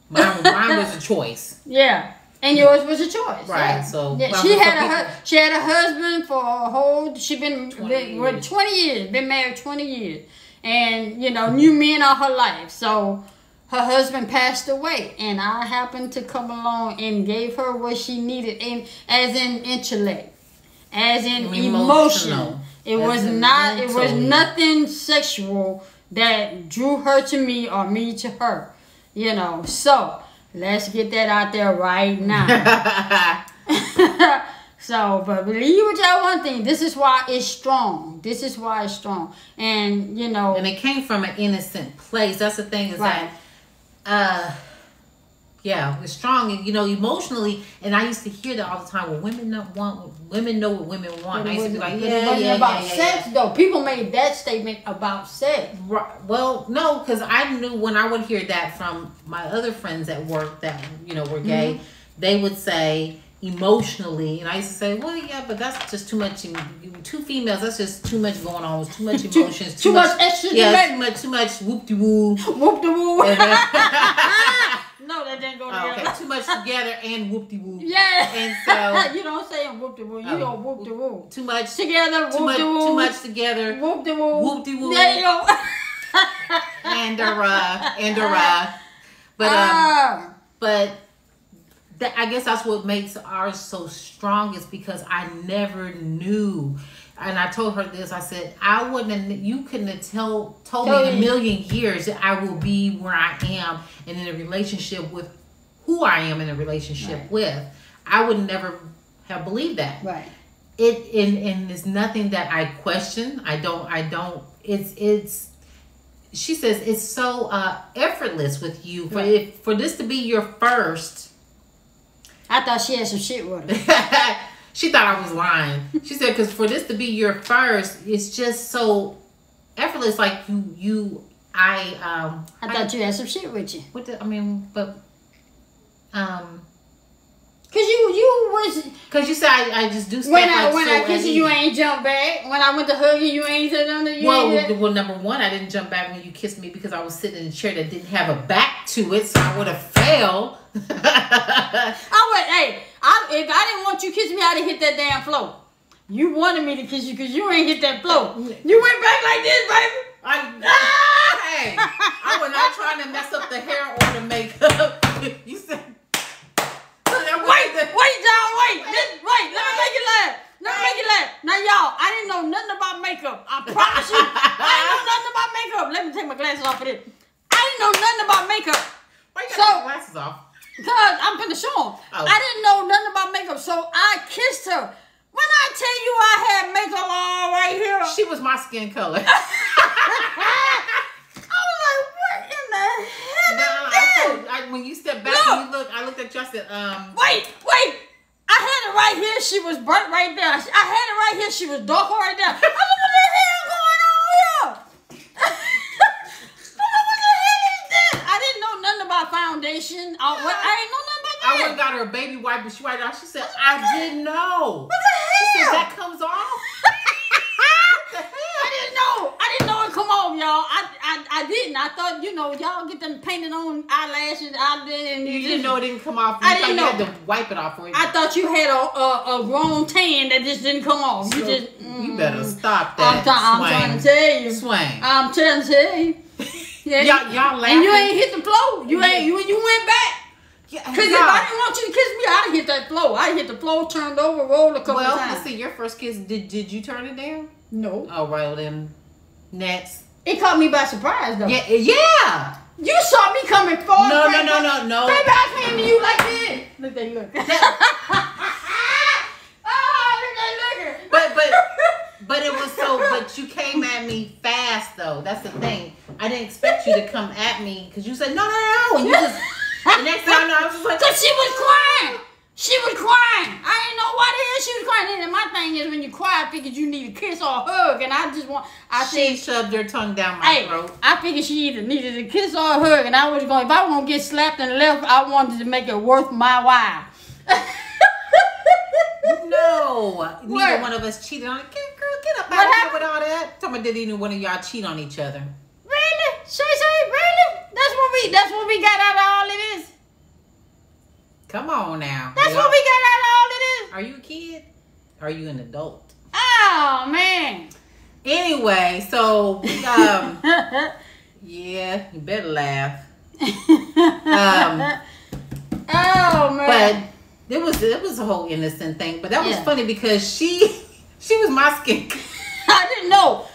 Mine was a choice. Yeah. And yours was a choice. Right. Yeah. So yeah, she had a husband for a whole 20 years. Been married 20 years. And, knew men all her life. So her husband passed away. And I happened to come along and gave her what she needed, as in intellect, as in emotional. It was nothing sexual that drew her to me or me to her. So let's get that out there right now. But believe what y'all want to think. This is why it's strong. And, And it came from an innocent place. That's the thing, is right. That, it's strong. And, emotionally, and I used to hear that all the time. Well, women know what women want. I used to be like, it wasn't about sex, though. People made that statement about sex. Right. Well, no, because I knew when I would hear that from my other friends at work that, were gay, mm-hmm. They would say emotionally, and I used to say, well, yeah, but that's just too much. Two females, that's just too much going on. Too much emotions. too much extra. Yeah, too much whoop-de-woo. Whoop-de-woo. No, that didn't go together. Okay, too much together and whoop-de-woo. Yeah. And so you don't say whoop-de-woo. You go whoop-de-woo. Too much together. Whoop-de-woo. Too much together. Whoop-de-woo. Whoop-de-woo. There you go. and but I guess that's what makes ours so strong, is because I never knew. and I told her this. I said, I wouldn't. You couldn't have told me in a million years that I will be where I am and in a relationship with who I am in a relationship with. I would never have believed that. Right. And it's nothing that I question. I don't. It's. She says it's so effortless with you for this to be your first. I thought she had some shit with her. She thought I was lying. She said, because for this to be your first, it's just so effortless. Like I thought you had some shit with you. Cause you was. Cause you said I just do stuff. When I kissed you, you ain't jump back. When I went to hug you, ain't said nothing. Well, number one, I didn't jump back when you kissed me because I was sitting in a chair that didn't have a back to it, so I would have fell. If I didn't want you to kiss me, I'd have hit that damn floor. You wanted me to kiss you because you ain't hit that floor. You went back like this, baby. Hey, I was not trying to mess up the hair or the makeup. You said. Wait, y'all, wait. Let me make you laugh. Now, y'all, I didn't know nothing about makeup. I promise you, I didn't know nothing about makeup. Let me take my glasses off of this. I didn't know nothing about makeup. Why you got your glasses off? Because I'm finna show them. Oh. I didn't know nothing about makeup, so I kissed her. When I tell you I had makeup all right here. She was my skin color. I was like, what in the hell is that? When you stepped back and you looked, I looked at you, I said, Wait. I had it right here. She was burnt right there. I had it right here. She was dark right there. I said, what the hell going on here? What the hell is this? I didn't know nothing about foundation. I didn't know nothing about that. I went and got her a baby wipe and she wiped it off. She said, I didn't know. What the hell? She said, that comes off? What the hell? I didn't know it come off, y'all. I didn't. I thought, y'all get them painted on eyelashes out there. And you didn't know it didn't come off. I didn't know. You had to wipe it off for you. I thought you had a grown tan that just didn't come off. You better stop that. I'm trying to tell you. Swing. I'm trying to tell you. Yeah. Y'all laughing. And you ain't hit the floor. You went back. Because if I didn't want you to kiss me, I'd have hit that floor. I'd hit the floor, turned over, rolled a couple times. Well, let's see. Your first kiss, did you turn it down? No. Oh, right. Well, then, next. It caught me by surprise, though. Yeah. You saw me coming forward. No. Baby, I came to you like this. Look, they look. But it was so. But you came at me fast, though. That's the thing. I didn't expect you to come at me because you said no, and you just. The next time I was just like, because she was crying. She was crying. I didn't know why the hell she was crying. And my thing is, when you cry, I figured you need a kiss or a hug. And she shoved her tongue down my throat. I figured she either needed a kiss or a hug. And I was going, if I was going to get slapped in the left, I wanted to make it worth my while. No. Neither one of us cheated on it. Girl, get up out of here with all that. Tell me, did either one of y'all cheat on each other? Really? Really? That's what we got out of all of this. Come on now. That's what we got out of all of this. Are you a kid? Or are you an adult? Oh man. Anyway, so yeah, you better laugh. Oh man. But it was a whole innocent thing. But that was funny because she was my skin. I didn't know.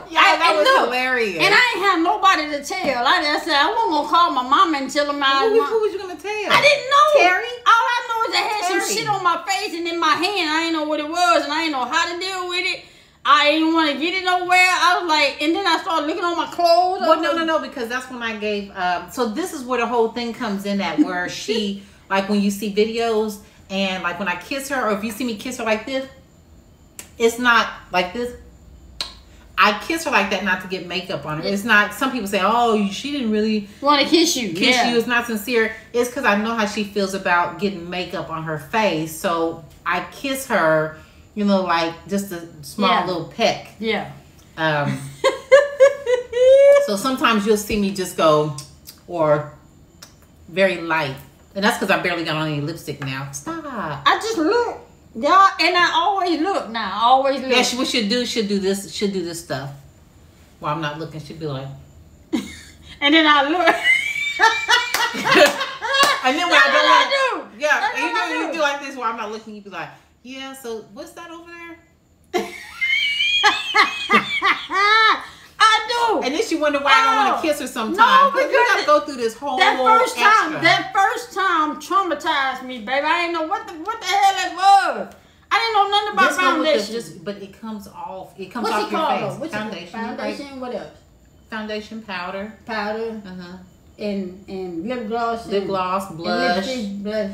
Yeah, that was hilarious. And I ain't have nobody to tell. I said I wasn't gonna call my mama and tell her who was you gonna tell? I didn't know. Terry? All I know is I had some shit on my face and in my hand. I didn't know what it was and I didn't know how to deal with it. I didn't want to get it nowhere. I was like, and then I started looking on my clothes. Well, no, because that's when I gave. So this is where the whole thing comes in at, where she, like when you see videos and like when I kiss her, or if you see me kiss her like this, it's not like this. I kiss her like that not to get makeup on her. It's not. Some people say, "Oh, she didn't really want to kiss you." It's not sincere. It's because I know how she feels about getting makeup on her face, so I kiss her. Like just a small little peck. Yeah. So sometimes you'll see me just go, or very light, and that's because I barely got on any lipstick now. Stop. I just look. Yeah, and I always look now. I always look. Yeah, what she'll do this stuff. While I'm not looking, she'll be like. And then I look. And then when I don't do. Yeah, and you do like this while I'm not looking, you be like, yeah, so what's that over there? I do. And then she wonder why I don't want to kiss her sometimes. No, because you gotta go through this whole that first time traumatized me, baby. I didn't know what the hell that was. I didn't know nothing about foundation. But it comes off. It comes What's off your face. What's foundation. Foundation. What else? Foundation, powder. And lip gloss. Lip gloss, blush. Blush.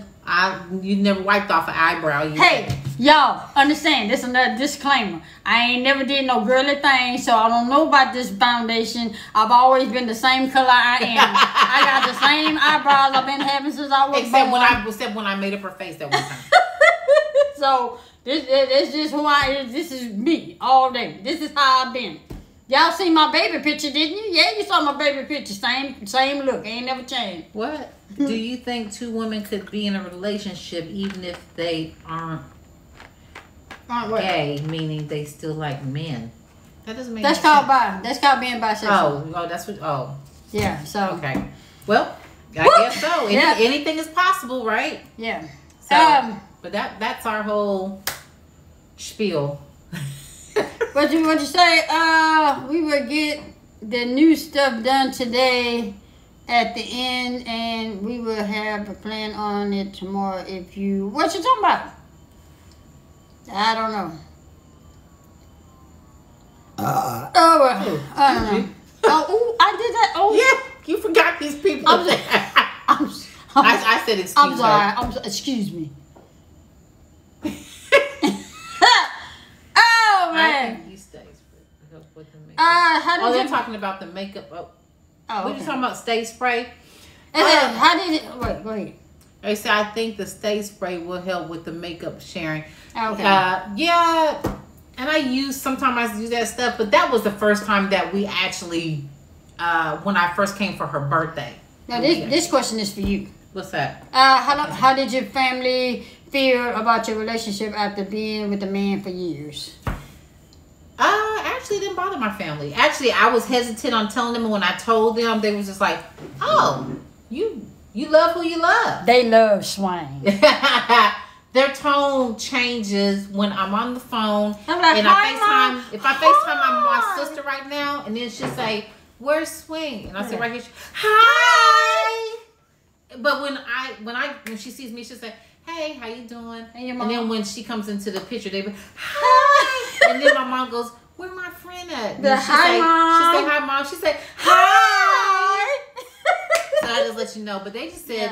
You never wiped off an eyebrow. Hey, y'all, understand, this is another disclaimer. I ain't never did no girly thing, so I don't know about this foundation. I've always been the same color I am. I got the same eyebrows I've been having since I was born. Except when I made up her face that one time. So, this just who I is. This is me all day. This is how I've been. Y'all seen my baby picture, didn't you? Yeah, you saw my baby picture. Same look. Ain't never changed. What? Do you think two women could be in a relationship even if they aren't gay, meaning they still like men? That doesn't make That's called being bisexual. Oh, that's what. Oh, yeah. So okay. Well, I guess so. Anything is possible, right? Yeah. So, but that's our whole spiel. What you say? We will get the new stuff done today at the end, and we will have a plan on it tomorrow. What you talking about? I don't know. I don't know. I did that. Oh, yeah, you forgot these people. I said excuse me. I'm sorry. Excuse me. Oh man. I think you stay with the makeup. They're you talking about the makeup. Oh, what are you talking about? Stay spray. How did it? Wait, go ahead. They say I think the stay spray will help with the makeup sharing. Okay. Yeah, and I use that stuff, but that was the first time that we actually, when I first came for her birthday. Now this question is for you. What's that? How did your family feel about your relationship after being with the man for years? Actually, it didn't bother my family. Actually, I was hesitant on telling them, and when I told them, they was just like, "Oh, you love who you love." They love swang. Their tone changes when I'm on the phone. I'm like, and Mom. If I FaceTime my sister right now, and then she'll say, "Where's Swing?" And I say right here, "Hi." But when she sees me, she'll say, "Hey, how you doing?" And then when she comes into the picture, they be, "Hi." And then my mom goes, "Where my friend at?" Mom. She say, "Hi, Mom." She say, "Hi." So I just let you know. But they just said,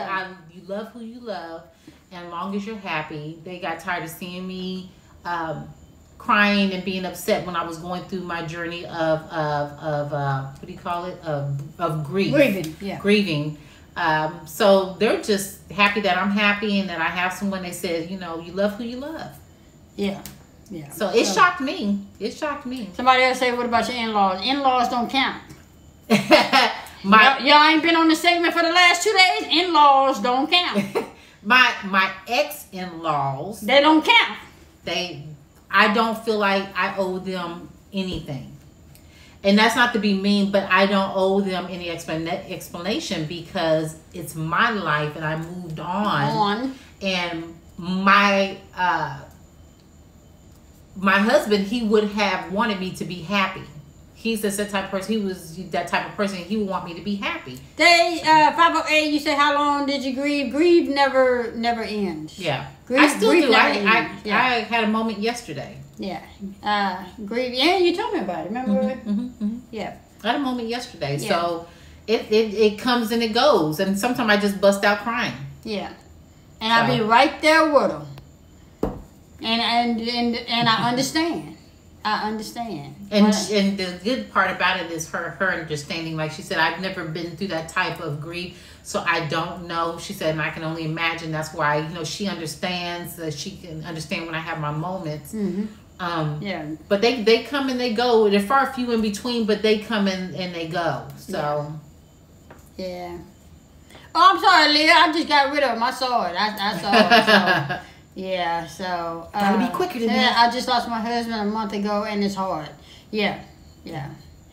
you love who you love, and as long as you're happy. They got tired of seeing me crying and being upset when I was going through my journey of what do you call it? Of grief. Grieving. So they're just happy that I'm happy and that I have someone that says, you love who you love. Yeah. So it shocked me. Somebody else say, what about your in-laws? In-laws don't count. Y'all ain't been on the segment for the last 2 days. In-laws don't count. my ex-in-laws, they don't count. I don't feel like I owe them anything. And that's not to be mean, but I don't owe them any explanation because it's my life and I moved on. And my husband, he would have wanted me to be happy. He's the type of person. He was that type of person. He would want me to be happy. 508. You say, how long did you grieve? Grieve never ends. Yeah, grieve, I still do. I had a moment yesterday. Yeah, grieve. Yeah, you told me about it. Remember? Yeah, I had a moment yesterday. Yeah. So it comes and it goes, and sometimes I just bust out crying. Yeah, and I'll be right there with them. And I understand. And the good part about it is her understanding. Like she said, I've never been through that type of grief, so I don't know. She said, and I can only imagine. That's why she understands that she can understand when I have my moments. Yeah. But they come and they go. There are far few in between, but they come and they go. So. Yeah. Oh, I'm sorry, Leah. I just got rid of them. I saw it. I saw it. So. Yeah, so gotta be quicker than that. I just lost my husband a month ago, and it's hard. Yeah.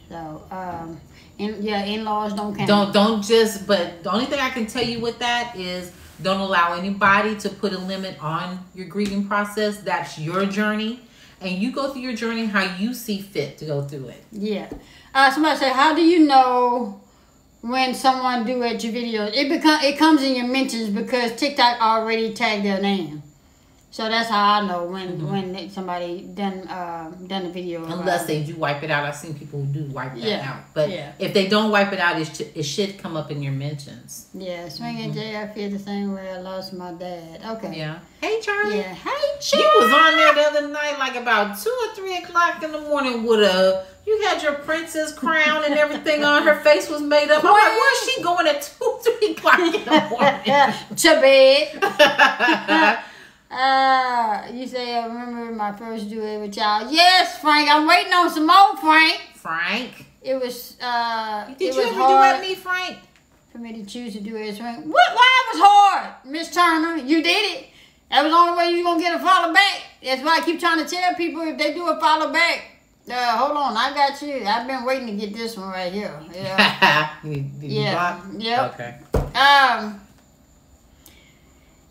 So, in-laws don't count. Don't just. But the only thing I can tell you with that is don't allow anybody to put a limit on your grieving process. That's your journey, and you go through your journey how you see fit to go through it. Yeah. Somebody say, how do you know when someone duet your video? It comes in your mentions because TikTok already tagged their name. So that's how I know when somebody done a video. Unless they do wipe it out. I've seen people who do wipe that out. But yeah. if they don't wipe it out, it should come up in your mentions. Yeah, Swinging Jay, I feel the same way. I lost my dad. Okay. Yeah. Hey, Charlie. Yeah. Hey, Charlie. You was on there the other night, like about 2 or 3 o'clock in the morning with you had your princess crown and everything on. Her face was made up. I'm like, where's she going at 2, 3 o'clock in the morning? To bed. You say, I remember my first duet with y'all. Yes, Frank. I'm waiting on some more, Frank. Frank. It was, Did you ever duet me, Frank? For me to choose to do it, Frank. Why it was hard, Miss Turner? You did it. That was the only way you going to get a follow back. That's why I keep trying to tell people if they do a follow back. Hold on, I got you. I've been waiting to get this one right here. Yeah. Did you block? Yep. Okay.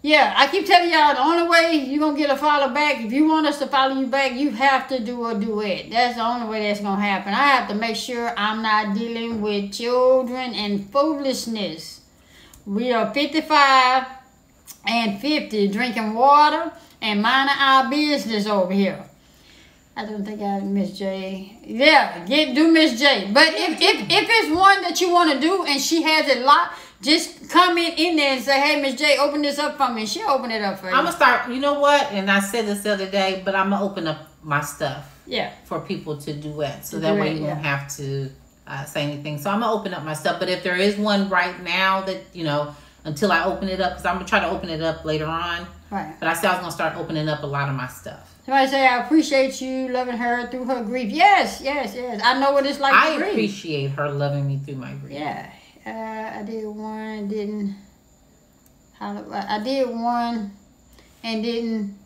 Yeah, I keep telling y'all the only way you're going to get a follow back, if you want us to follow you back, you have to do a duet. That's the only way that's going to happen. I have to make sure I'm not dealing with children and foolishness. We are 55 and 50 drinking water and minding our business over here. I don't think I have Miss J. Yeah, do Miss J. But if it's one that you want to do and she has it locked, just comment in there and say, hey, Miss J, open this up for me. She'll open it up for you. I'm going to start, you know what? And I said this the other day, but I'm going to open up my stuff. Yeah. For people to duet. So that way you won't have to say anything. So I'm going to open up my stuff. But if there is one right now that, until I open it up, because I'm going to try to open it up later on. Right. But I said I was going to start opening up a lot of my stuff. Somebody say, I appreciate you loving her through her grief. Yes. I know what it's like to grieve. I appreciate her loving me through my grief. Yeah. I did one, didn't. I did one and didn't.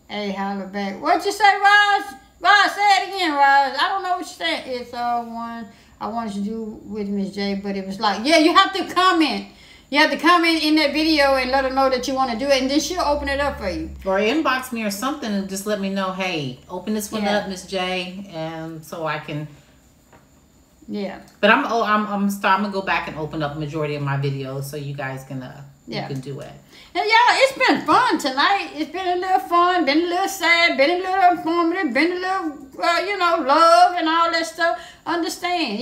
Hey, holler back. What'd you say, Roz? Roz, say it again, Roz. I don't know what you said. It's one I wanted to do with Miss J, but it was like, yeah, you have to comment. You have to comment in that video and let her know that you want to do it, and then she'll open it up for you. Or inbox me or something and just let me know, hey, open this one up, Miss J, and so I can. Yeah. But I'm gonna go back and open up majority of my videos so you guys can you can do it. And y'all, it's been fun tonight. It's been a little fun, been a little sad, been a little informative, been a little love and all that stuff. Understand,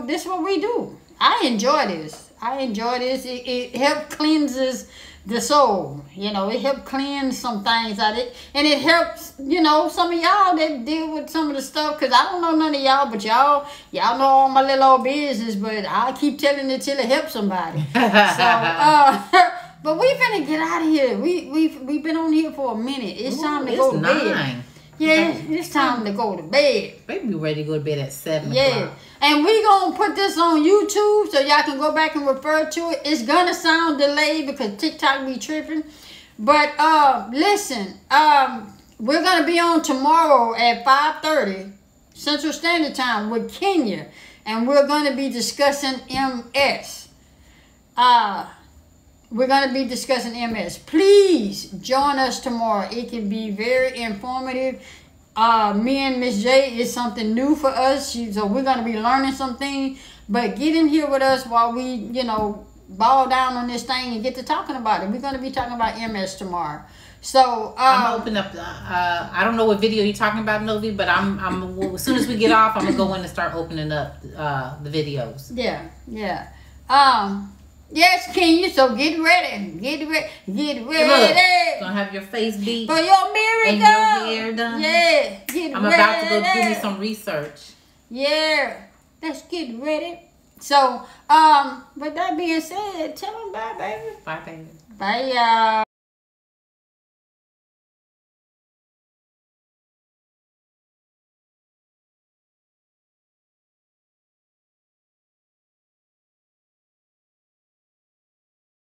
this is what we do. I enjoy this. It helps cleanses the soul. It helps cleanse some things out of it. And it helps, some of y'all that deal with some of the stuff. Because I don't know none of y'all, but y'all know all my little old business. But I keep telling it till it helps somebody. But we finna get out of here. We've been on here for a minute. It's time to go to bed. Yeah, it's time to go to bed. Baby, be ready to go to bed at 7 o'clock. And we gonna put this on YouTube so y'all can go back and refer to it. It's gonna sound delayed because TikTok be tripping. But listen, we're gonna be on tomorrow at 5:30 Central Standard Time with Kenya, and we're gonna be discussing MS. We're going to be discussing MS. Please join us tomorrow. It can be very informative. Me and Miss J is something new for us. So we're going to be learning some things. But get in here with us while we, ball down on this thing and get to talking about it. We're going to be talking about MS tomorrow. So I'm going to open up. I don't know what video you're talking about, Novi, but I'm as soon as we get off, I'm going to go in and start opening up the videos. Yeah. Yes, Kenya, so get ready. Get ready. Look, gonna have your face beat. For your miracle. And your hair done. Yeah, get I'm ready. about to go do me some research. Yeah, let's get ready. So, with that being said, tell them bye, baby. Bye, baby. Bye, y'all.